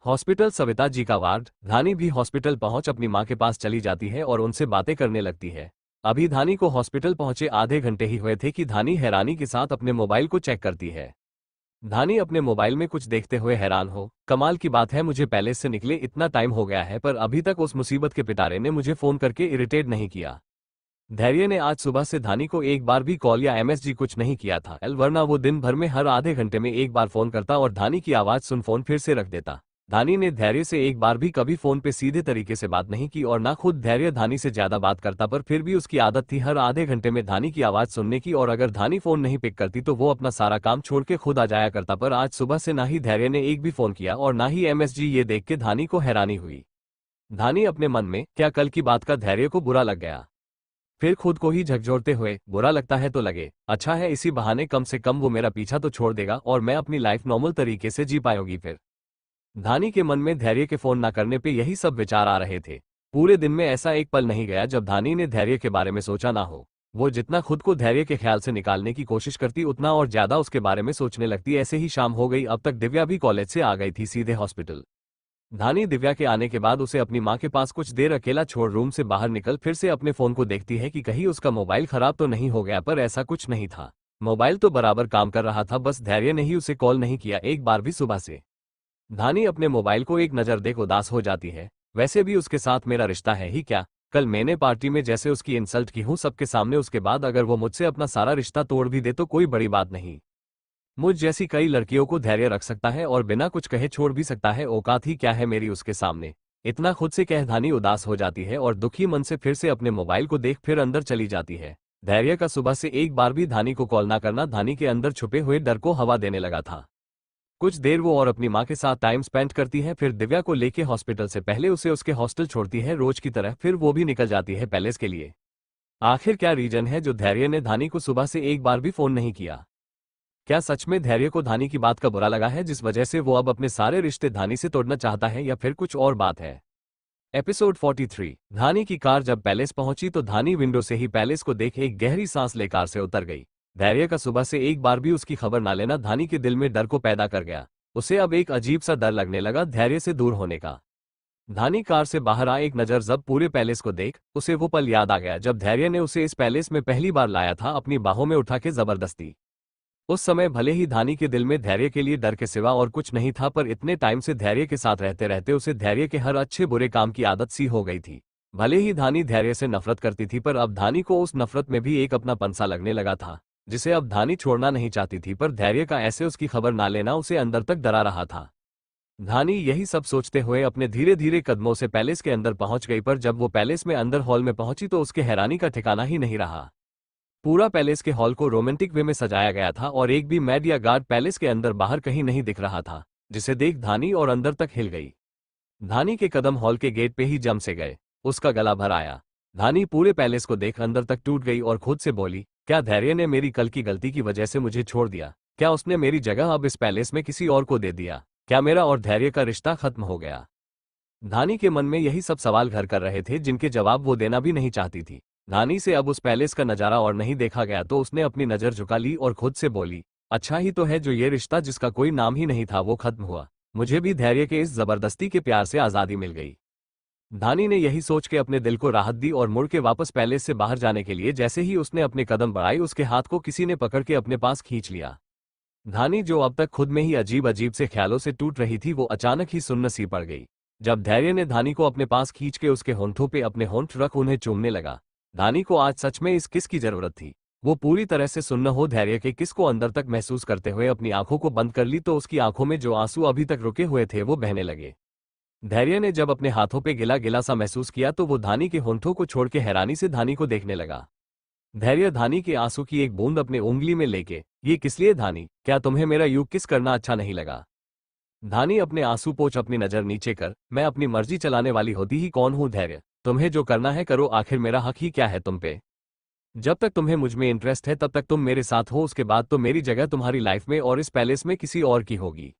हॉस्पिटल सविता जी का वार्ड। धानी भी हॉस्पिटल पहुंच अपनी मां के पास चली जाती है और उनसे बातें करने लगती है। अभी धानी को हॉस्पिटल पहुंचे आधे घंटे ही हुए थे कि धानी हैरानी के साथ अपने मोबाइल को चेक करती है। धानी अपने मोबाइल में कुछ देखते हुए हैरान हो, कमाल की बात है, मुझे पैलेस से निकले इतना टाइम हो गया है पर अभी तक उस मुसीबत के पिटारे ने मुझे फोन करके इरिटेट नहीं किया। धैर्य ने आज सुबह से धानी को एक बार भी कॉल या एमएसजी कुछ नहीं किया था, वरना वो दिन भर में हर आधे घंटे में एक बार फोन करता और धानी की आवाज सुन फोन फिर से रख देता। धानी ने धैर्य से एक बार भी कभी फोन पे सीधे तरीके से बात नहीं की और ना खुद धैर्य धानी से ज्यादा बात करता, पर फिर भी उसकी आदत थी हर आधे घंटे में धानी की आवाज सुनने की, और अगर धानी फोन नहीं पिक करती तो वो अपना सारा काम छोड़ के खुद आ जाया करता। पर आज सुबह से ना ही धैर्य ने एक भी फोन किया और ना ही एमएसजी। ये देख के धानी को हैरानी हुई। धानी अपने मन में, क्या कल की बात का धैर्य को बुरा लग गया? फिर खुद को ही झकझोरते हुए, बुरा लगता है तो लगे, अच्छा है इसी बहाने कम से कम वो मेरा पीछा तो छोड़ देगा और मैं अपनी लाइफ नॉर्मल तरीके से जी पाऊंगी। फिर धानी के मन में धैर्य के फोन ना करने पे यही सब विचार आ रहे थे। पूरे दिन में ऐसा एक पल नहीं गया जब धानी ने धैर्य के बारे में सोचा ना हो। वो जितना खुद को धैर्य के ख्याल से निकालने की कोशिश करती उतना और ज्यादा उसके बारे में सोचने लगती। ऐसे ही शाम हो गई। अब तक दिव्या भी कॉलेज से आ गई थी सीधे हॉस्पिटल। धानी दिव्या के आने के बाद उसे अपनी मां के पास कुछ देर अकेला छोड़ रूम से बाहर निकल फिर से अपने फोन को देखती है कि कहीं उसका मोबाइल खराब तो नहीं हो गया, पर ऐसा कुछ नहीं था। मोबाइल तो बराबर काम कर रहा था, बस धैर्य ने ही उसे कॉल नहीं किया एक बार भी सुबह से। धानी अपने मोबाइल को एक नज़र देख उदास हो जाती है। वैसे भी उसके साथ मेरा रिश्ता है ही क्या, कल मैंने पार्टी में जैसे उसकी इंसल्ट की हूं सबके सामने, उसके बाद अगर वो मुझसे अपना सारा रिश्ता तोड़ भी दे तो कोई बड़ी बात नहीं। मुझ जैसी कई लड़कियों को धैर्य रख सकता है और बिना कुछ कहे छोड़ भी सकता है, औकात ही क्या है मेरी उसके सामने। इतना खुद से कह धानी उदास हो जाती है और दुखी मन से फिर से अपने मोबाइल को देख फिर अंदर चली जाती है। धैर्य का सुबह से एक बार भी धानी को कॉल ना करना धानी के अंदर छुपे हुए डर को हवा देने लगा था। कुछ देर वो और अपनी माँ के साथ टाइम स्पेंड करती है, फिर दिव्या को लेके हॉस्पिटल से पहले उसे उसके हॉस्टल छोड़ती है रोज की तरह, फिर वो भी निकल जाती है पैलेस के लिए। आखिर क्या रीजन है जो धैर्य ने धानी को सुबह से एक बार भी फोन नहीं किया? क्या सच में धैर्य को धानी की बात का बुरा लगा है जिस वजह से वो अब अपने सारे रिश्ते धानी से तोड़ना चाहता है, या फिर कुछ और बात है? एपिसोड 43। धानी की कार जब पैलेस पहुंची तो धानी विंडो से ही पैलेस को देख एक गहरी सांस ले कार से उतर गई। धैर्य का सुबह से एक बार भी उसकी खबर ना लेना धानी के दिल में डर को पैदा कर गया। उसे अब एक अजीब सा डर लगने लगा धैर्य से दूर होने का। धानी कार से बाहर आ एक नजर जब पूरे पैलेस को देख उसे वो पल याद आ गया जब धैर्य ने उसे इस पैलेस में पहली बार लाया था अपनी बाहों में उठा के जबरदस्ती। उस समय भले ही धानी के दिल में धैर्य के लिए डर के सिवा और कुछ नहीं था, पर इतने टाइम से धैर्य के साथ रहते रहते उसे धैर्य के हर अच्छे बुरे काम की आदत सी हो गई थी। भले ही धानी धैर्य से नफरत करती थी, पर अब धानी को उस नफरत में भी एक अपना पंसा लगने लगा था जिसे अब धानी छोड़ना नहीं चाहती थी, पर धैर्य का ऐसे उसकी खबर ना लेना उसे अंदर तक डरा रहा था। धानी यही सब सोचते हुए अपने धीरे धीरे कदमों से पैलेस के अंदर पहुंच गई, पर जब वो पैलेस में अंदर हॉल में पहुंची तो उसके हैरानी का ठिकाना ही नहीं रहा। पूरा पैलेस के हॉल को रोमांटिक वे में सजाया गया था और एक भी मैड या गार्ड पैलेस के अंदर बाहर कहीं नहीं दिख रहा था, जिसे देख धानी और अंदर तक हिल गई। धानी के कदम हॉल के गेट पे ही जम से गए, उसका गला भर आया। धानी पूरे पैलेस को देख अंदर तक टूट गई और खुद से बोली, क्या धैर्य ने मेरी कल की गलती की वजह से मुझे छोड़ दिया? क्या उसने मेरी जगह अब इस पैलेस में किसी और को दे दिया? क्या मेरा और धैर्य का रिश्ता खत्म हो गया? धानी के मन में यही सब सवाल घर कर रहे थे जिनके जवाब वो देना भी नहीं चाहती थी। धानी से अब उस पैलेस का नजारा और नहीं देखा गया तो उसने अपनी नजर झुका ली और खुद से बोली, अच्छा ही तो है जो ये रिश्ता जिसका कोई नाम ही नहीं था वो खत्म हुआ। मुझे भी धैर्य के इस जबरदस्ती के प्यार से आजादी मिल गई। धानी ने यही सोच के अपने दिल को राहत दी और मुड़ के वापस पैलेस से बाहर जाने के लिए जैसे ही उसने अपने कदम बढ़ाए उसके हाथ को किसी ने पकड़ के अपने पास खींच लिया। धानी जो अब तक खुद में ही अजीब अजीब से ख्यालों से टूट रही थी वो अचानक ही सुन्न सी पड़ गई। जब धैर्य ने धानी को अपने पास खींच के उसके होंठों पे अपने होंठ रख उन्हें चूमने लगा। धानी को आज सच में इस किस की जरूरत थी। वो पूरी तरह से सुन्न हो धैर्य के किस को अंदर तक महसूस करते हुए अपनी आंखों को बंद कर ली तो उसकी आंखों में जो आंसू अभी तक रुके हुए थे वो बहने लगे। धैर्य ने जब अपने हाथों पे गिला गिला सा महसूस किया तो वो धानी के होंठों को छोड़ के हैरानी से धानी को देखने लगा। धैर्य धानी के आंसू की एक बूंद अपने उंगली में लेके, ये किस लिए धानी, क्या तुम्हें मेरा यूं किस करना अच्छा नहीं लगा? धानी अपने आंसू पोंछ अपनी नजर नीचे कर, मैं अपनी मर्जी चलाने वाली होती ही कौन हूं धैर्य, तुम्हें जो करना है करो, आखिर मेरा हक ही क्या है तुम पे? जब तक तुम्हें मुझ में इंटरेस्ट है तब तक तुम मेरे साथ हो, उसके बाद तो मेरी जगह तुम्हारी लाइफ में और इस पैलेस में किसी और की होगी।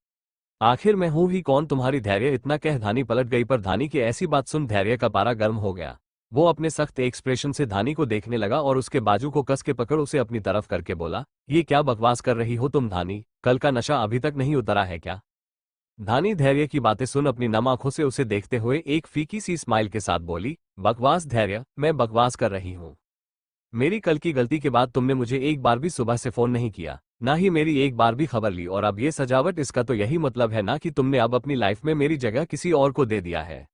आखिर मैं हूं ही कौन तुम्हारी? धैर्य इतना कह धानी पलट गई, पर धानी की ऐसी बात सुन धैर्य का पारा गर्म हो गया। वो अपने सख्त एक्सप्रेशन से धानी को देखने लगा और उसके बाजू को कस के पकड़ उसे अपनी तरफ करके बोला, ये क्या बकवास कर रही हो तुम धानी, कल का नशा अभी तक नहीं उतरा है क्या? धानी धैर्य की बातें सुन अपनी नम आंखों से उसे देखते हुए एक फीकी सी स्माइल के साथ बोली, बकवास धैर्य, मैं बकवास कर रही हूँ? मेरी कल की गलती के बाद तुमने मुझे एक बार भी सुबह से फोन नहीं किया, ना ही मेरी एक बार भी खबर ली, और अब ये सजावट, इसका तो यही मतलब है ना कि तुमने अब अपनी लाइफ में मेरी जगह किसी और को दे दिया है?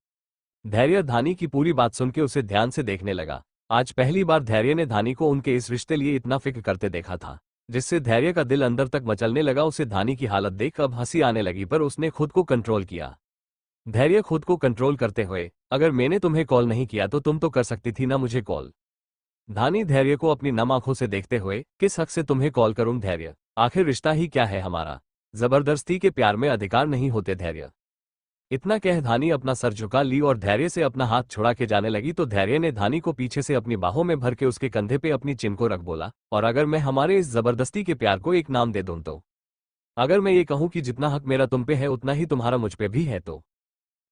धैर्य धानी की पूरी बात सुन के उसे ध्यान से देखने लगा। आज पहली बार धैर्य ने धानी को उनके इस रिश्ते लिए इतना फिक्र करते देखा था, जिससे धैर्य का दिल अंदर तक मचलने लगा। उसे धानी की हालत देख अब हंसी आने लगी, पर उसने खुद को कंट्रोल किया। धैर्य खुद को कंट्रोल करते हुए, अगर मैंने तुम्हें कॉल नहीं किया तो तुम तो कर सकती थी ना मुझे कॉल? धानी धैर्य को अपनी नम आंखों से देखते हुए, किस हक से तुम्हें कॉल करूं धैर्य, आखिर रिश्ता ही क्या है हमारा? जबरदस्ती के प्यार में अधिकार नहीं होते धैर्य। इतना कह धानी अपना सर झुका ली और धैर्य से अपना हाथ छुड़ा के जाने लगी तो धैर्य ने धानी को पीछे से अपनी बाहों में भर के उसके कंधे पे अपनी चिन को रख बोला, और अगर मैं हमारे इस जबरदस्ती के प्यार को एक नाम दे दूं तो? अगर मैं ये कहूं कि जितना हक मेरा तुम पे है उतना ही तुम्हारा मुझ पे भी है तो?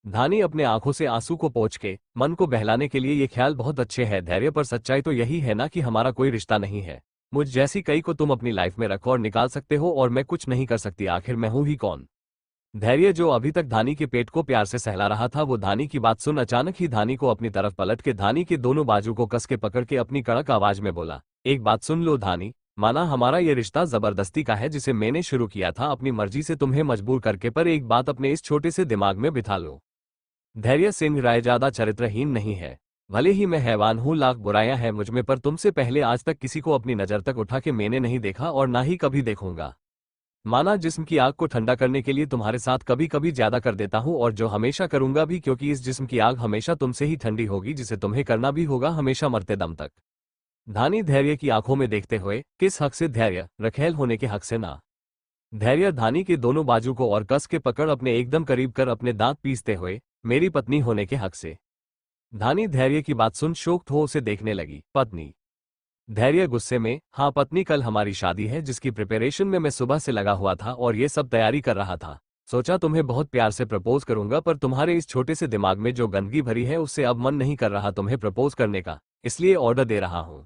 धानी अपने आंखों से आंसू को पोंछ के मन को बहलाने के लिए, ये ख्याल बहुत अच्छे हैं धैर्य, पर सच्चाई तो यही है ना कि हमारा कोई रिश्ता नहीं है। मुझ जैसी कई को तुम अपनी लाइफ में रखो और निकाल सकते हो और मैं कुछ नहीं कर सकती, आखिर मैं हूं ही कौन? धैर्य जो अभी तक धानी के पेट को प्यार से सहला रहा था, वो धानी की बात सुन अचानक ही धानी को अपनी तरफ पलट के धानी के दोनों बाजू को कस के पकड़ के अपनी कड़क आवाज में बोला, एक बात सुन लो धानी, माना हमारा ये रिश्ता जबरदस्ती का है जिसे मैंने शुरू किया था अपनी मर्जी से तुम्हें मजबूर करके, पर एक बात अपने इस छोटे से दिमाग में बिठा लो, धैर्य सिंह राय ज्यादा चरित्रहीन नहीं है। भले ही मैं हैवान हूं, लाख बुराइयां हैं मुझ में, पर तुमसे पहले आज तक किसी को अपनी नजर तक उठा के मैंने नहीं देखा और ना ही कभी देखूंगा। माना जिस्म की आग को ठंडा करने के लिए तुम्हारे साथ कभी कभी ज्यादा कर देता हूं, और जो हमेशा करूंगा भी, क्योंकि इस जिस्म की आग हमेशा तुमसे ही ठंडी होगी, जिसे तुम्हें करना भी होगा हमेशा मरते दम तक। धानी धैर्य की आंखों में देखते हुए, किस हक से धैर्य? रखेल होने के हक से ना। धैर्य धानी के दोनों बाजू को और कस के पकड़ अपने एकदम करीब कर अपने दांत पीसते हुए, मेरी पत्नी होने के हक से। धानी धैर्य की बात सुन शोक्त हो उसे देखने लगी। पत्नी? धैर्य गुस्से में, हाँ पत्नी, कल हमारी शादी है जिसकी प्रिपरेशन में मैं सुबह से लगा हुआ था और ये सब तैयारी कर रहा था। सोचा तुम्हें बहुत प्यार से प्रपोज करूंगा, पर तुम्हारे इस छोटे से दिमाग में जो गंदगी भरी है उससे अब मन नहीं कर रहा तुम्हें प्रपोज करने का, इसलिए ऑर्डर दे रहा हूं।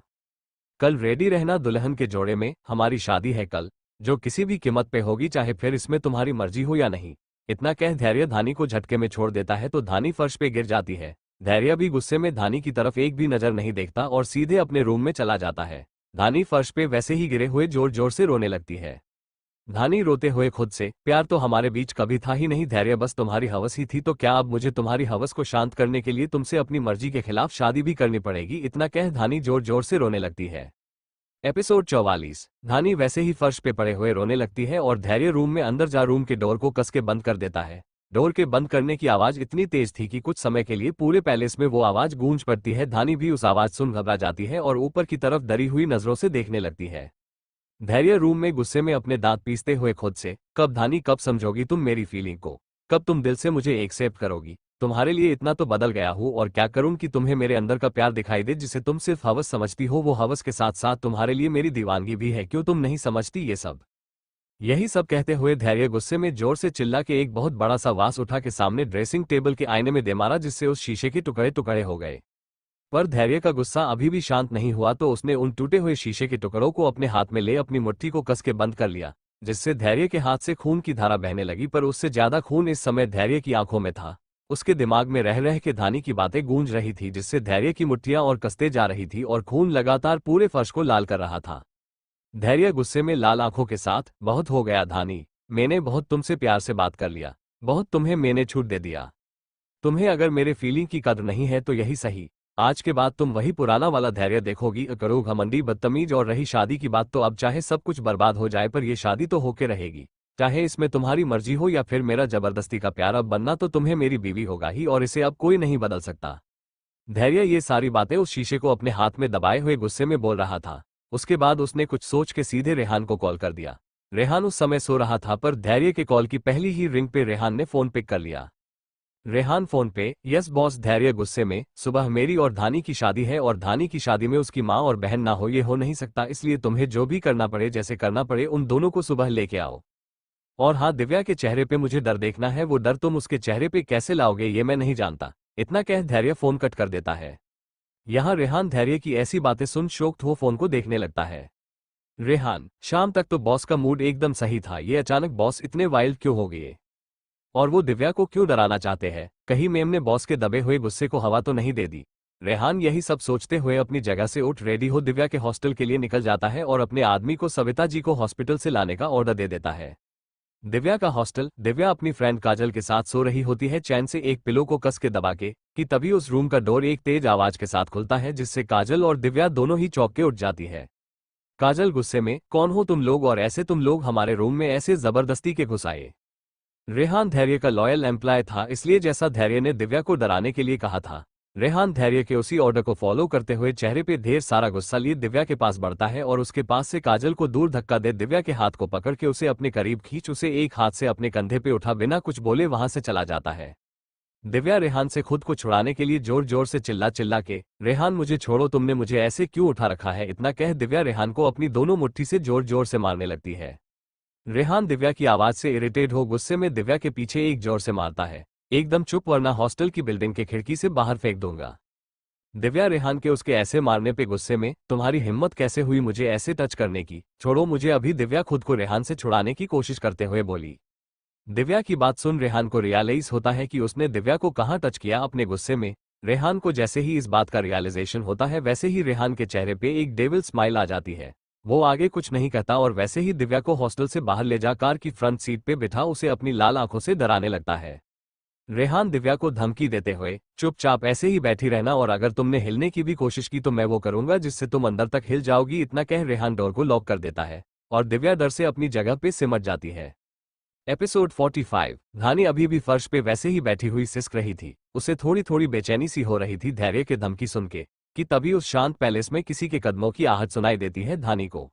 कल रेडी रहना दुल्हन के जोड़े में, हमारी शादी है कल, जो किसी भी कीमत पे होगी, चाहे फिर इसमें तुम्हारी मर्जी हो या नहीं। इतना कह धैर्य धानी को झटके में छोड़ देता है तो धानी फर्श पे गिर जाती है। धैर्य भी गुस्से में धानी की तरफ एक भी नजर नहीं देखता और सीधे अपने रूम में चला जाता है। धानी फर्श पे वैसे ही गिरे हुए जोर जोर से रोने लगती है। धानी रोते हुए खुद से, प्यार तो हमारे बीच कभी था ही नहीं धैर्य, बस तुम्हारी हवस ही थी, तो क्या अब मुझे तुम्हारी हवस को शांत करने के लिए तुमसे अपनी मर्जी के खिलाफ शादी भी करनी पड़ेगी? इतना कह धानी जोर जोर से रोने लगती है। एपिसोड 44। धानी वैसे ही फर्श पे पड़े हुए रोने लगती है और धैर्य रूम में अंदर जा रूम के डोर को कस के बंद कर देता है। डोर के बंद करने की आवाज इतनी तेज थी कि कुछ समय के लिए पूरे पैलेस में वो आवाज गूंज पड़ती है। धानी भी उस आवाज सुन घबरा जाती है और ऊपर की तरफ डरी हुई नजरों से देखने लगती है। धैर्य रूम में गुस्से में अपने दांत पीसते हुए खुद से, कब धानी, कब समझोगी तुम मेरी फीलिंग को? कब तुम दिल से मुझे एक्सेप्ट करोगी? तुम्हारे लिए इतना तो बदल गया हूँ, और क्या करूँ कि तुम्हें मेरे अंदर का प्यार दिखाई दे जिसे तुम सिर्फ हवस समझती हो, वो हवस के साथ साथ तुम्हारे लिए मेरी दीवानगी भी है। क्यों तुम नहीं समझती ये सब? यही सब कहते हुए धैर्य गुस्से में जोर से चिल्ला के एक बहुत बड़ा सा वास उठा के सामने ड्रेसिंग टेबल के आईने में दे मारा, जिससे उस शीशे के टुकड़े टुकड़े हो गए। पर धैर्य का गुस्सा अभी भी शांत नहीं हुआ तो उसने उन टूटे हुए शीशे के टुकड़ों को अपने हाथ में ले अपनी मुट्ठी को कस के बंद कर लिया, जिससे धैर्य के हाथ से खून की धारा बहने लगी। पर उससे ज्यादा खून इस समय धैर्य की आंखों में था। उसके दिमाग में रह रह के धानी की बातें गूंज रही थी, जिससे धैर्य की मुट्ठियां और कसते जा रही थी और खून लगातार पूरे फर्श को लाल कर रहा था। धैर्य गुस्से में लाल आंखों के साथ, बहुत हो गया धानी, मैंने बहुत तुमसे प्यार से बात कर लिया, बहुत तुम्हें मैंने छूट दे दिया। तुम्हें अगर मेरे फीलिंग की कदर नहीं है तो यही सही, आज के बाद तुम वही पुराना वाला धैर्य देखोगी, करो घमंडी, बदतमीज। और रही शादी की बात, तो अब चाहे सब कुछ बर्बाद हो जाए पर यह शादी तो होके रहेगी, चाहे इसमें तुम्हारी मर्जी हो या फिर मेरा जबरदस्ती का प्यार। अब बनना तो तुम्हें मेरी बीवी होगा ही, और इसे अब कोई नहीं बदल सकता। धैर्य ये सारी बातें उस शीशे को अपने हाथ में दबाए हुए गुस्से में बोल रहा था। उसके बाद उसने कुछ सोच के सीधे रेहान को कॉल कर दिया। रेहान उस समय सो रहा था, पर धैर्य के कॉल की पहली ही रिंग पे रेहान ने फोन पिक कर लिया। रेहान फोन पे, यस बॉस। धैर्य गुस्से में, सुबह मेरी और धानी की शादी है और धानी की शादी में उसकी माँ और बहन ना हो, ये हो नहीं सकता, इसलिए तुम्हें जो भी करना पड़े, जैसे करना पड़े, उन दोनों को सुबह लेके आओ। और हाँ, दिव्या के चेहरे पे मुझे डर देखना है, वो डर तुम उसके चेहरे पे कैसे लाओगे ये मैं नहीं जानता। इतना कह धैर्य फोन कट कर देता है। यहाँ रेहान धैर्य की ऐसी बातें सुन शोक्त हो फोन को देखने लगता है। रेहान, शाम तक तो बॉस का मूड एकदम सही था, ये अचानक बॉस इतने वाइल्ड क्यों हो गए? और वो दिव्या को क्यों डराना चाहते हैं? कहीं मेम ने बॉस के दबे हुए गुस्से को हवा तो नहीं दे दी? रेहान यही सब सोचते हुए अपनी जगह से उठ रेडी हो दिव्या के हॉस्टल के लिए निकल जाता है और अपने आदमी को सविता जी को हॉस्पिटल से लाने का ऑर्डर दे देता है। दिव्या का हॉस्टल। दिव्या अपनी फ्रेंड काजल के साथ सो रही होती है चैन से एक पिलो को कस के दबा के, कि तभी उस रूम का डोर एक तेज आवाज के साथ खुलता है, जिससे काजल और दिव्या दोनों ही चौंक के उठ जाती है। काजल गुस्से में, कौन हो तुम लोग, और ऐसे तुम लोग हमारे रूम में ऐसे जबरदस्ती के घुस आए? रेहान धैर्य का लॉयल एम्प्लॉय था, इसलिए जैसा धैर्य ने दिव्या को डराने के लिए कहा था, रेहान धैर्य के उसी ऑर्डर को फॉलो करते हुए चेहरे पे ढेर सारा गुस्सा लिए दिव्या के पास बढ़ता है और उसके पास से काजल को दूर धक्का दे दिव्या के हाथ को पकड़ के उसे अपने करीब खींच उसे एक हाथ से अपने कंधे पे उठा बिना कुछ बोले वहां से चला जाता है। दिव्या रेहान से खुद को छुड़ाने के लिए जोर जोर से चिल्ला चिल्ला के, रेहान मुझे छोड़ो, तुमने मुझे ऐसे क्यों उठा रखा है? इतना कह दिव्या रेहान को अपनी दोनों मुट्ठी से जोर जोर से मारने लगती है। रेहान दिव्या की आवाज से इरिटेट हो गुस्से में दिव्या के पीछे एक जोर से मारता है, एकदम चुप, वरना हॉस्टल की बिल्डिंग के खिड़की से बाहर फेंक दूंगा। दिव्या रेहान के उसके ऐसे मारने पे गुस्से में, तुम्हारी हिम्मत कैसे हुई मुझे ऐसे टच करने की? छोड़ो मुझे अभी। दिव्या खुद को रेहान से छुड़ाने की कोशिश करते हुए बोली। दिव्या की बात सुन रेहान को रियलाइज होता है कि उसने दिव्या को कहाँ टच किया। अपने गुस्से में रेहान को जैसे ही इस बात का रियलाइजेशन होता है, वैसे ही रेहान के चेहरे पे एक डेविल स्माइल आ जाती है। वो आगे कुछ नहीं कहता और वैसे ही दिव्या को हॉस्टल से बाहर ले जा कार की फ्रंट सीट पे बिठा उसे अपनी लाल आंखों से डराने लगता है। रेहान दिव्या को धमकी देते हुए, चुपचाप ऐसे ही बैठी रहना और अगर तुमने हिलने की भी कोशिश की तो मैं वो करूंगा जिससे तुम अंदर तक हिल जाओगी। इतना कह रेहान डोर को लॉक कर देता है और दिव्या डर से अपनी जगह पे सिमट जाती है। एपिसोड 45। धानी अभी भी फर्श पे वैसे ही बैठी हुई सिसक रही थी। उसे थोड़ी थोड़ी बेचैनी सी हो रही थी धैर्य के धमकी सुन के कि तभी उस शांत पैलेस में किसी के कदमों की आहट सुनाई देती है धानी को।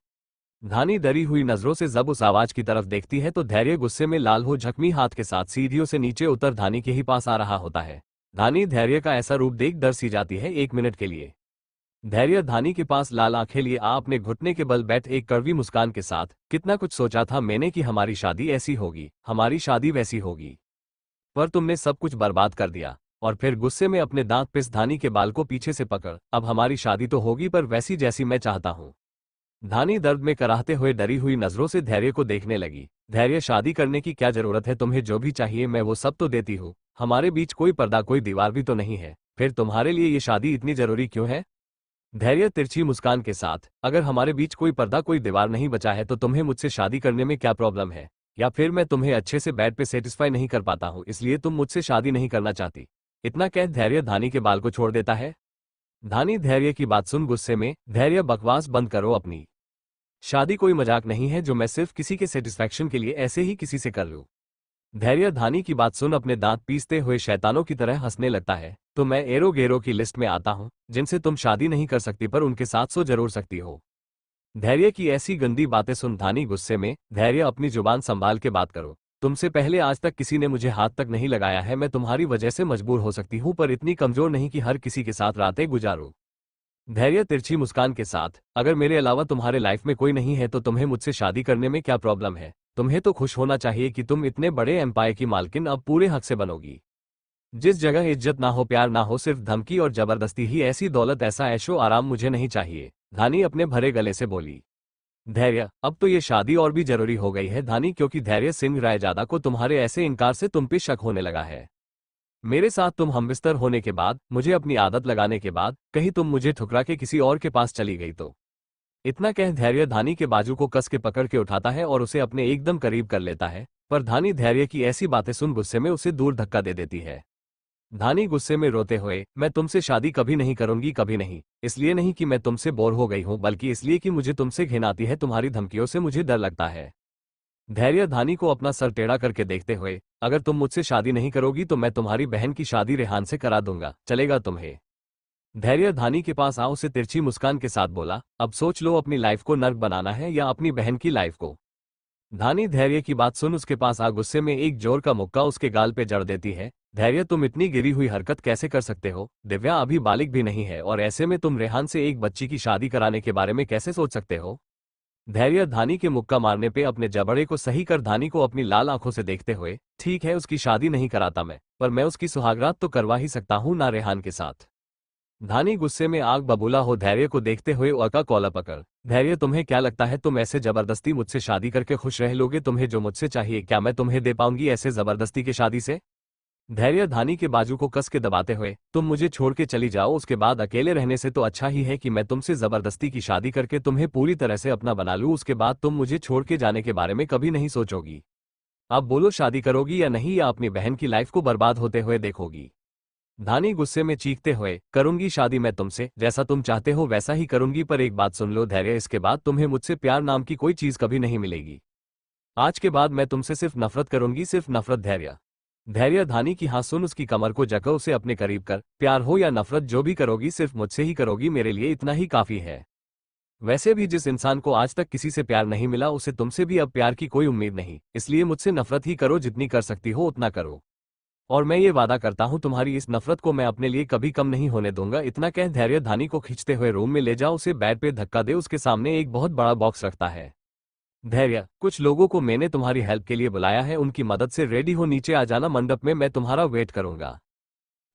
धानी डरी हुई नजरों से जब उस आवाज की तरफ देखती है तो धैर्य गुस्से में लाल हो जख्मी हाथ के साथ सीढ़ियों से नीचे उतर धानी के ही पास आ रहा होता है। धानी धैर्य का ऐसा रूप देख डर सी जाती है 1 मिनट के लिए। धैर्य धानी के पास लाल आंखें लिए अपने घुटने के बल बैठ एक कड़वी मुस्कान के साथ, कितना कुछ सोचा था मैंने कि हमारी शादी ऐसी होगी, हमारी शादी वैसी होगी, पर तुमने सब कुछ बर्बाद कर दिया। और फिर गुस्से में अपने दांत पिस धानी के बाल को पीछे से पकड़, अब हमारी शादी तो होगी पर वैसी जैसी मैं चाहता हूं। धानी दर्द में कराहते हुए डरी हुई नजरों से धैर्य को देखने लगी। धैर्य, शादी करने की क्या जरूरत है, तुम्हें जो भी चाहिए मैं वो सब तो देती हूँ। हमारे बीच कोई पर्दा कोई दीवार भी तो नहीं है, फिर तुम्हारे लिए ये शादी इतनी जरूरी क्यों है? धैर्य तिरछी मुस्कान के साथ, अगर हमारे बीच कोई पर्दा कोई दीवार नहीं बचा है तो तुम्हें मुझसे शादी करने में क्या प्रॉब्लम है? या फिर मैं तुम्हें अच्छे से बेड पे सेटिस्फाई नहीं कर पाता हूँ इसलिए तुम मुझसे शादी नहीं करना चाहती? इतना कह धैर्य धानी के बाल को छोड़ देता है। धानी धैर्य की बात सुन गुस्से में, धैर्य बकवास बंद करो, अपनी शादी कोई मजाक नहीं है जो मैं सिर्फ किसी के सेटिस्फैक्शन के लिए ऐसे ही किसी से कर लूं। धैर्य धानी की बात सुन अपने दांत पीसते हुए शैतानों की तरह हंसने लगता है। तो मैं एरो गेरो की लिस्ट में आता हूं जिनसे तुम शादी नहीं कर सकती पर उनके साथ सो जरूर सकती हो। धैर्य की ऐसी गंदी बातें सुन धानी गुस्से में, धैर्य अपनी जुबान संभाल के बात करो। तुमसे पहले आज तक किसी ने मुझे हाथ तक नहीं लगाया है, मैं तुम्हारी वजह से मजबूर हो सकती हूँ पर इतनी कमजोर नहीं कि हर किसी के साथ रातें गुजारूं। धैर्य तिरछी मुस्कान के साथ, अगर मेरे अलावा तुम्हारे लाइफ में कोई नहीं है तो तुम्हें मुझसे शादी करने में क्या प्रॉब्लम है? तुम्हें तो खुश होना चाहिए कि तुम इतने बड़े एम्पायर की मालकिन अब पूरे हक से बनोगी। जिस जगह इज्जत ना हो, प्यार ना हो, सिर्फ धमकी और जबरदस्ती ही, ऐसी दौलत ऐसा ऐशो आराम मुझे नहीं चाहिए। धानी अपने भरे गले से बोली। धैर्य, अब तो ये शादी और भी जरूरी हो गई है धानी, क्योंकि धैर्य सिंह रायजादा को तुम्हारे ऐसे इनकार से तुम पे शक होने लगा है। मेरे साथ तुम हमबिस्तर होने के बाद, मुझे अपनी आदत लगाने के बाद, कहीं तुम मुझे ठुकरा के किसी और के पास चली गई तो? इतना कह धैर्य धानी के बाजू को कस के पकड़ के उठाता है और उसे अपने एकदम करीब कर लेता है, पर धानी धैर्य की ऐसी बातें सुन गुस्से में उसे दूर धक्का दे देती है। धानी गुस्से में रोते हुए, मैं तुमसे शादी कभी नहीं करूंगी, कभी नहीं। इसलिए नहीं कि मैं तुमसे बोर हो गई हूं, बल्कि इसलिए कि मुझे तुमसे घिन आती है, तुम्हारी धमकियों से मुझे डर लगता है। धैर्य धानी को अपना सर टेढ़ा करके देखते हुए, अगर तुम मुझसे शादी नहीं करोगी तो मैं तुम्हारी बहन की शादी रेहान से करा दूंगा, चलेगा तुम्हें? धैर्य धानी के पास आओ से तिरछी मुस्कान के साथ बोला, अब सोच लो, अपनी लाइफ को नर्क बनाना है या अपनी बहन की लाइफ को? धानी धैर्य की बात सुन उसके पास आ गुस्से में एक जोर का मुक्का उसके गाल पे जड़ देती है। धैर्य, तुम इतनी गिरी हुई हरकत कैसे कर सकते हो? दिव्या अभी बालिग भी नहीं है और ऐसे में तुम रेहान से एक बच्ची की शादी कराने के बारे में कैसे सोच सकते हो? धैर्य धानी के मुक्का मारने पे अपने जबड़े को सही कर धानी को अपनी लाल आंखों से देखते हुए, ठीक है, उसकी शादी नहीं कराता मैं, पर मैं उसकी सुहागरात तो करवा ही सकता हूं ना रेहान के साथ। धानी गुस्से में आग बबूला हो धैर्य को देखते हुए का कॉलर पकड़, धैर्य, तुम्हें क्या लगता है तुम ऐसे जबरदस्ती मुझसे शादी करके खुश रह लोगे? तुम्हें जो मुझसे चाहिए क्या मैं तुम्हें दे पाऊंगी ऐसे जबरदस्ती की शादी से? धैर्य धानी के बाजू को कस के दबाते हुए, तुम मुझे छोड़ के चली जाओ, उसके बाद अकेले रहने से तो अच्छा ही है कि मैं तुमसे जबरदस्ती की शादी करके तुम्हें पूरी तरह से अपना बना लूं, उसके बाद तुम मुझे छोड़ के जाने के बारे में कभी नहीं सोचोगी। अब बोलो, शादी करोगी या नहीं, या अपनी बहन की लाइफ को बर्बाद होते हुए देखोगी? धानी गुस्से में चीखते हुए, करूंगी शादी मैं तुमसे, जैसा तुम चाहते हो वैसा ही करूंगी, पर एक बात सुन लो धैर्य, इसके बाद तुम्हें मुझसे प्यार नाम की कोई चीज कभी नहीं मिलेगी। आज के बाद मैं तुमसे सिर्फ नफरत करूंगी, सिर्फ नफरत। धैर्य धैर्य धानी की हाँ सुन उसकी कमर को जकड़ उसे अपने करीब कर, प्यार हो या नफरत जो भी करोगी सिर्फ मुझसे ही करोगी, मेरे लिए इतना ही काफी है। वैसे भी जिस इंसान को आज तक किसी से प्यार नहीं मिला उसे तुमसे भी अब प्यार की कोई उम्मीद नहीं, इसलिए मुझसे नफरत ही करो, जितनी कर सकती हो उतना करो। और मैं ये वादा करता हूं तुम्हारी इस नफरत को मैं अपने लिए कभी कम नहीं होने दूंगा। इतना कह धैर्य धानी को खींचते हुए रूम में ले जाओ, उसे बेड पे धक्का दे, उसके सामने एक बहुत बड़ा बॉक्स रखता है। धैर्य, कुछ लोगों को मैंने तुम्हारी हेल्प के लिए बुलाया है, उनकी मदद से रेडी हो, नीचे आ जाना मंडप में, मैं तुम्हारा वेट करूंगा।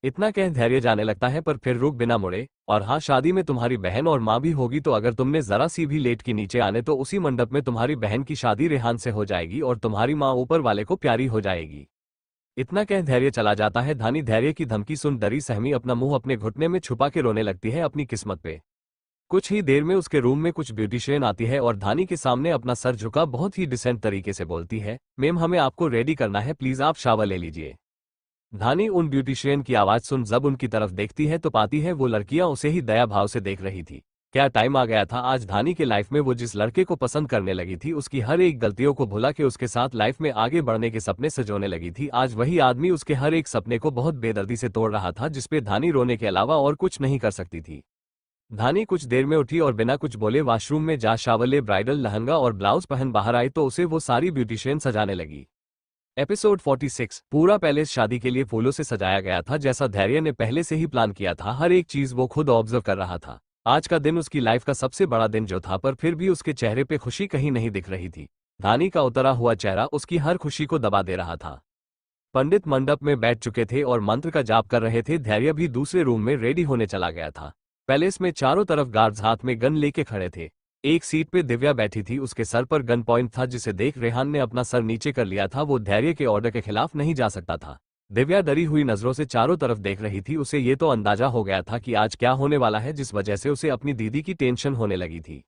इतना कह धैर्य जाने लगता है पर फिर रुक बिना मुड़े, और हाँ, शादी में तुम्हारी बहन और माँ भी होगी, तो अगर तुमने जरा सी भी लेट की नीचे आने तो उसी मंडप में तुम्हारी बहन की शादी रेहान से हो जाएगी और तुम्हारी माँ ऊपर वाले को प्यारी हो जाएगी। इतना कह धैर्य चला जाता है। धानी धैर्य की धमकी सुन डरी सहमी अपना मुंह अपने घुटने में छुपा के रोने लगती है अपनी किस्मत पे। कुछ ही देर में उसके रूम में कुछ ब्यूटिशियन आती है और धानी के सामने अपना सर झुका बहुत ही डिसेंट तरीके से बोलती है, मैम हमें आपको रेडी करना है, प्लीज आप शावर ले लीजिए। धानी उन ब्यूटिशियन की आवाज सुन जब उनकी तरफ देखती है तो पाती है वो लड़कियां उसे ही दया भाव से देख रही थी। क्या टाइम आ गया था आज धानी के लाइफ में, वो जिस लड़के को पसंद करने लगी थी उसकी हर एक गलतियों को भुला के उसके साथ लाइफ में आगे बढ़ने के सपने सजोने लगी थी। आज वही आदमी उसके हर एक सपने को बहुत बेदर्दी से तोड़ रहा था, जिसपे धानी रोने के अलावा और कुछ नहीं कर सकती थी। धानी कुछ देर में उठी और बिना कुछ बोले वॉशरूम में जा शावर ले ब्राइडल लहंगा और ब्लाउज पहन बाहर आई तो उसे वो सारी ब्यूटिशियन सजाने लगी। एपिसोड 46। पूरा पैलेस शादी के लिए फूलों से सजाया गया था, जैसा धैर्य ने पहले से ही प्लान किया था। हर एक चीज वो खुद ऑब्जर्व कर रहा था। आज का दिन उसकी लाइफ का सबसे बड़ा दिन जो था, पर फिर भी उसके चेहरे पे खुशी कहीं नहीं दिख रही थी। धानी का उतरा हुआ चेहरा उसकी हर खुशी को दबा दे रहा था। पंडित मंडप में बैठ चुके थे और मंत्र का जाप कर रहे थे। धैर्य भी दूसरे रूम में रेडी होने चला गया था। पैलेस में चारों तरफ गार्ड्स हाथ में गन लेके खड़े थे। एक सीट पे दिव्या बैठी थी, उसके सर पर गन पॉइंट था, जिसे देख रेहान ने अपना सर नीचे कर लिया था। वो धैर्य के ऑर्डर के खिलाफ नहीं जा सकता था। दिव्या डरी हुई नजरों से चारों तरफ देख रही थी। उसे ये तो अंदाजा हो गया था कि आज क्या होने वाला है, जिस वजह से उसे अपनी दीदी की टेंशन होने लगी थी।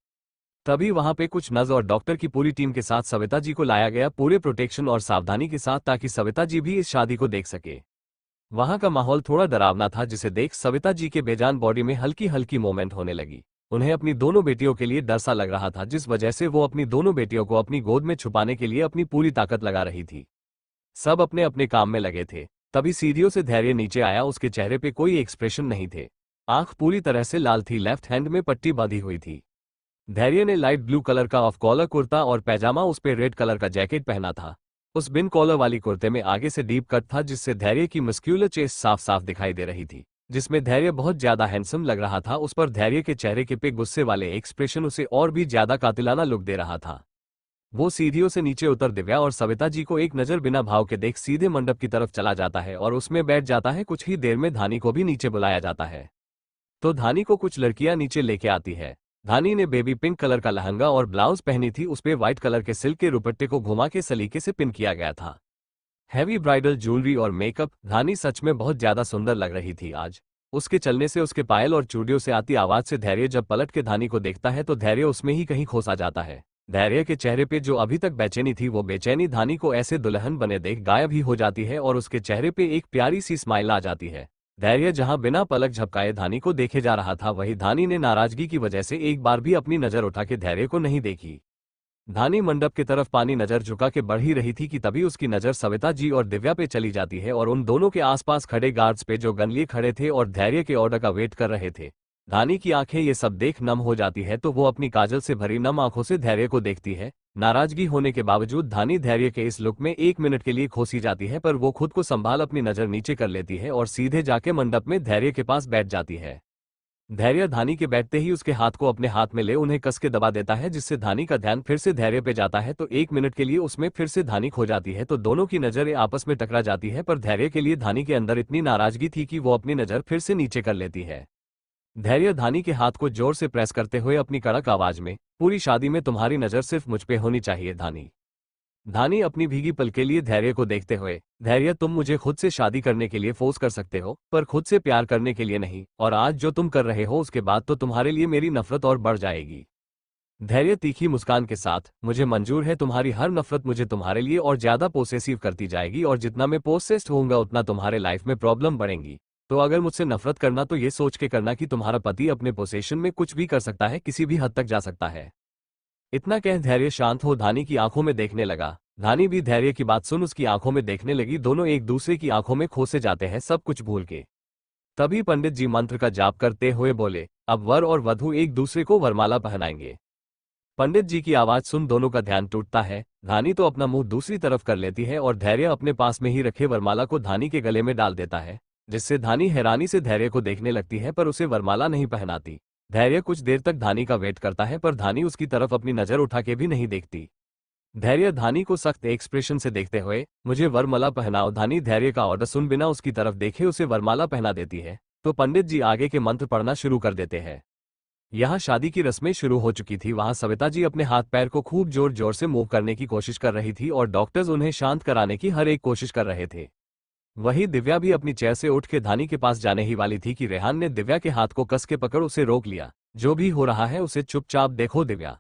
तभी वहां पे कुछ नर्स और डॉक्टर की पूरी टीम के साथ सविता जी को लाया गया, पूरे प्रोटेक्शन और सावधानी के साथ, ताकि सविता जी भी इस शादी को देख सके। वहां का माहौल थोड़ा डरावना था, जिसे देख सविता जी के बेजान बॉडी में हल्की हल्की मूवमेंट होने लगी। उन्हें अपनी दोनों बेटियों के लिए डर सा लग रहा था, जिस वजह से वो अपनी दोनों बेटियों को अपनी गोद में छुपाने के लिए अपनी पूरी ताकत लगा रही थी। सब अपने अपने काम में लगे थे। तभी सीढ़ियों से धैर्य नीचे आया। उसके चेहरे पे कोई एक्सप्रेशन नहीं थे। आंख पूरी तरह से लाल थी, लेफ्ट हैंड में पट्टी बांधी हुई थी। धैर्य ने लाइट ब्लू कलर का ऑफ कॉलर कुर्ता और पैजामा, उस पे रेड कलर का जैकेट पहना था। उस बिन कॉलर वाली कुर्ते में आगे से डीप कट था, जिससे धैर्य की मस्क्यूलर चेस्ट साफ साफ दिखाई दे रही थी, जिसमें धैर्य बहुत ज्यादा हैंडसम लग रहा था। उस पर धैर्य के चेहरे के पे गुस्से वाले एक्सप्रेशन उसे और भी ज्यादा कातिलाना लुक दे रहा था। वो सीढ़ियों से नीचे उतर दिव्या और सविता जी को एक नजर बिना भाव के देख सीधे मंडप की तरफ चला जाता है और उसमें बैठ जाता है। कुछ ही देर में धानी को भी नीचे बुलाया जाता है तो धानी को कुछ लड़कियां नीचे लेके आती है। धानी ने बेबी पिंक कलर का लहंगा और ब्लाउज पहनी थी, उस पे व्हाइट कलर के सिल्क के दुपट्टे को घुमा के सलीके से पिन किया गया था। हैवी ब्राइडल ज्वेलरी और मेकअप, धानी सच में बहुत ज्यादा सुंदर लग रही थी आज। उसके चलने से, उसके पायल और चूड़ियों से आती आवाज से धैर्य जब पलट के धानी को देखता है तो धैर्य उसमें ही कहीं खोसा जाता है। धैर्य के चेहरे पे जो अभी तक बेचैनी थी, वो बेचैनी धानी को ऐसे दुल्हन बने देख गायब ही हो जाती है और उसके चेहरे पे एक प्यारी सी स्माइल आ जाती है। धैर्य जहां बिना पलक झपकाए धानी को देखे जा रहा था, वही धानी ने नाराजगी की वजह से एक बार भी अपनी नजर उठा के धैर्य को नहीं देखी। धानी मंडप की तरफ पानी नजर झुका के बढ़ ही रही थी कि तभी उसकी नजर सविता जी और दिव्या पे चली जाती है और उन दोनों के आसपास खड़े गार्ड्स पे, जो गन लिए खड़े थे और धैर्य के ऑर्डर का वेट कर रहे थे। धानी की आंखें ये सब देख नम हो जाती है, तो वो अपनी काजल से भरी नम आंखों से धैर्य को देखती है। नाराजगी होने के बावजूद धानी धैर्य के इस लुक में एक मिनट के लिए खोसी जाती है, पर वो खुद को संभाल अपनी नजर नीचे कर लेती है और सीधे जाके मंडप में धैर्य के पास बैठ जाती है। धैर्य धानी के बैठते ही उसके हाथ को अपने हाथ में ले उन्हें कस के दबा देता है, जिससे धानी का ध्यान फिर से धैर्य पे जाता है। तो एक मिनट के लिए उसमें फिर से धानी खो जाती है, तो दोनों की नजरें आपस में टकरा जाती है। पर धैर्य के लिए धानी के अंदर इतनी नाराजगी थी कि वो अपनी नजर फिर से नीचे कर लेती है। धैर्य धानी के हाथ को जोर से प्रेस करते हुए अपनी कड़क आवाज में, पूरी शादी में तुम्हारी नजर सिर्फ मुझ पे होनी चाहिए धानी। धानी अपनी भीगी पल के लिए धैर्य को देखते हुए, धैर्य तुम मुझे खुद से शादी करने के लिए फोर्स कर सकते हो, पर खुद से प्यार करने के लिए नहीं, और आज जो तुम कर रहे हो उसके बाद तो तुम्हारे लिए मेरी नफरत और बढ़ जाएगी। धैर्य तीखी मुस्कान के साथ, मुझे मंजूर है, तुम्हारी हर नफरत मुझे तुम्हारे लिए और ज्यादा पोसेसिव करती जाएगी, और जितना मैं पोसेस्ड होऊंगा उतना तुम्हारे लाइफ में प्रॉब्लम बढ़ेंगी। तो अगर मुझसे नफरत करना तो ये सोच के करना कि तुम्हारा पति अपने पोसेशन में कुछ भी कर सकता है, किसी भी हद तक जा सकता है। इतना कह धैर्य शांत हो धानी की आंखों में देखने लगा। धानी भी धैर्य की बात सुन उसकी आंखों में देखने लगी। दोनों एक दूसरे की आंखों में खोसे जाते हैं, सब कुछ भूल के। तभी पंडित जी मंत्र का जाप करते हुए बोले, अब वर और वधू एक दूसरे को वरमाला पहनाएंगे। पंडित जी की आवाज सुन दोनों का ध्यान टूटता है। धानी तो अपना मुंह दूसरी तरफ कर लेती है और धैर्य अपने पास में ही रखे वरमाला को धानी के गले में डाल देता है, जिससे धानी हैरानी से धैर्य को देखने लगती है, पर उसे वरमाला नहीं पहनाती। धैर्य कुछ देर तक धानी का वेट करता है, पर धानी उसकी तरफ अपनी नजर उठा के भी नहीं देखती। धैर्य धानी को सख्त एक्सप्रेशन से देखते हुए, मुझे वरमाला पहनाओ। धानी धैर्य का ऑर्डर सुन बिना उसकी तरफ देखे उसे वरमाला पहना देती है, तो पंडित जी आगे के मंत्र पढ़ना शुरू कर देते हैं। यहाँ शादी की रस्में शुरू हो चुकी थी। वहां सविता जी अपने हाथ पैर को खूब जोर जोर से मूव करने की कोशिश कर रही थी और डॉक्टर्स उन्हें शांत कराने की हर एक कोशिश कर रहे थे। वहीं दिव्या भी अपनी चेयर से उठ के धानी के पास जाने ही वाली थी कि रेहान ने दिव्या के हाथ को कस के पकड़ उसे रोक लिया। जो भी हो रहा है उसे चुपचाप देखो दिव्या।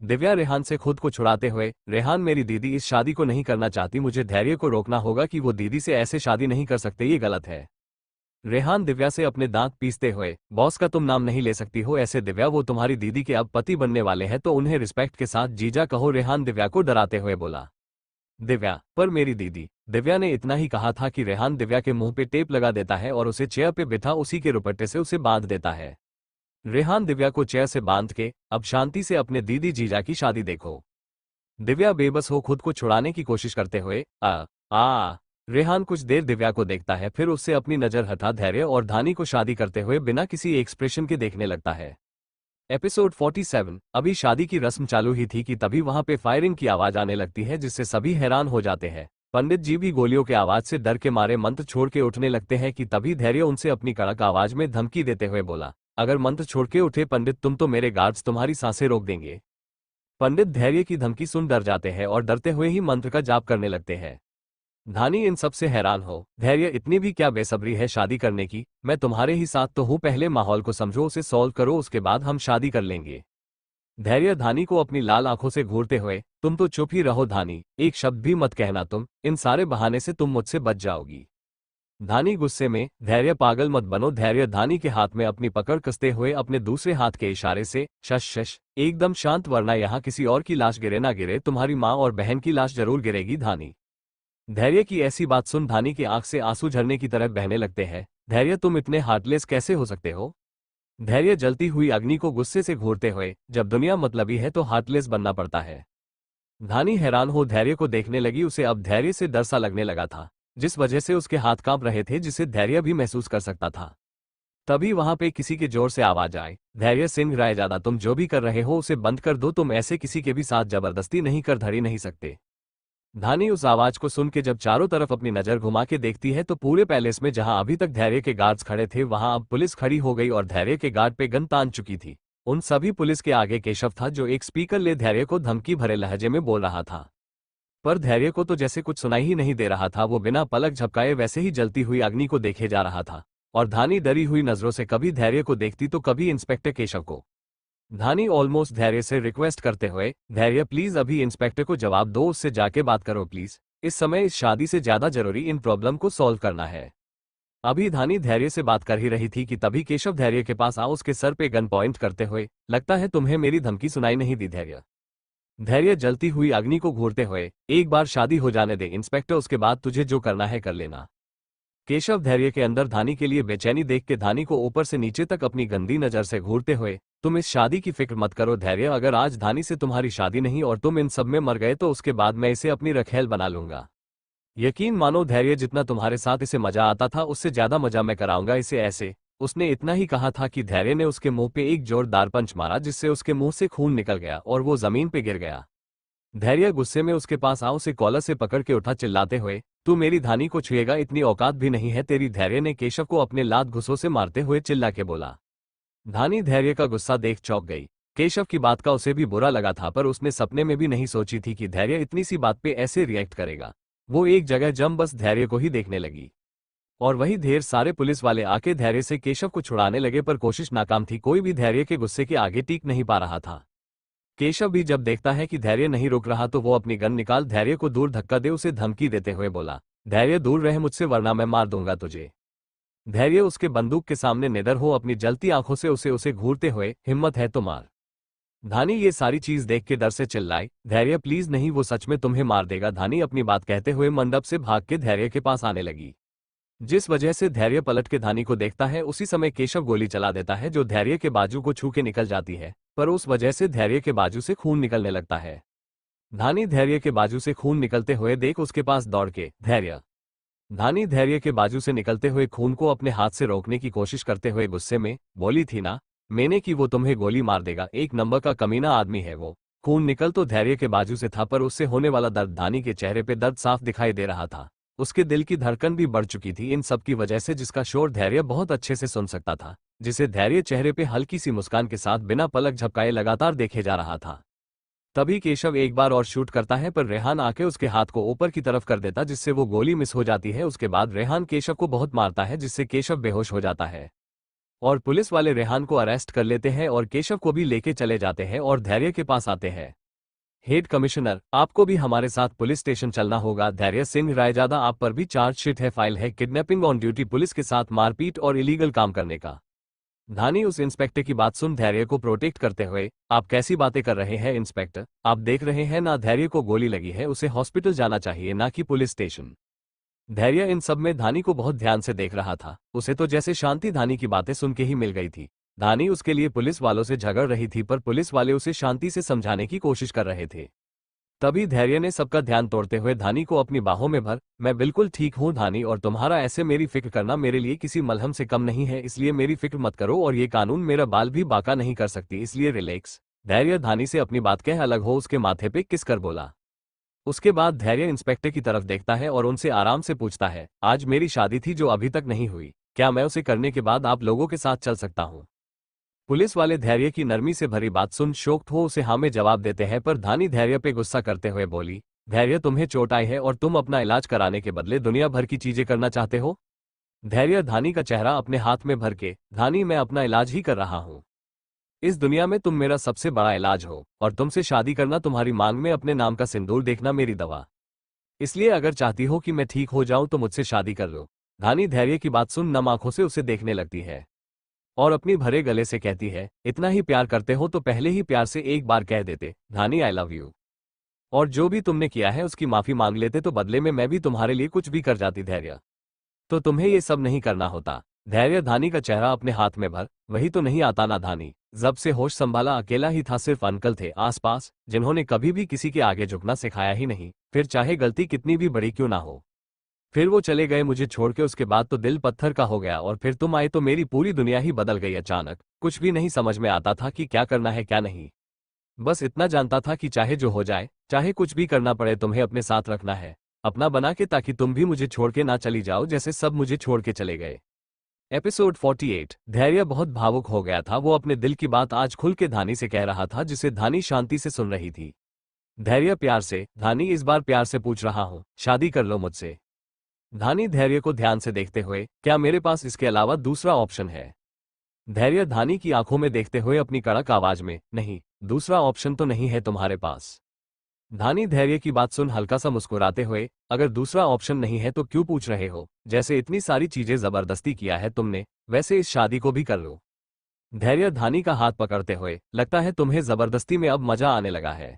दिव्या रेहान से खुद को छुड़ाते हुए, रेहान मेरी दीदी इस शादी को नहीं करना चाहती, मुझे धैर्य को रोकना होगा कि वो दीदी से ऐसे शादी नहीं कर सकते, ये गलत है। रेहान दिव्या से अपने दांत पीसते हुए, बॉस का तुम नाम नहीं ले सकती हो ऐसे दिव्या, वो तुम्हारी दीदी के अब पति बनने वाले हैं तो उन्हें रिस्पेक्ट के साथ जीजा कहो, रेहान दिव्या को डराते हुए बोला। दिव्या, पर मेरी दीदी। दिव्या ने इतना ही कहा था कि रेहान दिव्या के मुंह पे टेप लगा देता है और उसे चेयर पे बिठा उसी के रुपट्टे से उसे बांध देता है। रेहान दिव्या को चेयर से बांध के, अब शांति से अपने दीदी जीजा की शादी देखो। दिव्या बेबस हो खुद को छुड़ाने की कोशिश करते हुए, आ रेहान कुछ देर दिव्या को देखता है, फिर उससे अपनी नजर हटा धैर्य और धानी को शादी करते हुए बिना किसी एक्सप्रेशन के देखने लगता है। एपिसोड 47। अभी शादी की रस्म चालू ही थी कि तभी वहां पे फायरिंग की आवाज आने लगती है जिससे सभी हैरान हो जाते हैं। पंडित जी भी गोलियों के आवाज से डर के मारे मंत्र छोड़ के उठने लगते हैं कि तभी धैर्य उनसे अपनी कड़क आवाज में धमकी देते हुए बोला, अगर मंत्र छोड़ के उठे पंडित तुम तो मेरे गार्ड्स तुम्हारी सांसें रोक देंगे। पंडित धैर्य की धमकी सुन डर जाते हैं और डरते हुए ही मंत्र का जाप करने लगते हैं। धानी इन सब से हैरान हो, धैर्य इतनी भी क्या बेसब्री है शादी करने की, मैं तुम्हारे ही साथ तो हूं, पहले माहौल को समझो, उसे सॉल्व करो, उसके बाद हम शादी कर लेंगे। धैर्य धानी को अपनी लाल आंखों से घूरते हुए, तुम तो चुप ही रहो धानी, एक शब्द भी मत कहना, तुम इन सारे बहाने से तुम मुझसे बच जाओगी। धानी गुस्से में, धैर्य पागल मत बनो। धैर्य धानी के हाथ में अपनी पकड़ कसते हुए अपने दूसरे हाथ के इशारे से, शश शश, एकदम शांत, वरना यहाँ किसी और की लाश गिरे ना गिरे, तुम्हारी माँ और बहन की लाश जरूर गिरेगी। धानी। धैर्य की ऐसी बात सुन धानी की आंख से आंसू झरने की तरह बहने लगते हैं। धैर्य तुम इतने हार्टलेस कैसे हो सकते हो? धैर्य जलती हुई अग्नि को गुस्से से घूरते हुए, जब दुनिया मतलबी है तो हार्टलेस बनना पड़ता है। धानी हैरान हो धैर्य को देखने लगी, उसे अब धैर्य से डर सा लगने लगा था, जिस वजह से उसके हाथ कांप रहे थे, जिसे धैर्य भी महसूस कर सकता था। तभी वहां पे किसी के जोर से आवाज आए, धैर्य सिंह रायजादा, तुम जो भी कर रहे हो उसे बंद कर दो, तुम ऐसे किसी के भी साथ जबरदस्ती नहीं कर धड़ी नहीं सकते। धानी उस आवाज को सुन के जब चारों तरफ अपनी नजर घुमा के देखती है तो पूरे पैलेस में जहां अभी तक धैर्य के गार्ड्स खड़े थे वहां अब पुलिस खड़ी हो गई और धैर्य के गार्ड पे गन तान चुकी थी। उन सभी पुलिस के आगे केशव था जो एक स्पीकर ले धैर्य को धमकी भरे लहजे में बोल रहा था, पर धैर्य को तो जैसे कुछ सुनाई ही नहीं दे रहा था। वो बिना पलक झपकाए वैसे ही जलती हुई अग्नि को देखे जा रहा था और धानी डरी हुई नजरों से कभी धैर्य को देखती तो कभी इंस्पेक्टर केशव को। धानी ऑलमोस्ट धैर्य से रिक्वेस्ट करते हुए, धैर्य प्लीज अभी इंस्पेक्टर को जवाब दो, उससे जाके बात करो प्लीज, इस समय इस शादी से ज्यादा जरूरी इन प्रॉब्लम को सॉल्व करना है। अभी धानी धैर्य से बात कर ही रही थी कि तभी केशव धैर्य के पास आ उसके सर पे गन पॉइंट करते हुए, लगता है तुम्हें मेरी धमकी सुनाई नहीं दी धैर्य। धैर्य जलती हुई अग्नि को घूरते हुए, एक बार शादी हो जाने दे इंस्पेक्टर, उसके बाद तुझे जो करना है कर लेना। केशव धैर्य के अंदर धानी के लिए बेचैनी देख के धानी को ऊपर से नीचे तक अपनी गंदी नजर से घूरते हुए, तुम इस शादी की फिक्र मत करो धैर्य, अगर आज धानी से तुम्हारी शादी नहीं और तुम इन सब में मर गए तो उसके बाद मैं इसे अपनी रखेल बना लूंगा। यकीन मानो धैर्य, जितना तुम्हारे साथ इसे मजा आता था उससे ज्यादा मजा मैं कराऊंगा इसे ऐसे। उसने इतना ही कहा था कि धैर्य ने उसके मुंह पे एक जोरदार पंच मारा जिससे उसके मुंह से खून निकल गया और वो जमीन पे गिर गया। धैर्य गुस्से में उसके पास आ उसे कॉलर से पकड़ के उठा चिल्लाते हुए, तू मेरी धानी को छुएगा, इतनी औकात भी नहीं है तेरी। धैर्य ने केशव को अपने लात घुसों से मारते हुए चिल्ला के बोला। धानी धैर्य का गुस्सा देख चौंक गई। केशव की बात का उसे भी बुरा लगा था, पर उसने सपने में भी नहीं सोची थी कि धैर्य इतनी सी बात पे ऐसे रिएक्ट करेगा। वो एक जगह जम बस धैर्य को ही देखने लगी और वही ढेर सारे पुलिस वाले आके धैर्य से केशव को छुड़ाने लगे, पर कोशिश नाकाम थी, कोई भी धैर्य के गुस्से के आगे टिक नहीं पा रहा था। केशव भी जब देखता है कि धैर्य नहीं रुक रहा तो वो अपनी गन निकाल धैर्य को दूर धक्का दे उसे धमकी देते हुए बोला, धैर्य दूर रहे मुझसे वरना मैं मार दूंगा तुझे। धैर्य उसके बंदूक के सामने निडर हो अपनी जलती आंखों से उसे घूरते हुए, हिम्मत है तो मार। धानी ये सारी चीज देख के डर से चिल्लाई, धैर्य प्लीज नहीं, वो सच में तुम्हें मार देगा। धानी अपनी बात कहते हुए मंडप से भाग के धैर्य के पास आने लगी, जिस वजह से धैर्य पलट के धानी को देखता है। उसी समय केशव गोली चला देता है जो धैर्य के बाजू को छू के निकल जाती है, पर उस वजह से धैर्य के बाजू से खून निकलने लगता है। धानी धैर्य के बाजू से खून निकलते हुए देख उसके पास दौड़ के, धैर्य। धानी धैर्य के बाजू से निकलते हुए खून को अपने हाथ से रोकने की कोशिश करते हुए गुस्से में बोली थी ना मैंने कि वो तुम्हें गोली मार देगा, एक नंबर का कमीना आदमी है वो। खून निकल तो धैर्य के बाजू से था, पर उससे होने वाला दर्द, धानी के चेहरे पे दर्द साफ दिखाई दे रहा था। उसके दिल की धड़कन भी बढ़ चुकी थी इन सब की वजह से, जिसका शोर धैर्य बहुत अच्छे से सुन सकता था, जिसे धैर्य चेहरे पे हल्की सी मुस्कान के साथ बिना पलक झपकाए लगातार देखे जा रहा था। तभी केशव एक बार और शूट करता है, पर रेहान आके उसके हाथ को ऊपर की तरफ कर देता जिससे वो गोली मिस हो जाती है। उसके बाद रेहान केशव को बहुत मारता है जिससे केशव बेहोश हो जाता है और पुलिस वाले रेहान को अरेस्ट कर लेते हैं और केशव को भी लेके चले जाते हैं और धैर्य के पास आते हैं। हेड कमिश्नर, आपको भी हमारे साथ पुलिस स्टेशन चलना होगा। धैर्य सिंह रायजादा, आप पर भी चार्जशीट है, फाइल है किडनैपिंग ऑन ड्यूटी, पुलिस के साथ मारपीट और इलीगल काम करने का। धानी उस इंस्पेक्टर की बात सुन धैर्य को प्रोटेक्ट करते हुए, आप कैसी बातें कर रहे हैं इंस्पेक्टर, आप देख रहे हैं ना धैर्य को गोली लगी है, उसे हॉस्पिटल जाना चाहिए ना कि पुलिस स्टेशन। धैर्य इन सब में धानी को बहुत ध्यान से देख रहा था। उसे तो जैसे शांति धानी की बातें सुन के ही मिल गई थी। धानी उसके लिए पुलिस वालों से झगड़ रही थी पर पुलिस वाले उसे शांति से समझाने की कोशिश कर रहे थे। तभी धैर्य ने सबका ध्यान तोड़ते हुए धानी को अपनी बाहों में भर, मैं बिल्कुल ठीक हूं धानी, और तुम्हारा ऐसे मेरी फिक्र करना मेरे लिए किसी मलहम से कम नहीं है, इसलिए मेरी फिक्र मत करो और ये कानून मेरा बाल भी बाका नहीं कर सकती, इसलिए रिलैक्स। धैर्य धानी से अपनी बात कह अलग हो उसके माथे पे किस कर बोला। उसके बाद धैर्य इंस्पेक्टर की तरफ देखता है और उनसे आराम से पूछता है, आज मेरी शादी थी जो अभी तक नहीं हुई, क्या मैं उसे करने के बाद आप लोगों के साथ चल सकता हूं? पुलिस वाले धैर्य की नरमी से भरी बात सुन शोक्त हो उसे हाँ में जवाब देते हैं, पर धानी धैर्य पे गुस्सा करते हुए बोली, धैर्य तुम्हें चोट आई है और तुम अपना इलाज कराने के बदले दुनिया भर की चीजें करना चाहते हो? धैर्य धानी का चेहरा अपने हाथ में भर के, धानी मैं अपना इलाज ही कर रहा हूँ। इस दुनिया में तुम मेरा सबसे बड़ा इलाज हो और तुमसे शादी करना, तुम्हारी मांग में अपने नाम का सिंदूर देखना मेरी दवा। इसलिए अगर चाहती हो कि मैं ठीक हो जाऊं तो मुझसे शादी कर लो। धानी धैर्य की बात सुन नम आंखों से उसे देखने लगती है और अपनी भरे गले से कहती है, इतना ही प्यार करते हो तो पहले ही प्यार से एक बार कह देते, धानी आई लव यू, और जो भी तुमने किया है उसकी माफी मांग लेते तो बदले में मैं भी तुम्हारे लिए कुछ भी कर जाती धैर्य। तो तुम्हें ये सब नहीं करना होता। धैर्य धानी का चेहरा अपने हाथ में भर, वही तो नहीं आता ना धानी, जब से होश संभाला अकेला ही था, सिर्फ अंकल थे आसपास जिन्होंने कभी भी किसी के आगे झुकना सिखाया ही नहीं, फिर चाहे गलती कितनी भी बड़ी क्यों ना हो। फिर वो चले गए मुझे छोड़ के, उसके बाद तो दिल पत्थर का हो गया और फिर तुम आए तो मेरी पूरी दुनिया ही बदल गई अचानक। कुछ भी नहीं समझ में आता था कि क्या करना है क्या नहीं, बस इतना जानता था कि चाहे जो हो जाए, चाहे कुछ भी करना पड़े, तुम्हें अपने साथ रखना है, अपना बना के, ताकि तुम भी मुझे छोड़ के ना चली जाओ जैसे सब मुझे छोड़ के चले गए। एपिसोड 48। धैर्य बहुत भावुक हो गया था, वो अपने दिल की बात आज खुल के धानी से कह रहा था जिसे धानी शांति से सुन रही थी। धैर्य प्यार से, धानी इस बार प्यार से पूछ रहा हूं, शादी कर लो मुझसे। धानी धैर्य को ध्यान से देखते हुए, क्या मेरे पास इसके अलावा दूसरा ऑप्शन है? धैर्य धानी की आंखों में देखते हुए अपनी कड़क आवाज में, नहीं, दूसरा ऑप्शन तो नहीं है तुम्हारे पास। धानी धैर्य की बात सुन हल्का सा मुस्कुराते हुए, अगर दूसरा ऑप्शन नहीं है तो क्यों पूछ रहे हो? जैसे इतनी सारी चीजें जबरदस्ती किया है तुमने, वैसे इस शादी को भी कर लो। धैर्य धानी का हाथ पकड़ते हुए, लगता है तुम्हें जबरदस्ती में अब मजा आने लगा है।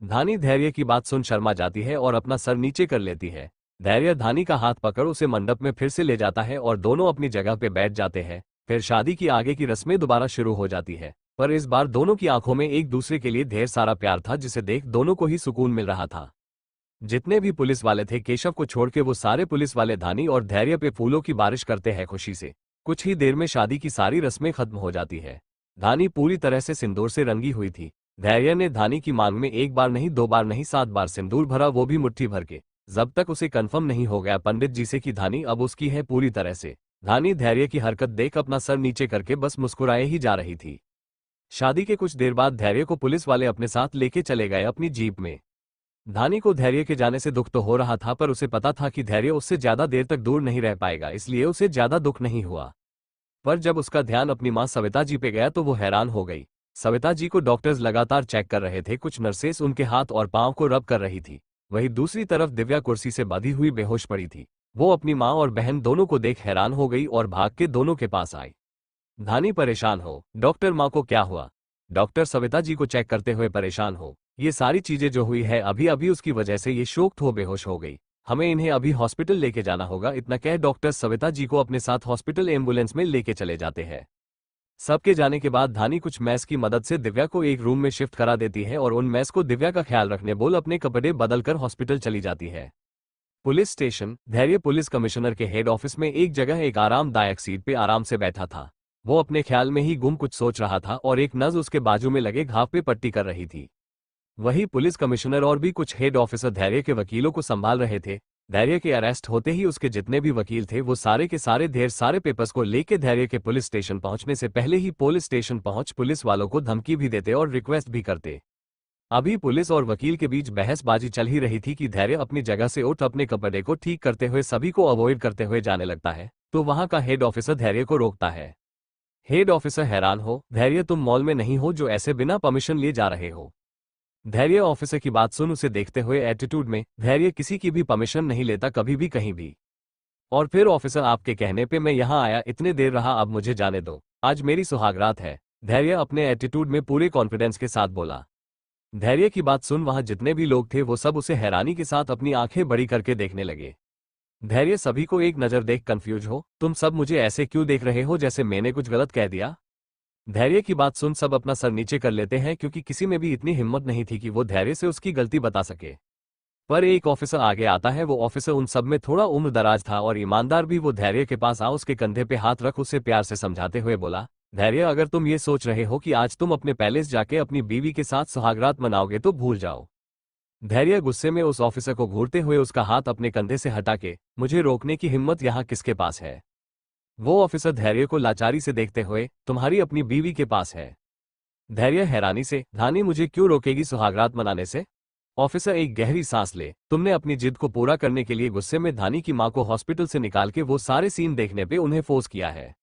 धानी धैर्य की बात सुन शर्मा जाती है और अपना सर नीचे कर लेती है। धैर्य धानी का हाथ पकड़ उसे मंडप में फिर से ले जाता है और दोनों अपनी जगह पे बैठ जाते हैं। फिर शादी की आगे की रस्में दोबारा शुरू हो जाती है, पर इस बार दोनों की आंखों में एक दूसरे के लिए ढेर सारा प्यार था जिसे देख दोनों को ही सुकून मिल रहा था। जितने भी पुलिस वाले थे केशव को छोड़ के वो सारे पुलिस वाले धानी और धैर्य पे फूलों की बारिश करते हैं खुशी से। कुछ ही देर में शादी की सारी रस्में खत्म हो जाती है। धानी पूरी तरह से सिंदूर से रंगी हुई थी। धैर्य ने धानी की मांग में एक बार नहीं, दो बार नहीं, 7 बार सिंदूर भरा, वो भी मुट्ठी भर के, जब तक उसे कंफर्म नहीं हो गया पंडित जी से कि धानी अब उसकी है पूरी तरह से। धानी धैर्य की हरकत देख अपना सर नीचे करके बस मुस्कुराए ही जा रही थी। शादी के कुछ देर बाद धैर्य को पुलिस वाले अपने साथ लेके चले गए अपनी जीप में। धानी को धैर्य के जाने से दुख तो हो रहा था, पर उसे पता था कि धैर्य उससे ज्यादा देर तक दूर नहीं रह पाएगा, इसलिए उसे ज्यादा दुख नहीं हुआ। पर जब उसका ध्यान अपनी मां सविता जी पे गया तो वो हैरान हो गई। सविता जी को डॉक्टर्स लगातार चेक कर रहे थे, कुछ नर्सेस उनके हाथ और पांव को रब कर रही थी। वहीं दूसरी तरफ दिव्या कुर्सी से बंधी हुई बेहोश पड़ी थी। वो अपनी मां और बहन दोनों को देख हैरान हो गई और भाग के दोनों के पास आई। धानी परेशान हो, डॉक्टर मां को क्या हुआ? डॉक्टर सविता जी को चेक करते हुए परेशान हो, ये सारी चीजें जो हुई है अभी अभी उसकी वजह से ये शोक्त हो बेहोश हो गई, हमें इन्हें अभी हॉस्पिटल लेके जाना होगा। इतना कह डॉक्टर सविता जी को अपने साथ हॉस्पिटल एम्बुलेंस में लेके चले जाते हैं। सबके जाने के बाद धानी कुछ मैस की मदद से दिव्या को एक रूम में शिफ्ट करा देती है और उन मैस को दिव्या का ख्याल रखने बोल अपने कपड़े बदलकर हॉस्पिटल चली जाती है। Police station. धैर्य पुलिस कमिश्नर के हेड ऑफिस में एक जगह एक आरामदायक सीट पे आराम से बैठा था। वो अपने ख्याल में ही गुम कुछ सोच रहा था और एक नर्स उसके बाजू में लगे घाव पे पट्टी कर रही थी। वही पुलिस कमिश्नर और भी कुछ हेड ऑफिसर धैर्य के वकीलों को संभाल रहे थे। धैर्य के अरेस्ट होते ही उसके जितने भी वकील थे वो सारे के सारे ढेर सारे पेपर्स को लेके धैर्य के पुलिस स्टेशन पहुंचने से पहले ही पुलिस स्टेशन पहुंच पुलिस वालों को धमकी भी देते और रिक्वेस्ट भी करते। अभी पुलिस और वकील के बीच बहसबाजी चल ही रही थी कि धैर्य अपनी जगह से उठ अपने कपड़े को ठीक करते हुए सभी को अवॉइड करते हुए जाने लगता है, तो वहां का हेड ऑफिसर धैर्य को रोकता है। हेड ऑफिसर हैरान हो, धैर्य तुम मॉल में नहीं हो जो ऐसे बिना परमिशन लिए जा रहे हो। धैर्य ऑफिसर की बात सुन उसे देखते हुए एटीट्यूड में, धैर्य किसी की भी परमिशन नहीं लेता कभी भी कहीं भी। और फिर ऑफिसर आपके कहने पे मैं यहाँ आया, इतने देर रहा, अब मुझे जाने दो, आज मेरी सुहागरात है। धैर्य अपने एटीट्यूड में पूरे कॉन्फिडेंस के साथ बोला। धैर्य की बात सुन वहां जितने भी लोग थे वो सब उसे हैरानी के साथ अपनी आंखें बड़ी करके देखने लगे। धैर्य सभी को एक नजर देख कंफ्यूज हो, तुम सब मुझे ऐसे क्यों देख रहे हो जैसे मैंने कुछ गलत कह दिया। धैर्य की बात सुन सब अपना सर नीचे कर लेते हैं क्योंकि किसी में भी इतनी हिम्मत नहीं थी कि वो धैर्य से उसकी गलती बता सके। पर एक ऑफिसर आगे आता है, वो ऑफिसर उन सब में थोड़ा उम्र दराज था और ईमानदार भी। वो धैर्य के पास आ उसके कंधे पे हाथ रख उसे प्यार से समझाते हुए बोला, धैर्य अगर तुम ये सोच रहे हो कि आज तुम अपने पैलेस जाके अपनी बीवी के साथ सुहागरात मनाओगे तो भूल जाओ। धैर्य गुस्से में उस ऑफिसर को घूरते हुए उसका हाथ अपने कंधे से हटा के, मुझे रोकने की हिम्मत यहाँ किसके पास है। वो ऑफिसर धैर्य को लाचारी से देखते हुए, तुम्हारी अपनी बीवी के पास है। धैर्य हैरानी से, धानी मुझे क्यों रोकेगी सुहागरात मनाने से। ऑफिसर एक गहरी सांस ले, तुमने अपनी जिद को पूरा करने के लिए गुस्से में धानी की मां को हॉस्पिटल से निकाल के वो सारे सीन देखने पे उन्हें फोर्स किया है।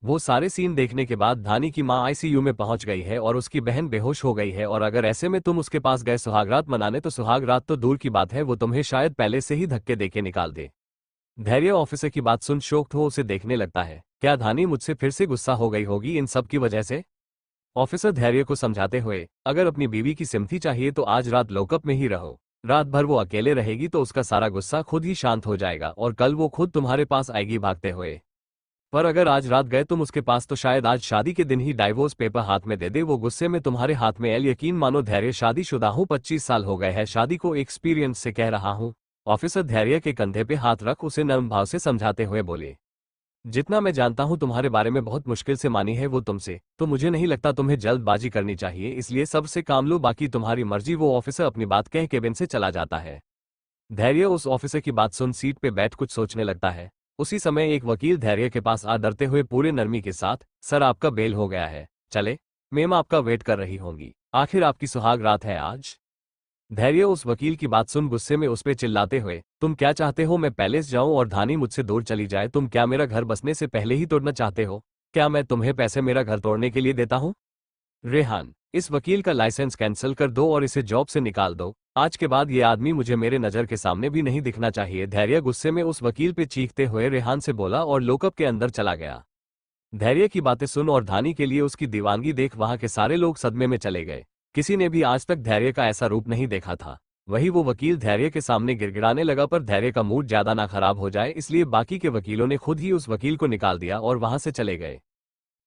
वो सारे सीन देखने के बाद धानी की मां आईसीयू में पहुंच गई है और उसकी बहन बेहोश हो गई है, और अगर ऐसे में तुम उसके पास गए सुहागरात मनाने तो सुहागरात तो दूर की बात है, वो तुम्हें शायद पहले से ही धक्के देके निकाल दे। धैर्य ऑफिसर की बात सुन शोक्ड हो उसे देखने लगता है, क्या धानी मुझसे फिर से गुस्सा हो गई होगी इन सब की वजह से। ऑफिसर धैर्य को समझाते हुए, अगर अपनी बीवी की सिम्पथी चाहिए तो आज रात लॉकअप में ही रहो। रात भर वो अकेले रहेगी तो उसका सारा गुस्सा खुद ही शांत हो जाएगा और कल वो खुद तुम्हारे पास आएगी भागते हुए। पर अगर आज रात गए तुम उसके पास तो शायद आज शादी के दिन ही डाइवोर्स पेपर हाथ में दे दे, वो गुस्से में तुम्हारे हाथ में एल। यकीन मानो धैर्य शादीशुदा हूँ, 25 साल हो गए हैं शादी को, एक्सपीरियंस से कह रहा हूँ। ऑफिसर धैर्य के कंधे पे हाथ रख उसे नर्म भाव से समझाते हुए बोले, जितना मैं जानता हूं तुम्हारे बारे में बहुत मुश्किल से मानी है वो तुमसे, तो मुझे नहीं लगता तुम्हें जल्दबाजी करनी चाहिए, इसलिए सबसे काम लो, बाकी तुम्हारी मर्जी। वो ऑफिसर अपनी बात कह केबिन से चला जाता है। धैर्य उस ऑफिसर की बात सुन सीट पे बैठ कुछ सोचने लगता है। उसी समय एक वकील धैर्य के पास आ डरते हुए पूरे नरमी के साथ, सर आपका बेल हो गया है, चले, मैम आपका वेट कर रही होंगी, आखिर आपकी सुहाग रात है आज। धैर्य उस वकील की बात सुन गुस्से में उस पे चिल्लाते हुए, तुम क्या चाहते हो, मैं पैलेस जाऊं और धानी मुझसे दूर चली जाए। तुम क्या मेरा घर बसने से पहले ही तोड़ना चाहते हो। क्या मैं तुम्हें पैसे मेरा घर तोड़ने के लिए देता हूं। रेहान, इस वकील का लाइसेंस कैंसिल कर दो और इसे जॉब से निकाल दो। आज के बाद ये आदमी मुझे मेरे नजर के सामने भी नहीं दिखना चाहिए। धैर्य गुस्से में उस वकील पे चीखते हुए रेहान से बोला और लॉकअप के अंदर चला गया। धैर्य की बातें सुन और धानी के लिए उसकी दीवानगी देख वहां के सारे लोग सदमे में चले गए। किसी ने भी आज तक धैर्य का ऐसा रूप नहीं देखा था। वही वो वकील धैर्य के सामने गिड़गिड़ाने लगा, पर धैर्य का मूड ज्यादा ना खराब हो जाए इसलिए बाकी के वकीलों ने खुद ही उस वकील को निकाल दिया और वहां से चले गए।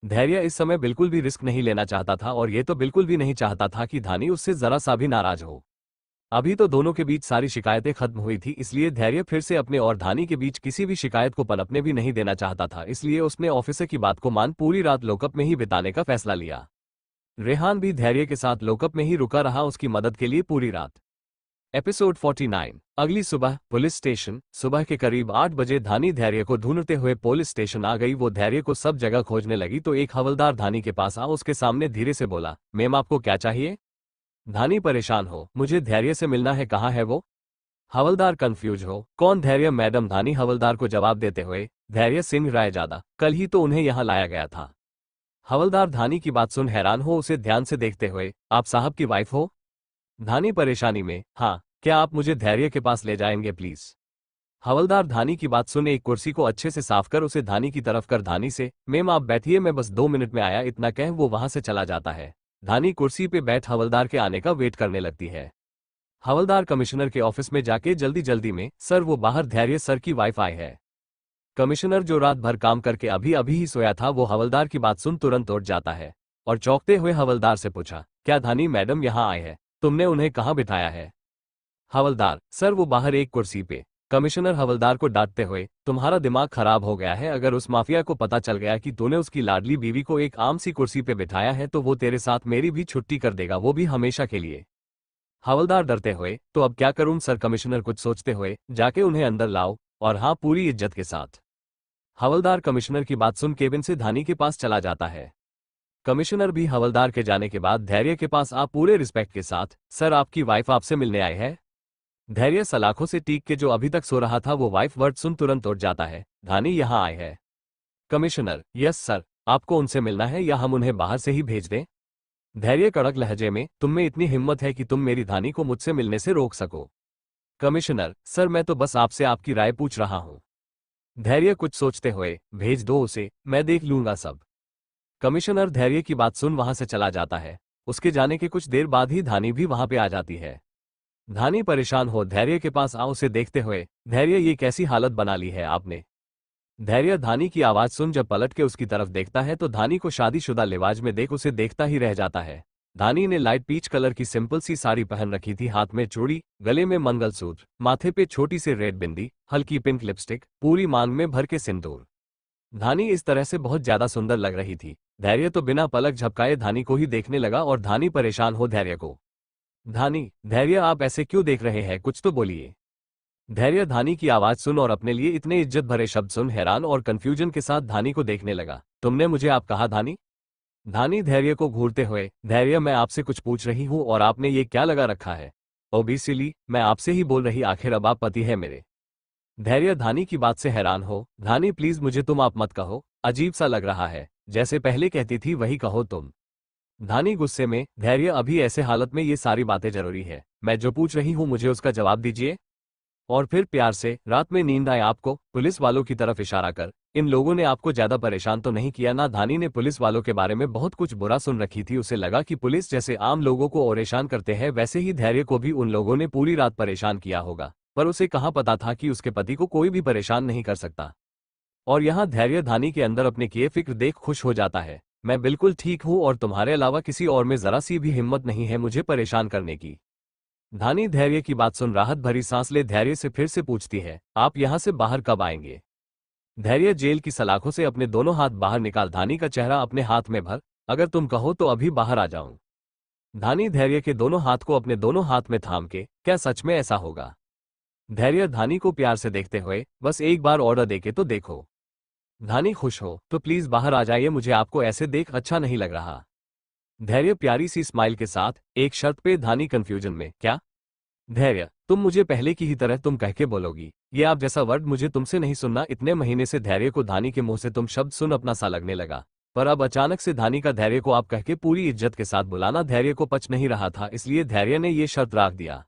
धैर्य इस समय बिल्कुल भी रिस्क नहीं लेना चाहता था और ये तो बिल्कुल भी नहीं चाहता था कि धानी उससे जरा सा भी नाराज हो। अभी तो दोनों के बीच सारी शिकायतें खत्म हुई थी, इसलिए धैर्य फिर से अपने और धानी के बीच किसी भी शिकायत को पनपने भी नहीं देना चाहता था। इसलिए उसने ऑफिसर की बात को मान पूरी रात लॉकअप में ही बिताने का फैसला लिया। रेहान भी धैर्य के साथ लॉकअप में ही रुका रहा उसकी मदद के लिए पूरी रात। एपिसोड 49। अगली सुबह पुलिस स्टेशन। सुबह के करीब 8 बजे धानी धैर्य को ढूंढते हुए पुलिस स्टेशन आ गई। वो धैर्य को सब जगह खोजने लगी तो एक हवलदार धानी के पास आ उसके सामने धीरे से बोला, मैम आपको क्या चाहिए। धानी परेशान हो, मुझे धैर्य से मिलना है, कहाँ है वो। हवलदार कंफ्यूज हो, कौन धैर्य मैडम। धानी हवलदार को जवाब देते हुए, धैर्य सिंह रायजादा, कल ही तो उन्हें यहाँ लाया गया था। हवलदार धानी की बात सुन हैरान हो उसे ध्यान से देखते हुए, आप साहब की वाइफ हो। धानी परेशानी में, हाँ, क्या आप मुझे धैर्य के पास ले जाएंगे प्लीज। हवलदार धानी की बात सुने एक कुर्सी को अच्छे से साफ कर उसे धानी की तरफ कर धानी से, मैम आप बैठिए, मैं बस 2 मिनट में आया, इतना कह वो वहां से चला जाता है। धानी कुर्सी पे बैठ हवलदार के आने का वेट करने लगती है। हवलदार कमिश्नर के ऑफिस में जाके जल्दी जल्दी में, सर वो बाहर धैर्य सर की वाइफ आई है। कमिश्नर जो रात भर काम करके अभी अभी ही सोया था वो हवलदार की बात सुन तुरंत उठ जाता है और चौंकते हुए हवलदार से पूछा, क्या धानी मैडम यहाँ आए हैं, तुमने उन्हें कहाँ बिठाया है। हवलदार, सर वो बाहर एक कुर्सी पे। कमिश्नर हवलदार को डांटते हुए, तुम्हारा दिमाग खराब हो गया है, अगर उस माफिया को पता चल गया कि तूने उसकी लाडली बीवी को एक आम सी कुर्सी पे बिठाया है तो वो तेरे साथ मेरी भी छुट्टी कर देगा, वो भी हमेशा के लिए। हवलदार डरते हुए, तो अब क्या करूं सर। कमिश्नर कुछ सोचते हुए, जाके उन्हें अंदर लाओ, और हाँ पूरी इज्जत के साथ। हवलदार कमिश्नर की बात सुन केबिन से धानी के पास चला जाता है। कमिश्नर भी हवलदार के जाने के बाद धैर्य के पास आ पूरे रिस्पेक्ट के साथ, सर आपकी वाइफ आपसे मिलने आई है। धैर्य सलाखों से टीक के जो अभी तक सो रहा था वो वाइफ वर्ड सुन तुरंत उठ जाता है, धानी यहाँ आए है। Commissioner, yes sir. आपको उनसे मिलना है या हम उन्हें बाहर से ही भेज दें? धैर्य कड़क लहजे में, तुम में इतनी हिम्मत है कि तुम मेरी धानी को मुझसे मिलने से रोक सको? कमिश्नर, सर मैं तो बस आपसे आपकी राय पूछ रहा हूं। धैर्य कुछ सोचते हुए, भेज दो उसे, मैं देख लूंगा सब। कमिश्नर धैर्य की बात सुन वहां से चला जाता है। उसके जाने के कुछ देर बाद ही धानी भी वहां पे आ जाती है। धानी परेशान हो धैर्य के पास आ उसे देखते हुए, धैर्य ये कैसी हालत बना ली है आपने? धैर्य धानी की आवाज सुन जब पलट के उसकी तरफ देखता है तो धानी को शादीशुदा लिबास में देख उसे देखता ही रह जाता है। धानी ने लाइट पीच कलर की सिंपल सी साड़ी पहन रखी थी, हाथ में चूड़ी, गले में मंगलसूत्र, माथे पे छोटी सी रेड बिंदी, हल्की पिंक लिपस्टिक, पूरी मांग में भर के सिंदूर। धानी इस तरह से बहुत ज्यादा सुंदर लग रही थी। धैर्य तो बिना पलक झपकाए धानी को ही देखने लगा और धानी परेशान हो धैर्य को। धानी, धैर्य आप ऐसे क्यों देख रहे हैं, कुछ तो बोलिए। धैर्य धानी की आवाज सुन और अपने लिए इतने इज्जत भरे शब्द सुन हैरान और कंफ्यूजन के साथ धानी को देखने लगा। तुमने मुझे आप कहा धानी? धानी धैर्य को घूरते हुए, धैर्य मैं आपसे कुछ पूछ रही हूं और आपने ये क्या लगा रखा है? ओबीसिली मैं आपसे ही बोल रही, आखिर अब आप पति है मेरे। धैर्य धानी की बात से हैरान हो, धानी प्लीज मुझे तुम आप मत कहो, अजीब सा लग रहा है, जैसे पहले कहती थी वही कहो तुम। धानी गुस्से में, धैर्य अभी ऐसे हालत में ये सारी बातें जरूरी है, मैं जो पूछ रही हूं मुझे उसका जवाब दीजिए। और फिर प्यार से, रात में नींद आए आपको? पुलिस वालों की तरफ इशारा कर, इन लोगों ने आपको ज्यादा परेशान तो नहीं किया ना? धानी ने पुलिस वालों के बारे में बहुत कुछ बुरा सुन रखी थी, उसे लगा कि पुलिस जैसे आम लोगों को परेशान करते हैं वैसे ही धैर्य को भी उन लोगों ने पूरी रात परेशान किया होगा, पर उसे कहाँ पता था कि उसके पति को कोई भी परेशान नहीं कर सकता। और यहाँ धैर्य धानी के अंदर अपने किए फिक्र देख खुश हो जाता है। मैं बिल्कुल ठीक हूँ और तुम्हारे अलावा किसी और में जरा सी भी हिम्मत नहीं है मुझे परेशान करने की। धानी धैर्य की बात सुन राहत भरी सांस ले धैर्य से फिर से पूछती है, आप यहाँ से बाहर कब आएंगे? धैर्य जेल की सलाखों से अपने दोनों हाथ बाहर निकाल धानी का चेहरा अपने हाथ में भर, अगर तुम कहो तो अभी बाहर आ जाऊं। धानी धैर्य के दोनों हाथ को अपने दोनों हाथ में थाम के, क्या सच में ऐसा होगा? धैर्य धानी को प्यार से देखते हुए, बस एक बार ऑर्डर देके तो देखो। धानी खुश हो तो प्लीज बाहर आ जाइए, मुझे आपको ऐसे देख अच्छा नहीं लग रहा। धैर्य प्यारी सी स्माइल के साथ, एक शर्त पे। धानी कंफ्यूजन में, क्या? धैर्य, तुम मुझे पहले की ही तरह तुम कह के बोलोगी, ये आप जैसा वर्ड मुझे तुमसे नहीं सुनना। इतने महीने से धैर्य को धानी के मुंह से तुम शब्द सुन अपना सा लगने लगा, पर अब अचानक से धानी का धैर्य को आप कह के पूरी इज्जत के साथ बुलाना धैर्य को पच नहीं रहा था, इसलिए धैर्य ने ये शर्त रख दिया।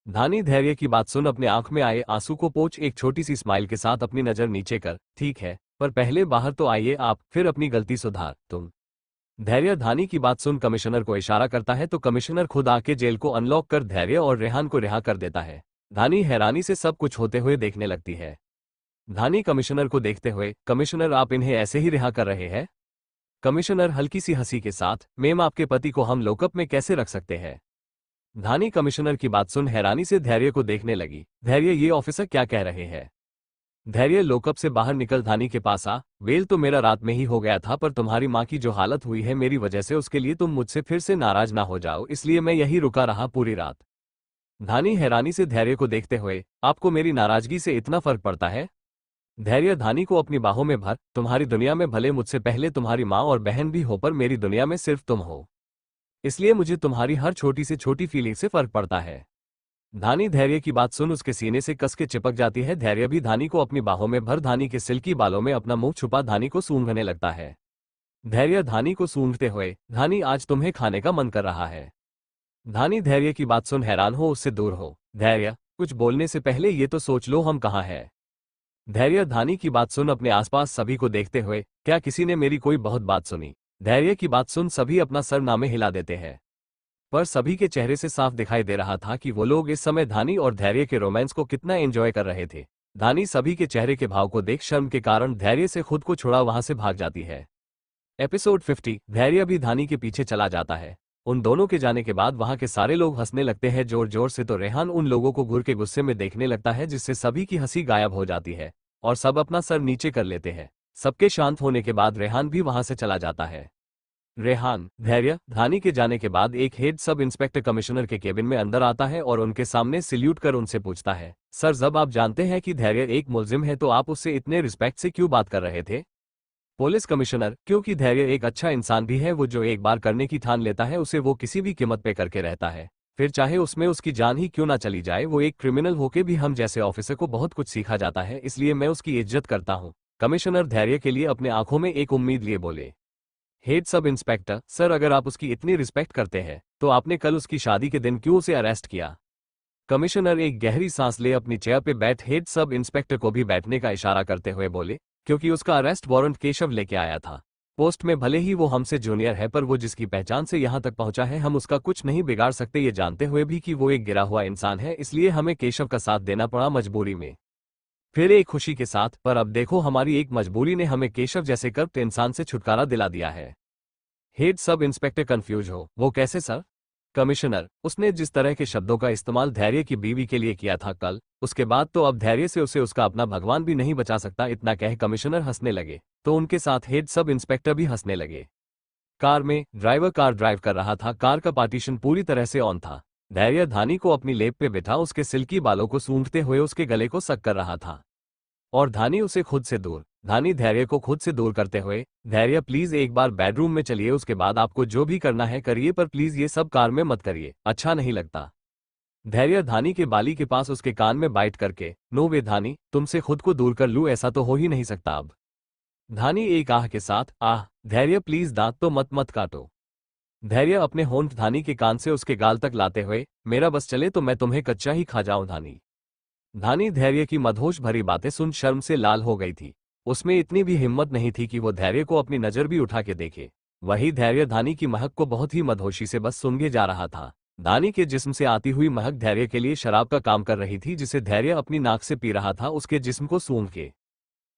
धानी धैर्य की बात सुन अपने आंख में आए आंसू को पोंछ एक छोटी सी स्माइल के साथ अपनी नजर नीचे कर, ठीक है, पर पहले बाहर तो आइए आप, फिर अपनी गलती सुधार तुम। धैर्य धानी की बात सुन कमिश्नर को इशारा करता है तो कमिश्नर खुद आके जेल को अनलॉक कर धैर्य और रेहान को रिहा कर देता है। धानी हैरानी से सब कुछ होते हुए देखने लगती है। धानी कमिश्नर को देखते हुए, कमिश्नर आप इन्हें ऐसे ही रिहा कर रहे हैं? कमिश्नर हल्की सी हंसी के साथ, मैम आपके पति को हम लॉकअप में कैसे रख सकते हैं? धानी कमिश्नर की बात सुन हैरानी से धैर्य को देखने लगी। धैर्य ये ऑफिसर क्या कह रहे हैं? धैर्य लॉकअप से बाहर निकल धानी के पास आ, वेल तो मेरा रात में ही हो गया था, पर तुम्हारी माँ की जो हालत हुई है मेरी वजह से, उसके लिए तुम मुझसे फिर से नाराज ना हो जाओ, इसलिए मैं यही रुका रहा पूरी रात। धानी हैरानी से धैर्य को देखते हुए, आपको मेरी नाराजगी से इतना फर्क पड़ता है? धैर्य धानी को अपनी बाहों में भर, तुम्हारी दुनिया में भले मुझसे पहले तुम्हारी माँ और बहन भी हो, पर मेरी दुनिया में सिर्फ तुम हो, इसलिए मुझे तुम्हारी हर छोटी से छोटी फीलिंग से फर्क पड़ता है। धानी धैर्य की बात सुन उसके सीने से कस के चिपक जाती है। धैर्य भी धानी को अपनी बाहों में भर धानी के सिल्की बालों में अपना मुंह छुपा धानी को सूंघने लगता है। धैर्य धानी को सूंघते हुए, धानी आज तुम्हें खाने का मन कर रहा है? धानी धैर्य की बात सुन हैरान हो उससे दूर हो। धैर्य, कुछ बोलने से पहले ये तो सोच लो हम कहाँ हैं। धैर्य धानी की बात सुन अपने आसपास सभी को देखते हुए, क्या किसी ने मेरी कोई बहुत बात सुनी? धैर्य की बात सुन सभी अपना सर नामे हिला देते हैं, पर सभी के चेहरे से साफ दिखाई दे रहा था कि वो लोग इस समय धानी और धैर्य के रोमांस को कितना एंजॉय कर रहे थे। धानी सभी के चेहरे के भाव को देख शर्म के कारण धैर्य से खुद को छुड़ा वहां से भाग जाती है। एपिसोड 50। धैर्य भी धानी के पीछे चला जाता है। उन दोनों के जाने के बाद वहां के सारे लोग हंसने लगते हैं जोर जोर से, तो रेहान उन लोगों को घूर के गुस्से में देखने लगता है, जिससे सभी की हंसी गायब हो जाती है और सब अपना सर नीचे कर लेते हैं। सबके शांत होने के बाद रेहान भी वहां से चला जाता है। रेहान, धैर्य, धानी के जाने के बाद एक हेड सब इंस्पेक्टर कमिश्नर के केबिन में अंदर आता है और उनके सामने सल्यूट कर उनसे पूछता है, सर जब आप जानते हैं कि धैर्य एक मुलजिम है तो आप उससे इतने रिस्पेक्ट से क्यों बात कर रहे थे? पुलिस कमिश्नर, क्योंकि धैर्य एक अच्छा इंसान भी है, वो जो एक बार करने की ठान लेता है उसे वो किसी भी कीमत पे करके रहता है, फिर चाहे उसमें उसकी जान ही क्यों ना चली जाए। वो एक क्रिमिनल होके भी हम जैसे ऑफिसर को बहुत कुछ सीखा जाता है, इसलिए मैं उसकी इज्जत करता हूँ। कमिश्नर धैर्य के लिए अपने आंखों में एक उम्मीद लिए बोले, हेड सब इंस्पेक्टर सर, अगर आप उसकी इतनी रिस्पेक्ट करते हैं तो आपने कल उसकी शादी के दिन क्यों उसे अरेस्ट किया? कमिश्नर एक गहरी सांस ले अपनी चेयर पे बैठ हेड सब इंस्पेक्टर को भी बैठने का इशारा करते हुए बोले, क्योंकि उसका अरेस्ट वारंट केशव लेके आया था। पोस्ट में भले ही वो हमसे जूनियर है, पर वो जिसकी पहचान से यहाँ तक पहुंचा है हम उसका कुछ नहीं बिगाड़ सकते, ये जानते हुए भी कि वो एक गिरा हुआ इंसान है, इसलिए हमें केशव का साथ देना पड़ा मजबूरी में। फिर एक खुशी के साथ, पर अब देखो हमारी एक मजबूरी ने हमें केशव जैसे करप्ट इंसान से छुटकारा दिला दिया है। हेड सब इंस्पेक्टर कंफ्यूज हो, वो कैसे सर? कमिश्नर, उसने जिस तरह के शब्दों का इस्तेमाल धैर्य की बीवी के लिए किया था कल, उसके बाद तो अब धैर्य से उसे उसका अपना भगवान भी नहीं बचा सकता। इतना कह कमिश्नर हंसने लगे तो उनके साथ हेड सब इंस्पेक्टर भी हंसने लगे। कार में ड्राइवर कार ड्राइव कर रहा था। कार का पार्टीशन पूरी तरह से ऑन था। धैर्य धानी को अपनी लेप पे बिठा उसके सिल्की बालों को सूंघते हुए उसके गले को सक कर रहा था और धानी उसे खुद से दूर। धानी धैर्य को खुद से दूर करते हुए, धैर्य प्लीज एक बार बेडरूम में चलिए, उसके बाद आपको जो भी करना है करिए, पर प्लीज ये सब कार में मत करिए, अच्छा नहीं लगता। धैर्य धानी के बाली के पास उसके कान में बाइट करके, नो वे धानी, तुमसे खुद को दूर कर लूं, ऐसा तो हो ही नहीं सकता अब। धानी एक आह के साथ, आह धैर्य प्लीज दांत तो मत मत काटो। धैर्य अपने होंठ धानी के कान से उसके गाल तक लाते हुए, मेरा बस चले तो मैं तुम्हें कच्चा ही खा जाऊं धानी। धानी धैर्य की मदहोश भरी बातें सुन शर्म से लाल हो गई थी। उसमें इतनी भी हिम्मत नहीं थी कि वो धैर्य को अपनी नजर भी उठा के देखे। वही धैर्य धानी की महक को बहुत ही मदहोशी से बस सूंघे जा रहा था। धानी के जिस्म से आती हुई महक धैर्य के लिए शराब का काम कर रही थी, जिसे धैर्य अपनी नाक से पी रहा था उसके जिस्म को सूंघ के।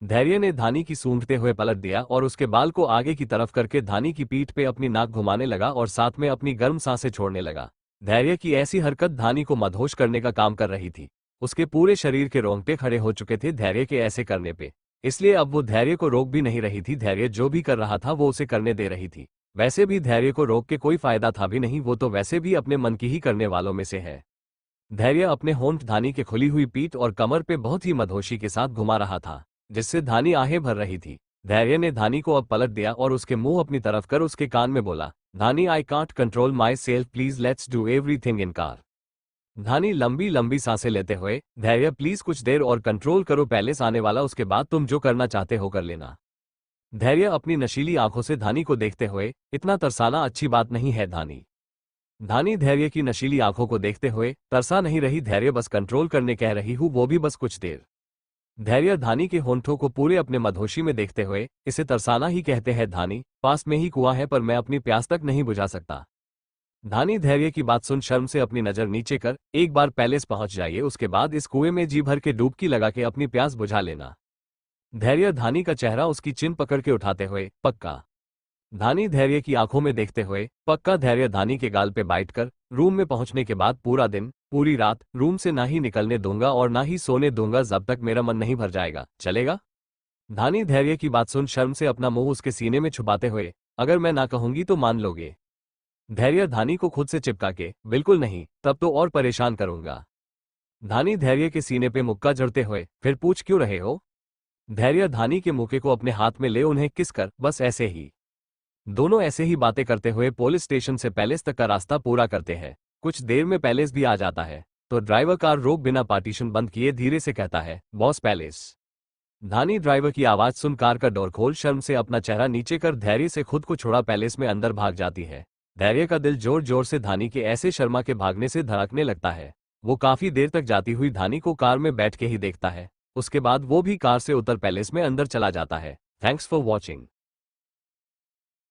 धैर्य ने धानी की सूंघते हुए पलट दिया और उसके बाल को आगे की तरफ करके धानी की पीठ पे अपनी नाक घुमाने लगा और साथ में अपनी गर्म सांसें छोड़ने लगा। धैर्य की ऐसी हरकत धानी को मदहोश करने का काम कर रही थी। उसके पूरे शरीर के रोंगटे खड़े हो चुके थे धैर्य के ऐसे करने पे, इसलिए अब वो धैर्य को रोक भी नहीं रही थी। धैर्य जो भी कर रहा था वो उसे करने दे रही थी। वैसे भी धैर्य को रोक के कोई फायदा था भी नहीं, वो तो वैसे भी अपने मन की ही करने वालों में से है। धैर्य अपने होंठ धानी के खुली हुई पीठ और कमर पे बहुत ही मदहोशी के साथ घुमा रहा था, जिससे धानी आहें भर रही थी। धैर्य ने धानी को अब पलट दिया और उसके मुंह अपनी तरफ कर उसके कान में बोला, Dhani I can't control myself, please let's do everything in car. Dhani लंबी लंबी सांसें लेते हुए, धैर्य प्लीज कुछ देर और कंट्रोल करो, पैलेस आने वाला, उसके बाद तुम जो करना चाहते हो कर लेना। धैर्य अपनी नशीली आंखों से धानी को देखते हुए, इतना तरसाना अच्छी बात नहीं है धानी। धानी धैर्य की नशीली आंखों को देखते हुए, तरसा नहीं रही धैर्य, बस कंट्रोल करने कह रही हूं, वो भी बस कुछ देर। धैर्य धानी के होंठों को पूरे अपने मदहोशी में देखते हुए, इसे तरसाना ही कहते हैं धानी, पास में ही कुआं है पर मैं अपनी प्यास तक नहीं बुझा सकता। धानी धैर्य की बात सुन शर्म से अपनी नजर नीचे कर, एक बार पैलेस पहुंच जाइए, उसके बाद इस कुएं में जी भर के डुबकी लगा के अपनी प्यास बुझा लेना। धैर्य धानी का चेहरा उसकी चिन पकड़ के उठाते हुए, पक्का। धानी धैर्य की आंखों में देखते हुए, पक्का। धैर्य धानी के गाल पे बाइट कर, रूम में पहुंचने के बाद पूरा दिन पूरी रात रूम से ना ही निकलने दूंगा और ना ही सोने दूंगा जब तक मेरा मन नहीं भर जाएगा, चलेगा? धानी धैर्य की बात सुन शर्म से अपना मुंह उसके सीने में छुपाते हुए, अगर मैं ना कहूंगी तो मान लोगे? धैर्य धानी को खुद से चिपका के, बिल्कुल नहीं, तब तो और परेशान करूंगा। धानी धैर्य के सीने पे मुक्का जड़ते हुए, फिर पूछ क्यों रहे हो? धैर्य धानी के मुक्के को अपने हाथ में ले उन्हें किस कर, बस ऐसे ही। दोनों ऐसे ही बातें करते हुए पुलिस स्टेशन से पैलेस तक का रास्ता पूरा करते हैं। कुछ देर में पैलेस भी आ जाता है तो ड्राइवर कार रोक बिना पार्टीशन बंद किए धीरे से कहता है, बॉस पैलेस। धानी ड्राइवर की आवाज सुन कार का डोर खोल शर्म से अपना चेहरा नीचे कर धैर्य से खुद को छोड़ा पैलेस में अंदर भाग जाती है। धैर्य का दिल जोर जोर से धानी के ऐसे शर्मा के भागने से धड़कने लगता है। वो काफी देर तक जाती हुई धानी को कार में बैठ के ही देखता है। उसके बाद वो भी कार से उतर पैलेस में अंदर चला जाता है। Thanks for watching.